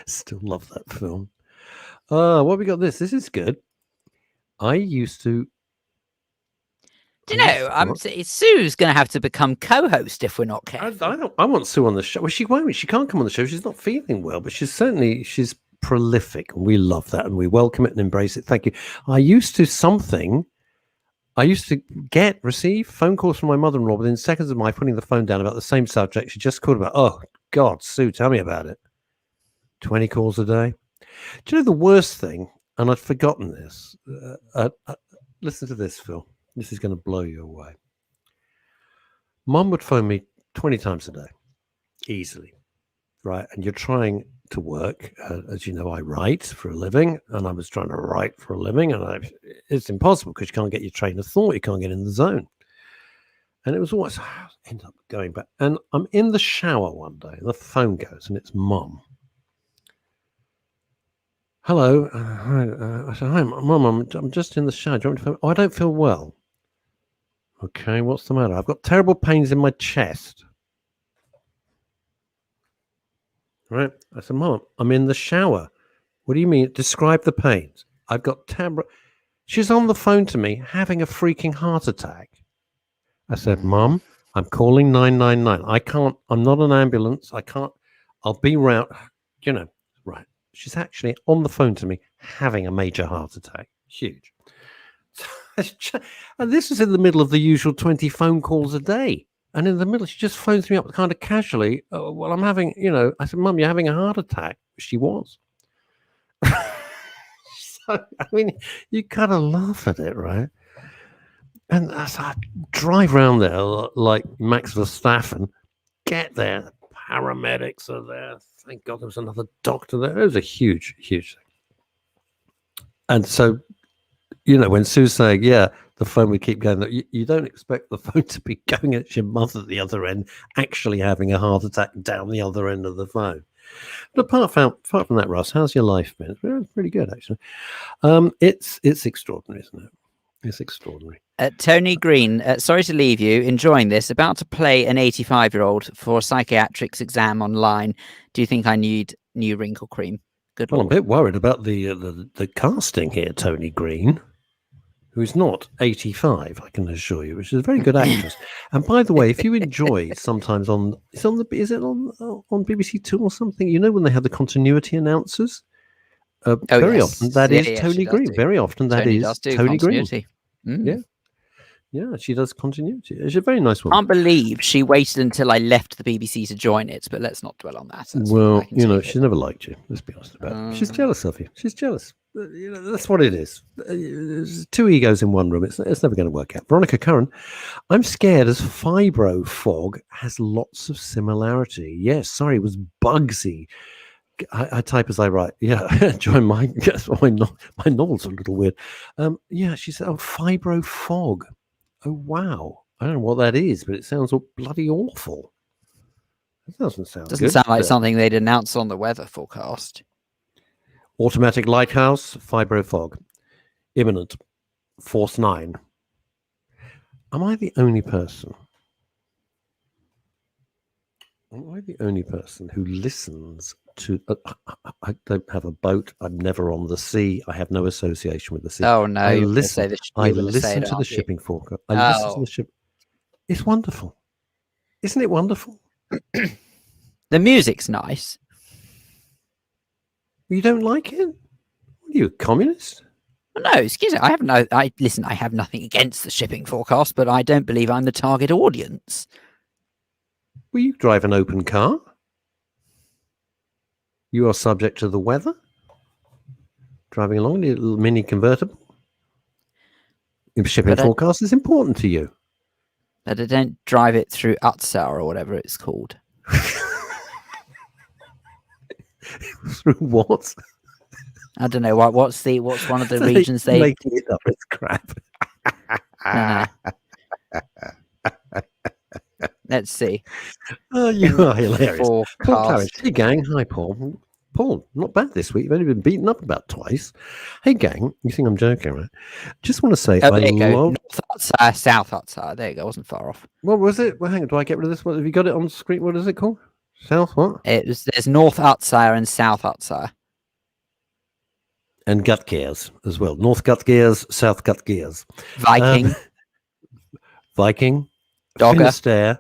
S2: Still love that film. What have we got this? This is good. I used to.
S1: Do you know, Sue's going to have to become co-host if we're not careful.
S2: I want Sue on the show. Well, she won't. She can't come on the show. She's not feeling well, but she's prolific, and we love that, and we welcome it and embrace it. Thank you. I used to receive phone calls from my mother-in-law within seconds of my putting the phone down about the same subject. She just called about, oh God, Sue, tell me about it. 20 calls a day. Do you know the worst thing? And I'd forgotten this. Listen to this, Phil. This is going to blow you away. Mum would phone me 20 times a day, easily, right? And you're trying to work. As you know, I write for a living, and I was trying to write for a living, and it's impossible because you can't get your train of thought. You can't get in the zone. And it was always, I end up going back. And I'm in the shower one day, and the phone goes, and it's Mum. Hello. I said, hi, Mum, I'm just in the shower. Do you want me to phone? Oh, I don't feel well. Okay, what's the matter? I've got terrible pains in my chest. Right? I said, Mum, I'm in the shower. What do you mean? Describe the pains. I've got She's on the phone to me having a freaking heart attack. I said, Mum, I'm calling 999. I'm not an ambulance. I can't, I'll be round, right. She's actually on the phone to me having a major heart attack. Huge. And this is in the middle of the usual 20 phone calls a day. And in the middle, she just phones me up kind of casually. Well, I'm having, I said, Mum, you're having a heart attack. She was. So, I mean, you kind of laugh at it, right? And as I drive around there like Max Verstappen, get there, paramedics are there. Thank God there was another doctor there. It was a huge, huge thing. And so, when Sue's saying, yeah, the phone would keep going, you don't expect the phone to be going at your mother at the other end, actually having a heart attack down the other end of the phone. But apart from that, Russ, how's your life been? It's pretty good, actually. It's extraordinary, isn't it? It's extraordinary.
S1: Tony Green, sorry to leave you. Enjoying this. About to play an 85-year-old for a psychiatrics exam online. Do you think I need new wrinkle cream? Good.
S2: Well, I'm a bit worried about the casting here, Tony Green, who's not 85, I can assure you, which is a very good actress. And by the way, if you enjoy sometimes is it on BBC Two or something? When they have the continuity announcers. Very often that is Tony Green. Very often that is Tony Green. Yeah, she does continuity. She's a very nice woman.
S1: I can't believe she waited until I left the BBC to join it, but let's not dwell on that.
S2: Well, she's never liked you. Let's be honest about it. She's jealous of you. She's jealous. That's what it is. There's two egos in one room. It's never going to work out. Veronica Curran, I'm scared as fibro fog has lots of similarity. Yes, sorry, it was Bugsy. I type as I write. Yeah, join my. Guess why not? My novel's a little weird. Yeah, she said, "Oh, fibro fog. Oh wow, I don't know what that is, but it sounds all bloody awful. It doesn't sound.
S1: Doesn't sound like something they'd announce on the weather forecast.
S2: Automatic lighthouse, fibro fog, imminent, force 9. Am I the only person? Am I the only person who listens to? I don't have a boat. I'm never on the sea. I have no association with the sea.
S1: Oh no!
S2: I listen to the shipping forecast. I listen to the ship. It's wonderful, isn't it? Wonderful.
S1: The music's nice.
S2: You don't like it? Are you a communist?
S1: No, excuse me. I have nothing against the shipping forecast, but I don't believe I'm the target audience.
S2: Well, you drive an open car. You are subject to the weather. Driving along in a little mini convertible. Shipping forecast is important to you.
S1: But I don't drive it through Utsar or whatever it's called.
S2: Through what?
S1: I don't know. What's one of the regions they
S2: making it up? It's crap.
S1: Let's see.
S2: Oh, you are hilarious. Paul
S1: Forecast.
S2: Claridge. Hey, gang. Hi, Paul. Paul, not bad this week. You've only been beaten up about twice. Hey, gang. You think I'm joking, right? Just want to say,
S1: there you go. North Utsar, South Utsar. There you go. Wasn't far off.
S2: What was it? Well, hang on. Do I get rid of this? What have you got it on the screen? What is it called? South what?
S1: There's North Utsar and South Utsar.
S2: And gut gears as well. North gut gears, South gut gears.
S1: Viking.
S2: Viking.
S1: Dogger.
S2: Finisterre.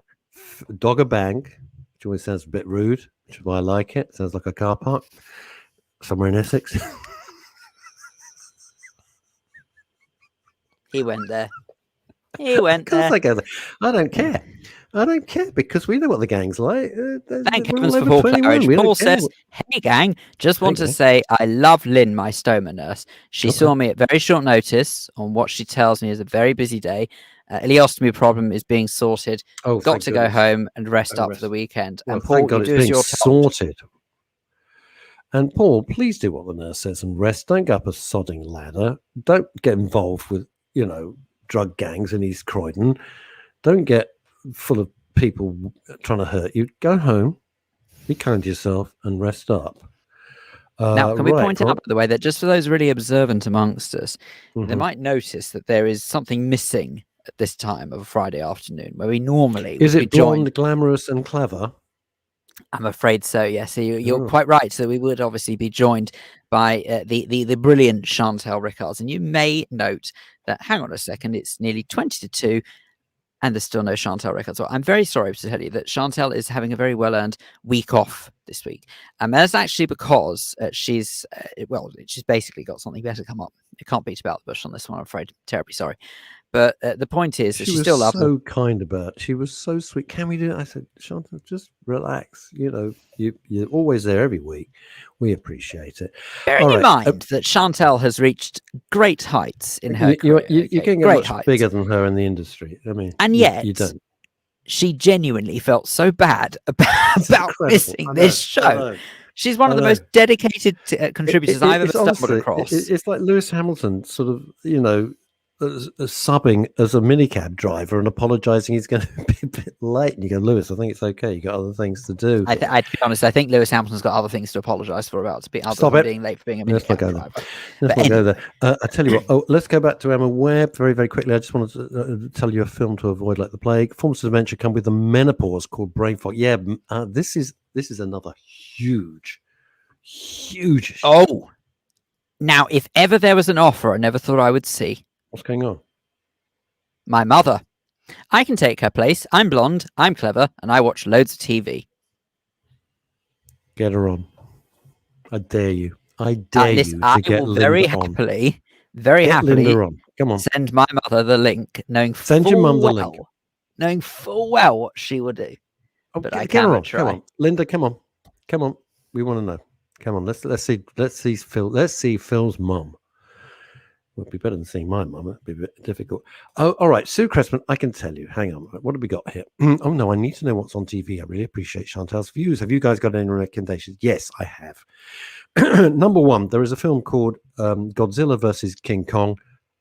S2: Dogger Bank, which always sounds a bit rude, which is why I like it. Sounds like a car park somewhere in Essex.
S1: He went there. He went there.
S2: Of course I go there. I don't care. I don't care because we know what the gang's like.
S1: Thank heavens for Paul Claridge. Paul says, hey gang, just want to say I love Lynn, my stoma nurse. She saw me at very short notice on what she tells me is a very busy day. Ileostomy problem is being sorted. Got to go home and rest up for the weekend.
S2: Well,
S1: and Paul,
S2: thank God it's being sorted. And Paul, please do what the nurse says and rest. Don't go up a sodding ladder. Don't get involved with, drug gangs in East Croydon. Don't get full of people trying to hurt you. Go home, be kind to yourself, and rest up.
S1: Now, can we point out, by the way, that just for those really observant amongst us, they might notice that there is something missing at this time of a Friday afternoon, where we normally
S2: is it blonde, glamorous, and clever?
S1: I'm afraid so. Yes, so you're
S2: Oh.
S1: quite right. So we would obviously be joined by the brilliant Chantal Rickards, and you may note that. Hang on a second, it's nearly 20 to 2, and there's still no Chantal Rickards. So I'm very sorry to tell you that Chantal is having a very well-earned week off this week, and that's actually because she's basically got something better come up. You can't beat about the bush on this one, I'm afraid. Terribly sorry. But the point is that
S2: She
S1: she's
S2: was
S1: still lovely.
S2: so kind about it. She was so sweet. Can we do it? I said, Chantal, just relax. You're always there every week. We appreciate it.
S1: Bearing
S2: All
S1: in
S2: right,
S1: mind that Chantal has reached great heights in her
S2: You're
S1: career.
S2: getting
S1: great
S2: much
S1: heights.
S2: bigger than her in the industry. I mean,
S1: And
S2: you
S1: yet,
S2: don't.
S1: she genuinely felt so bad about
S2: Incredible.
S1: missing
S2: I
S1: this
S2: know, I
S1: show.
S2: know.
S1: She's one of the
S2: I
S1: most
S2: know.
S1: dedicated contributors I've ever
S2: It's
S1: stumbled
S2: honestly,
S1: across.
S2: it's like Lewis Hamilton sort of, subbing as a minicab driver and apologizing he's going to be a bit late. And you go, Lewis, I think it's okay. You got other things to do.
S1: To be honest, I think Lewis Hamilton's got other things to apologise for other
S2: Stop
S1: than
S2: it.
S1: being late for being a
S2: Let's not
S1: minicab
S2: go
S1: driver.
S2: there. Let's not go there. I tell you what. Oh, let's go back to Emma Webb very, very quickly. I just wanted to tell you a film to avoid like the plague. Forms of dementia come with the menopause called brain fog. Yeah, this is another huge.
S1: Oh, now if ever there was an offer I never thought I would see.
S2: What's going on?
S1: My mother. I can take her place. I'm blonde, I'm clever, and I watch loads of TV.
S2: Get her on. I dare you. I dare you to
S1: I
S2: get
S1: will very
S2: Linda on.
S1: happily,
S2: Get Linda on. Come on.
S1: send my mother the link, knowing
S2: Send your mum the link.
S1: knowing full well what she would do.
S2: Oh,
S1: But I
S2: get her
S1: cannot
S2: on.
S1: try.
S2: Come on, Linda. Come on. We want to know. Come on. Let's see Phil. Let's see Phil's mum. Would be better than seeing my mum. It'd be a bit difficult. Oh, all right. Sue Cressman, I can tell you. Hang on. What have we got here? Oh, no. I need to know what's on TV. I really appreciate Chantal's views. Have you guys got any recommendations? Yes, I have. Number one, there is a film called Godzilla versus King Kong.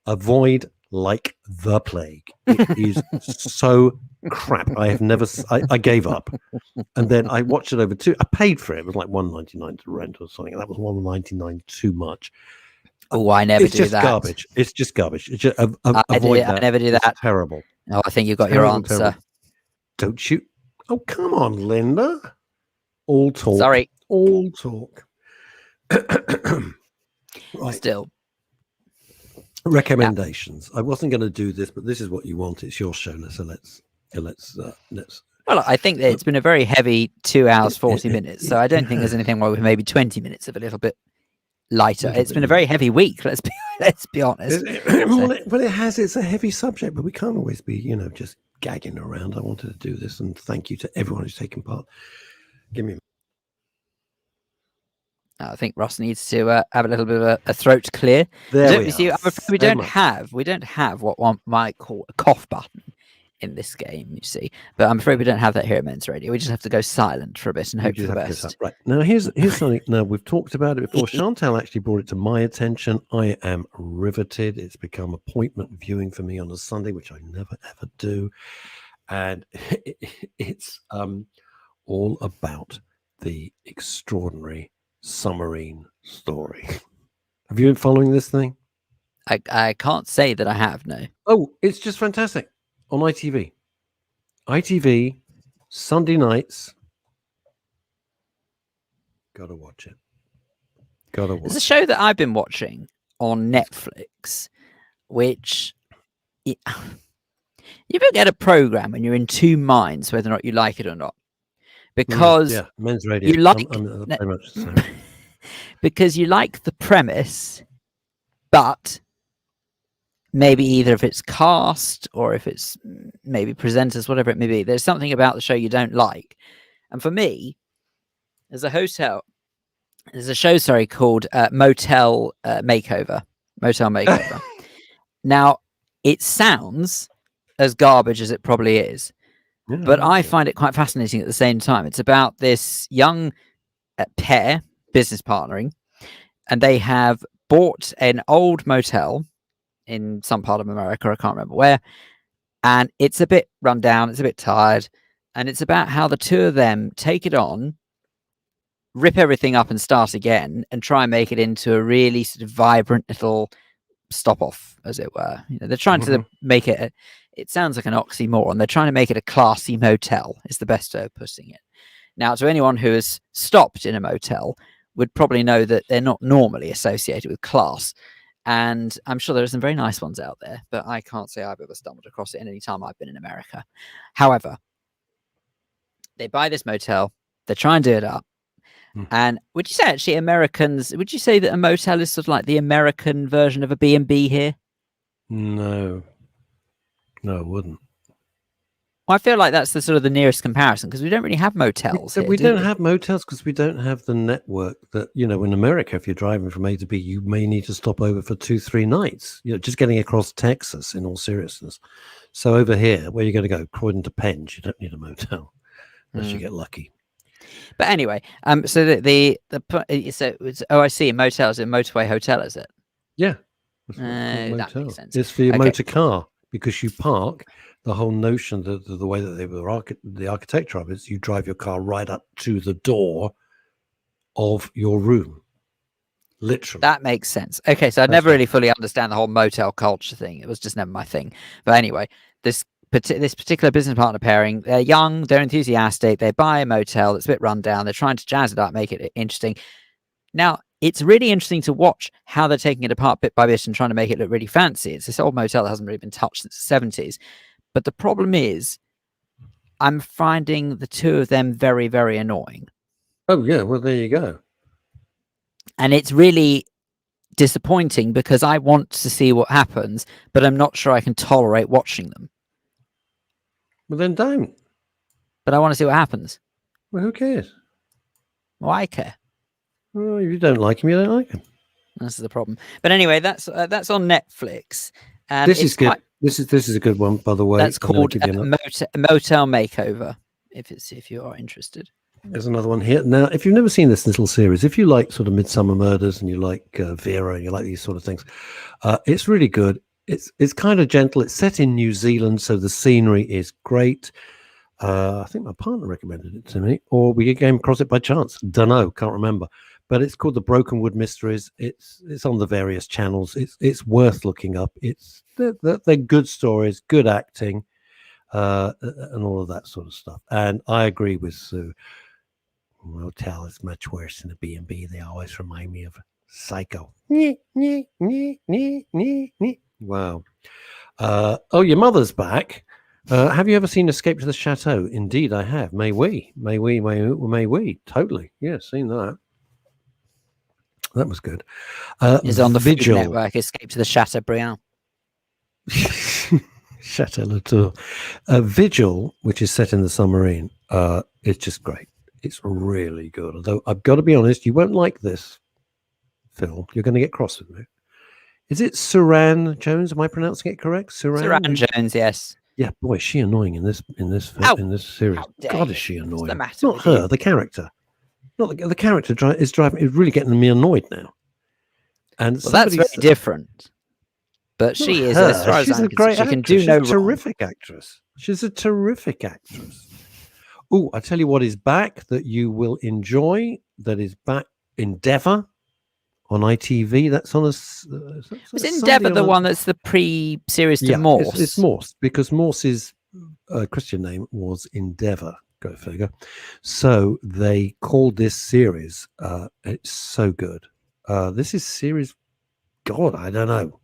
S2: Avoid like the plague. It is so crap. I have never. I gave up, and then I watched it over two. I paid for it. It was like $1.99 to rent or something. That was $1.99 too much.
S1: Oh, I never
S2: It's
S1: do
S2: just
S1: that.
S2: garbage. It's just garbage. It's just,
S1: I never do that.
S2: It's terrible.
S1: Oh, I think you got your
S2: Terrible,
S1: answer.
S2: terrible. Don't you? Oh, come on, Linda. All talk.
S1: Sorry.
S2: All talk. Right.
S1: Still.
S2: Recommendations. I wasn't going to do this, but this is what you want. It's your show. So let's.
S1: Well, I think that it's been a very heavy 2 hours, 40 minutes. So I don't think there's anything wrong with maybe 20 minutes of a little bit lighter. It's been a very heavy week. Let's be honest.
S2: It's a heavy subject, but we can't always be, just gagging around. I wanted to do this, and thank you to everyone who's taken part. Give me.
S1: I think Ross needs to have a little bit of a throat clear.
S2: There
S1: we see. I'm afraid we don't have what one might call a cough button in this game. You see, but I'm afraid we don't have that here at Men's Radio. We just have to go silent for a bit and hope for the best.
S2: Right now, here's something. Now we've talked about it before. Chantal actually brought it to my attention. I am riveted. It's become appointment viewing for me on a Sunday, which I never ever do, and it's all about the extraordinary submarine story. Have you been following this thing?
S1: I can't say that I have. No.
S2: Oh, it's just fantastic on ITV. ITV Sunday nights. Gotta watch it. There's
S1: a show that I've been watching on Netflix, which you ever get a program when you're in two minds whether or not you like it or not. Because
S2: Men's Radio.
S1: You like
S2: I'm very much the same.
S1: Because you like the premise, but maybe either if it's cast or if it's maybe presenters, whatever it may be, there's something about the show you don't like. And for me, there's a show called Motel Makeover. Now, it sounds as garbage as it probably is. But I find it quite fascinating at the same time. It's about this young pair, business partnering, and they have bought an old motel in some part of America, I can't remember where, and it's a bit run down, it's a bit tired, and it's about how the two of them take it on, rip everything up and start again, and try and make it into a really sort of vibrant little stop-off, as it were. They're trying to make it... It sounds like an oxymoron. They're trying to make it a classy motel, is the best way of putting it. Now, to anyone who has stopped in a motel, would probably know that they're not normally associated with class. And I'm sure there are some very nice ones out there, but I can't say I've ever stumbled across it in any time I've been in America. However, they buy this motel, they try and do it up. And would you say actually Americans, would you say that a motel is sort of like the American version of a B&B here?
S2: No, I wouldn't.
S1: Well, I feel like that's the sort of the nearest comparison because we don't really have motels.
S2: We don't have motels because we don't have the network that, in America, if you're driving from A to B, you may need to stop over for 2-3 nights, just getting across Texas in all seriousness. So over here, where you're going to go, Croydon to Penge, you don't need a motel unless you get lucky.
S1: But anyway, so I see a motel is a motorway hotel, is it?
S2: Yeah.
S1: That makes sense.
S2: It's for your motor car because you park. The whole notion that the way that they were the architecture of it is you drive your car right up to the door of your room. Literally.
S1: That makes sense. Okay, so I never really fully understand the whole motel culture thing. It was just never my thing. But anyway, this particular business partner pairing, they're young, they're enthusiastic, they buy a motel that's a bit run down, they're trying to jazz it up, make it interesting. Now, it's really interesting to watch how they're taking it apart bit by bit and trying to make it look really fancy. It's this old motel that hasn't really been touched since the 70s. But the problem is, I'm finding the two of them very, very annoying.
S2: Oh, yeah. Well, there you go.
S1: And it's really disappointing because I want to see what happens, but I'm not sure I can tolerate watching them.
S2: Well, then don't.
S1: But I want to see what happens.
S2: Well, who cares?
S1: Well, I care.
S2: Well, if you don't like him, you don't like him.
S1: This is the problem. But anyway, that's on Netflix. And
S2: this is good. This is a good one, by the way.
S1: That's called Motel Makeover. If you are interested,
S2: there's another one here. Now, if you've never seen this little series, if you like sort of Midsummer Murders and you like Vera and you like these sort of things, it's really good. It's kind of gentle. It's set in New Zealand, so the scenery is great. I think my partner recommended it to me, or we came across it by chance. Dunno, can't remember. But it's called The Brokenwood Mysteries. It's on the various channels. It's worth looking up. They're good stories, good acting, and all of that sort of stuff. And I agree with Sue. Motel is much worse than a B&B. They always remind me of Psycho. Wow. Oh, your mother's back. Have you ever seen Escape to the Chateau? Indeed, I have. May we? Totally. Yeah, seen that. That was good.
S1: Is on the
S2: Vigil.
S1: Food Network. Escape to the Chateaubriand.
S2: Chateau Latour. Vigil, which is set in the submarine, it's just great. It's really good. Although I've got to be honest, you won't like this, Phil. You're going to get cross with me. Is it Saran Jones? Am I pronouncing it correct?
S1: Saran Jones, yes.
S2: Yeah, boy, is she annoying in this series. God, is she annoying?
S1: What's the matter
S2: Not her, the character. Not the character is really getting me annoyed now. And
S1: that's very different. But she is, as far as I'm concerned, she can do no wrong.
S2: She's a terrific actress. She's a terrific actress. Oh, I tell you what is back that you will enjoy. That is back. Endeavour on ITV. That's on was
S1: Endeavour the one that's the pre-series to Morse?
S2: It's Morse because Morse's Christian name was Endeavour. Go figure. So they called this series. It's so good. This is series. God, I don't know.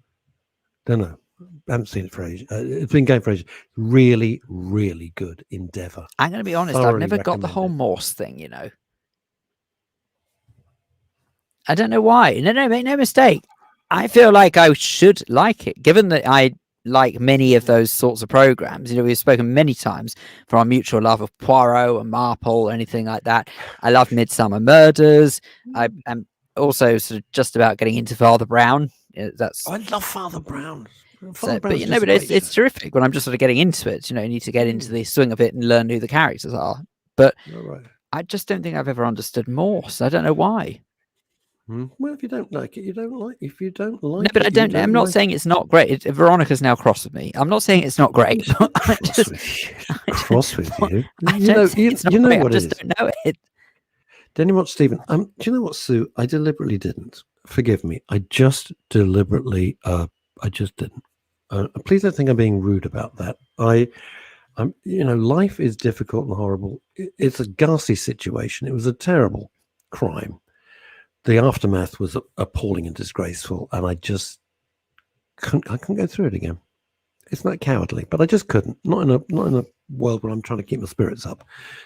S2: I haven't seen it for ages. It's been going for ages. Really, really good Endeavour.
S1: I'm going to be honest. I've never got the whole Morse thing. I don't know why. No, make no mistake. I feel like I should like it, given that I like many of those sorts of programs. We've spoken many times for our mutual love of Poirot and Marple or anything like that. I love Midsummer Murders. I am also sort of just about getting into Father Brown.
S2: I love Father Brown.
S1: But it's terrific when I'm just sort of getting into it. You need to get into the swing of it and learn who the characters are. But I just don't think I've ever understood Morse. I don't know why.
S2: Well, if you don't like it, you don't like. If you don't like,
S1: no, but I don't. I'm not saying it's not great. Veronica's now cross with me. I'm not saying it's not great.
S2: Cross with you.
S1: You know what it is. Don't know it.
S2: Do you know what, Stephen? Do you know what, Sue? I deliberately didn't. Forgive me. I just deliberately. I just didn't. Please don't think I'm being rude about that. Life is difficult and horrible. It's a ghastly situation. It was a terrible crime. The aftermath was appalling and disgraceful, and I couldn't go through it again. It's not cowardly, but I just couldn't. Not in a world where I'm trying to keep my spirits up.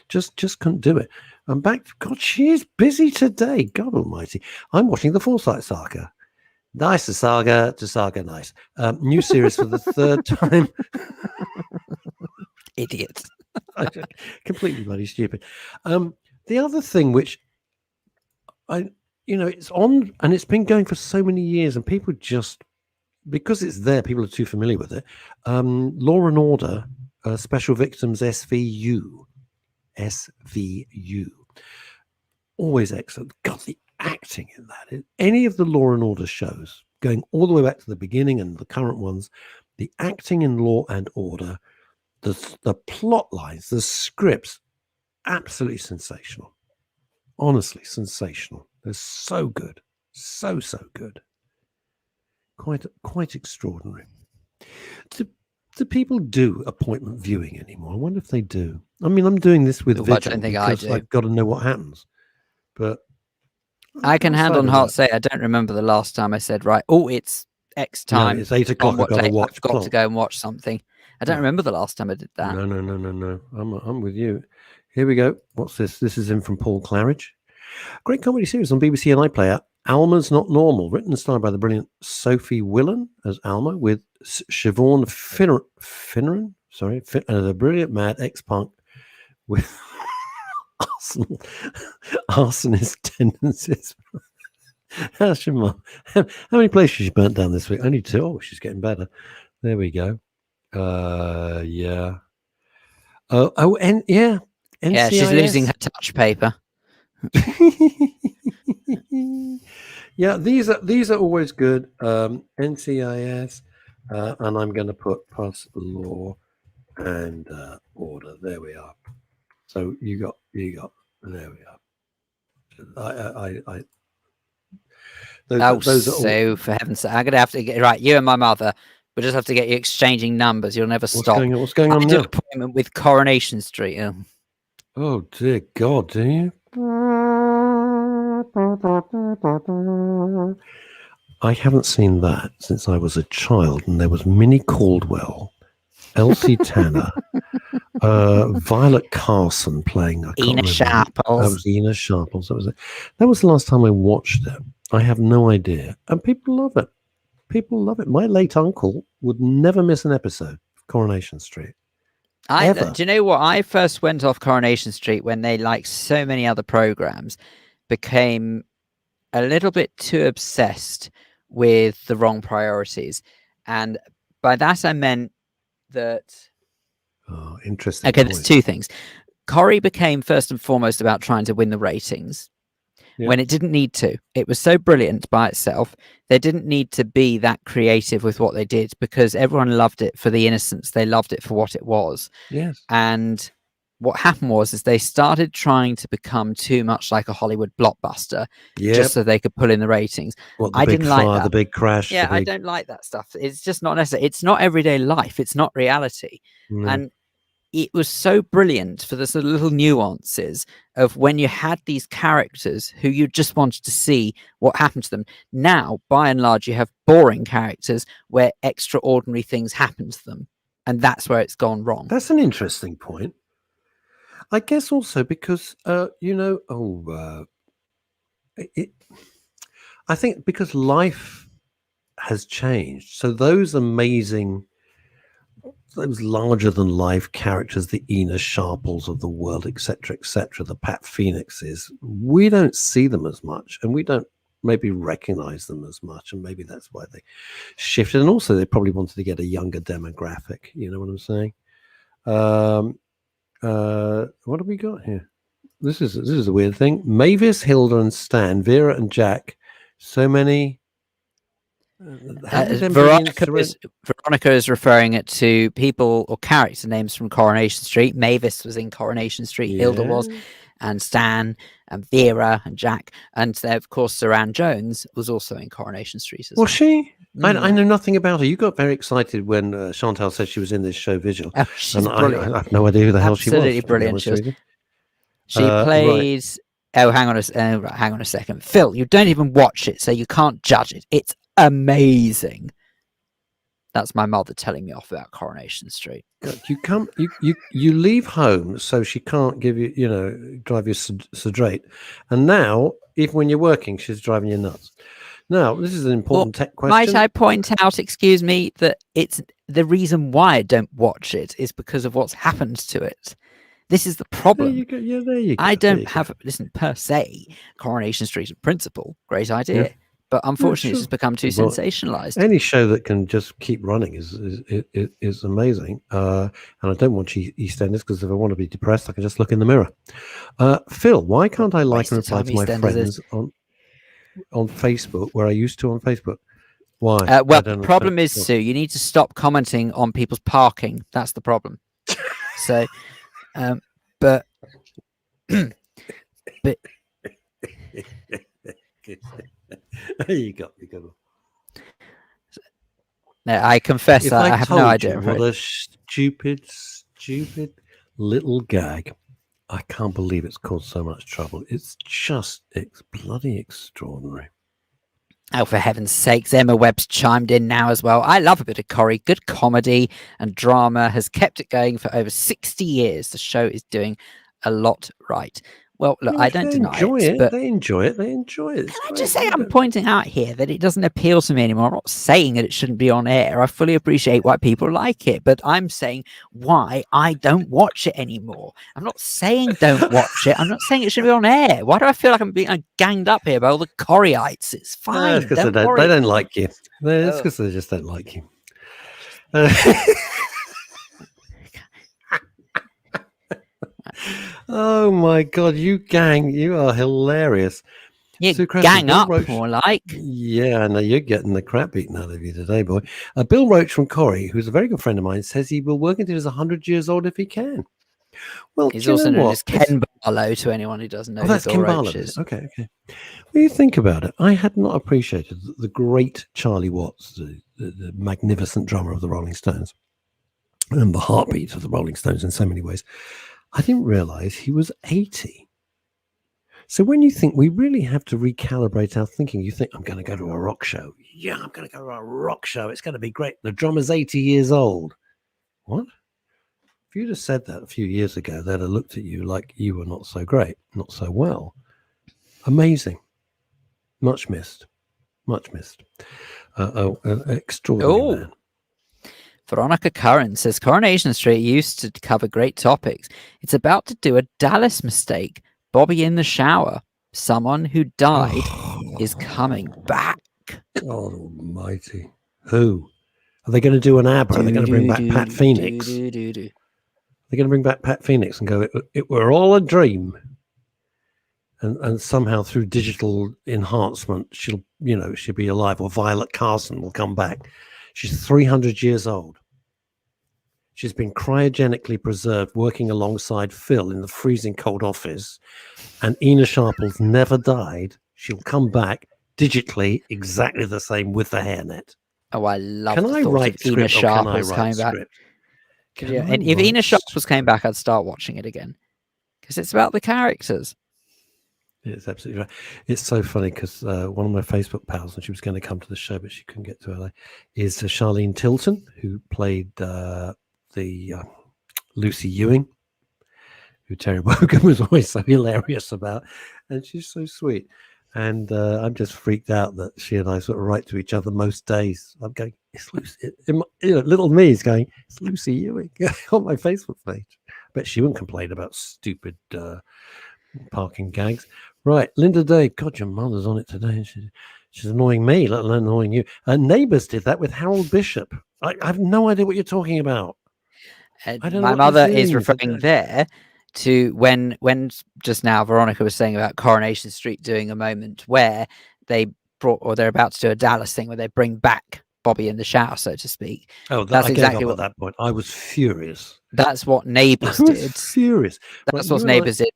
S2: Just couldn't do it. I'm back. God, she is busy today. God Almighty. I'm watching the Forsyte Saga. Nice saga to saga. Nice. New series for the third time.
S1: Idiot.
S2: Completely bloody stupid. The other thing which it's on, and it's been going for so many years, and people just, because it's there, people are too familiar with it. Law and Order, Special Victims, SVU. Always excellent. God, the acting in that. Any of the Law and Order shows, going all the way back to the beginning and the current ones, the acting in Law and Order, the plot lines, the scripts, absolutely sensational. Honestly, sensational. They're so good. So good. Quite extraordinary. Do people do appointment viewing anymore? I wonder if they do. I mean, I'm doing this with Vigil
S1: I don't think I
S2: because
S1: do.
S2: I've got to know what happens. But
S1: I can hand on heart say I don't remember the last time I said, right, it's X time.
S2: No, it's 8 o'clock. I've got to watch.
S1: I've got to go and watch something. I don't remember the last time I did that.
S2: No. I'm with you. Here we go. What's this? This is in from Paul Claridge. Great comedy series on BBC and iPlayer. Alma's Not Normal, written and starred by the brilliant Sophie Willan as Alma, with Siobhan Finneran, the brilliant mad ex-punk with arsonist tendencies. How's your mum? How many places she burnt down this week? Only 2. Oh, she's getting better. There we go. Yeah. Yeah,
S1: she's losing her touch paper.
S2: Yeah, these are always good. NCIS, and I'm going to put plus Law and Order. There we are. So you got. There we are. Those are
S1: so for heaven's sake, I'm going to have to get right. You and my mother. We'll just have to get you exchanging numbers. You'll never stop.
S2: What's going on
S1: I
S2: now?
S1: do an appointment with Coronation Street.
S2: Oh dear God, do you? I haven't seen that since I was a child, and there was Minnie Caldwell, Elsie Tanner, Violet Carson playing.
S1: Ina Sharples.
S2: That was Ina Sharples. That was the last time I watched it. I have no idea, and people love it. People love it. My late uncle would never miss an episode of Coronation Street.
S1: Do you know what? I first went off Coronation Street when they, like so many other programs, became a little bit too obsessed with the wrong priorities. And by that, I meant that...
S2: Oh, interesting.
S1: Okay, there's 2 things. Corrie became first and foremost about trying to win the ratings. Yeah. When it didn't need to. It was so brilliant by itself. They didn't need to be that creative with what they did because everyone loved it for the innocence. They loved it for what it was.
S2: Yes.
S1: And what happened was they started trying to become too much like a Hollywood blockbuster just so they could pull in the ratings.
S2: I didn't like that. The big crash.
S1: Yeah, I don't like that stuff. It's just not necessary. It's not everyday life. It's not reality.
S2: No.
S1: And it was so brilliant for the sort of little nuances of when you had these characters who you just wanted to see what happened to them. Now, by and large, you have boring characters where extraordinary things happen to them. And that's where it's gone wrong.
S2: That's an interesting point. I guess also because, I think because life has changed. So those larger than life characters, the Ina Sharples of the world, etc., the Pat Phoenixes, we don't see them as much, and we don't maybe recognize them as much, and maybe that's why they shifted. And also, they probably wanted to get a younger demographic. You know what I'm saying? What have we got here? This is a weird thing. Mavis, Hilda, and Stan, Vera, and Jack. So many.
S1: Veronica is referring it to people or character names from Coronation Street. Mavis was in Coronation Street. Yeah. Hilda was. and Stan and Vera and Jack, and of course Saran Jones was also in Coronation Street as well.
S2: Was she? I
S1: Mm.
S2: know nothing about her. You got very excited when Chantal said she was in this show Visual.
S1: Oh, she's
S2: and
S1: brilliant.
S2: I have no idea who the hell
S1: Absolutely
S2: she was.
S1: brilliant.
S2: To be honest with you.
S1: She
S2: Right.
S1: plays. Oh, hang on a second, Phil. You don't even watch it, so you can't judge it. It's amazing. That's my mother telling me off about Coronation Street.
S2: God, you leave home so she can't give you, drive you straight. And now, even when you're working, she's driving you nuts. Now, this is an important tech question.
S1: Might I point out, excuse me, that it's the reason why I don't watch it is because of what's happened to it. This is the problem.
S2: There you go. Yeah, there you go.
S1: I don't have, listen, per se, Coronation Street in principle, great idea.
S2: Yeah.
S1: But unfortunately,
S2: sure.
S1: it's just become too
S2: Well,
S1: sensationalized.
S2: Any show that can just keep running is amazing. And I don't watch EastEnders because if I want to be depressed, I can just look in the mirror. Phil, why can't I like and reply to my friends on Facebook where I used to on Facebook? Why?
S1: Well, the problem is, Sue, you need to stop commenting on people's parking. That's the problem. So, but
S2: you got.
S1: No, I confess
S2: If
S1: that I have no idea.
S2: What a stupid little gag. I can't believe it's caused so much trouble. It's just bloody extraordinary.
S1: Oh, for heaven's sakes, Emma Webb's chimed in now as well. I love a bit of Corrie. Good comedy and drama has kept it going for over 60 years. The show is doing a lot right. Well, look, I don't deny it, but
S2: they enjoy it. Can
S1: I just say I'm pointing out here that it doesn't appeal to me anymore. I'm not saying that it shouldn't be on air. I fully appreciate why people like it, but I'm saying why I don't watch it anymore. I'm not saying don't watch it. I'm not saying it should be on air. Why do I feel like I'm being ganged up here by all the Corrieites? It's fine.
S2: Because they don't like you. It's because they just don't like you. Oh my God, you are hilarious.
S1: You gang up, more like.
S2: Yeah, I know you're getting the crap beaten out of you today, boy. Bill Roach from Corrie, who's a very good friend of mine, says he will work until he's 100 years old if he can. Well,
S1: he's also known as Ken Barlow to anyone who doesn't know who
S2: that's
S1: Bill
S2: Ken
S1: Roach
S2: Barlow.
S1: is.
S2: Okay. When you think about it, I had not appreciated the great Charlie Watts, the magnificent drummer of the Rolling Stones, and the heartbeat of the Rolling Stones in so many ways. I didn't realize he was 80. So when you think we really have to recalibrate our thinking, you think, I'm going to go to a rock show. Yeah, I'm going to go to a rock show. It's going to be great. The drummer's 80 years old. What? If you'd have said that a few years ago, they'd have looked at you like you were not so great, not so well. Amazing. Much missed. Extraordinary man.
S1: Veronica Curran says Coronation Street used to cover great topics. It's about to do a Dallas mistake. Bobby in the shower. Someone who died is coming back.
S2: God almighty. Who? Are they going to do an ABBA? Are they going to bring back Pat Phoenix? They're going to bring back Pat Phoenix and go, it were all a dream. And somehow through digital enhancement, she'll be alive. Or Violet Carson will come back. She's 300 years old. She's been cryogenically preserved working alongside Phil in the freezing cold office. And Ina Sharple's never died. She'll come back digitally exactly the same with the hairnet.
S1: Oh, I love
S2: Can
S1: the
S2: I
S1: thought
S2: write
S1: of Ina
S2: script or can I
S1: Sharples
S2: write
S1: coming back.
S2: script?
S1: Yeah, and if Ina Sharples came back, I'd start watching it again. Because it's about the characters.
S2: It's absolutely right. It's so funny because one of my Facebook pals, and she was going to come to the show, but she couldn't get to LA, is Charlene Tilton, who played the Lucy Ewing, who Terry Wogan was always so hilarious about. And she's so sweet. And I'm just freaked out that she and I sort of write to each other most days. I'm going, it's Lucy. Little me is going, it's Lucy Ewing on my Facebook page. But she wouldn't complain about stupid parking gags. Right, Linda Dave. God, your mother's on it today. She's annoying me, let alone annoying you. Neighbours did that with Harold Bishop. I have no idea what you're talking about.
S1: My mother is referring there to when just now Veronica was saying about Coronation Street doing a moment where they brought, or they're about to do a Dallas thing where they bring back Bobby in the shower, so to speak.
S2: Oh,
S1: that's
S2: I
S1: exactly
S2: gave up
S1: what
S2: at that point. I was furious.
S1: That's what
S2: I
S1: Neighbours
S2: was
S1: did.
S2: furious.
S1: That's
S2: Right,
S1: what
S2: you and I-
S1: Neighbours did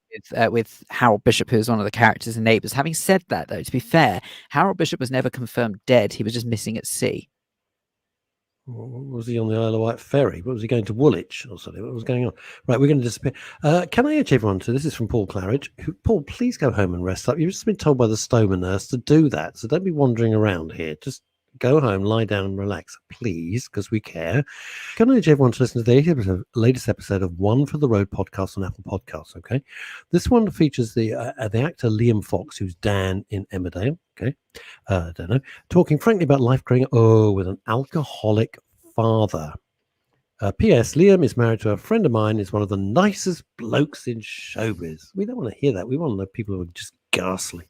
S1: with Harold Bishop, who's one of the characters in Neighbours. Having said that, though, to be fair, Harold Bishop was never confirmed dead. He was just missing at sea.
S2: Was he on the Isle of Wight ferry? What was he going to Woolwich or something? What was going on? Right, we're going to disappear. Can I urge everyone to? This is from Paul Claridge. Paul, please go home and rest up. You've just been told by the Stoma nurse to do that, so don't be wandering around here. Just go home, lie down, and relax, please, because we care. Can I urge everyone to listen to the latest episode of One for the Road podcast on Apple Podcasts? Okay, this one features the actor Liam Fox, who's Dan in Emmerdale. Okay, I don't know, talking frankly about life growing with an alcoholic father. P.S. Liam is married to a friend of mine. Is one of the nicest blokes in showbiz. We don't want to hear that. We want to know people who are just ghastly.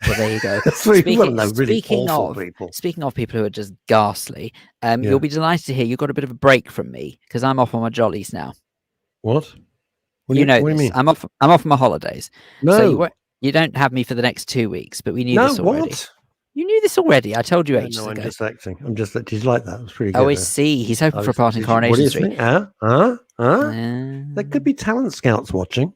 S1: Well, there you go.
S2: That's what we want to know. Really awful people.
S1: Speaking of people who are just ghastly, you'll be delighted to hear you got a bit of a break from me because I'm off on my jollies now.
S2: What?
S1: You know
S2: what
S1: this.
S2: do you mean?
S1: I'm off on my holidays.
S2: No.
S1: So you don't have me for the next 2 weeks, but we knew this already.
S2: What?
S1: You knew this already. I told you
S2: No,
S1: ages
S2: I'm
S1: ago.
S2: just acting. Did you like that? It was pretty good.
S1: Oh, I see. He's hoping for a part in Coronation
S2: What do you
S1: Street.
S2: think? There could be talent scouts watching.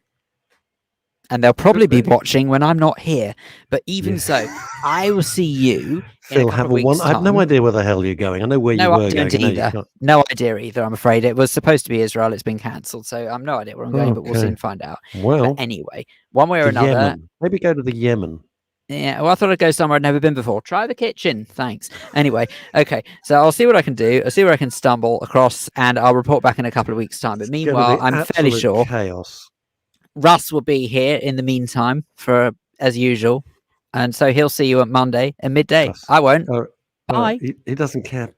S1: And they'll probably be
S2: be.
S1: watching when I'm not here. But even so, I will see you
S2: Phil,
S1: in a couple of weeks'
S2: I have no
S1: time.
S2: idea where the hell you're going. I know where you
S1: No,
S2: were
S1: I
S2: going.
S1: don't either. No idea either, I'm afraid. It was supposed to be Israel. It's been cancelled. So I've no idea where I'm going, but we'll
S2: Okay.
S1: soon find out.
S2: Well,
S1: But anyway, one way or
S2: to
S1: another.
S2: Yemen. Maybe go to the Yemen.
S1: Yeah, well, I thought I'd go somewhere I'd never been before. Try the kitchen. Thanks. Anyway, okay. So I'll see what I can do. I'll see where I can stumble across, and I'll report back in a couple of weeks' time. But meanwhile, I'm fairly sure
S2: Chaos.
S1: Russ will be here in the meantime as usual. And so he'll see you on Monday at midday.
S2: Russ.
S1: I won't.
S2: All right.
S1: Bye.
S2: He doesn't care. Bye.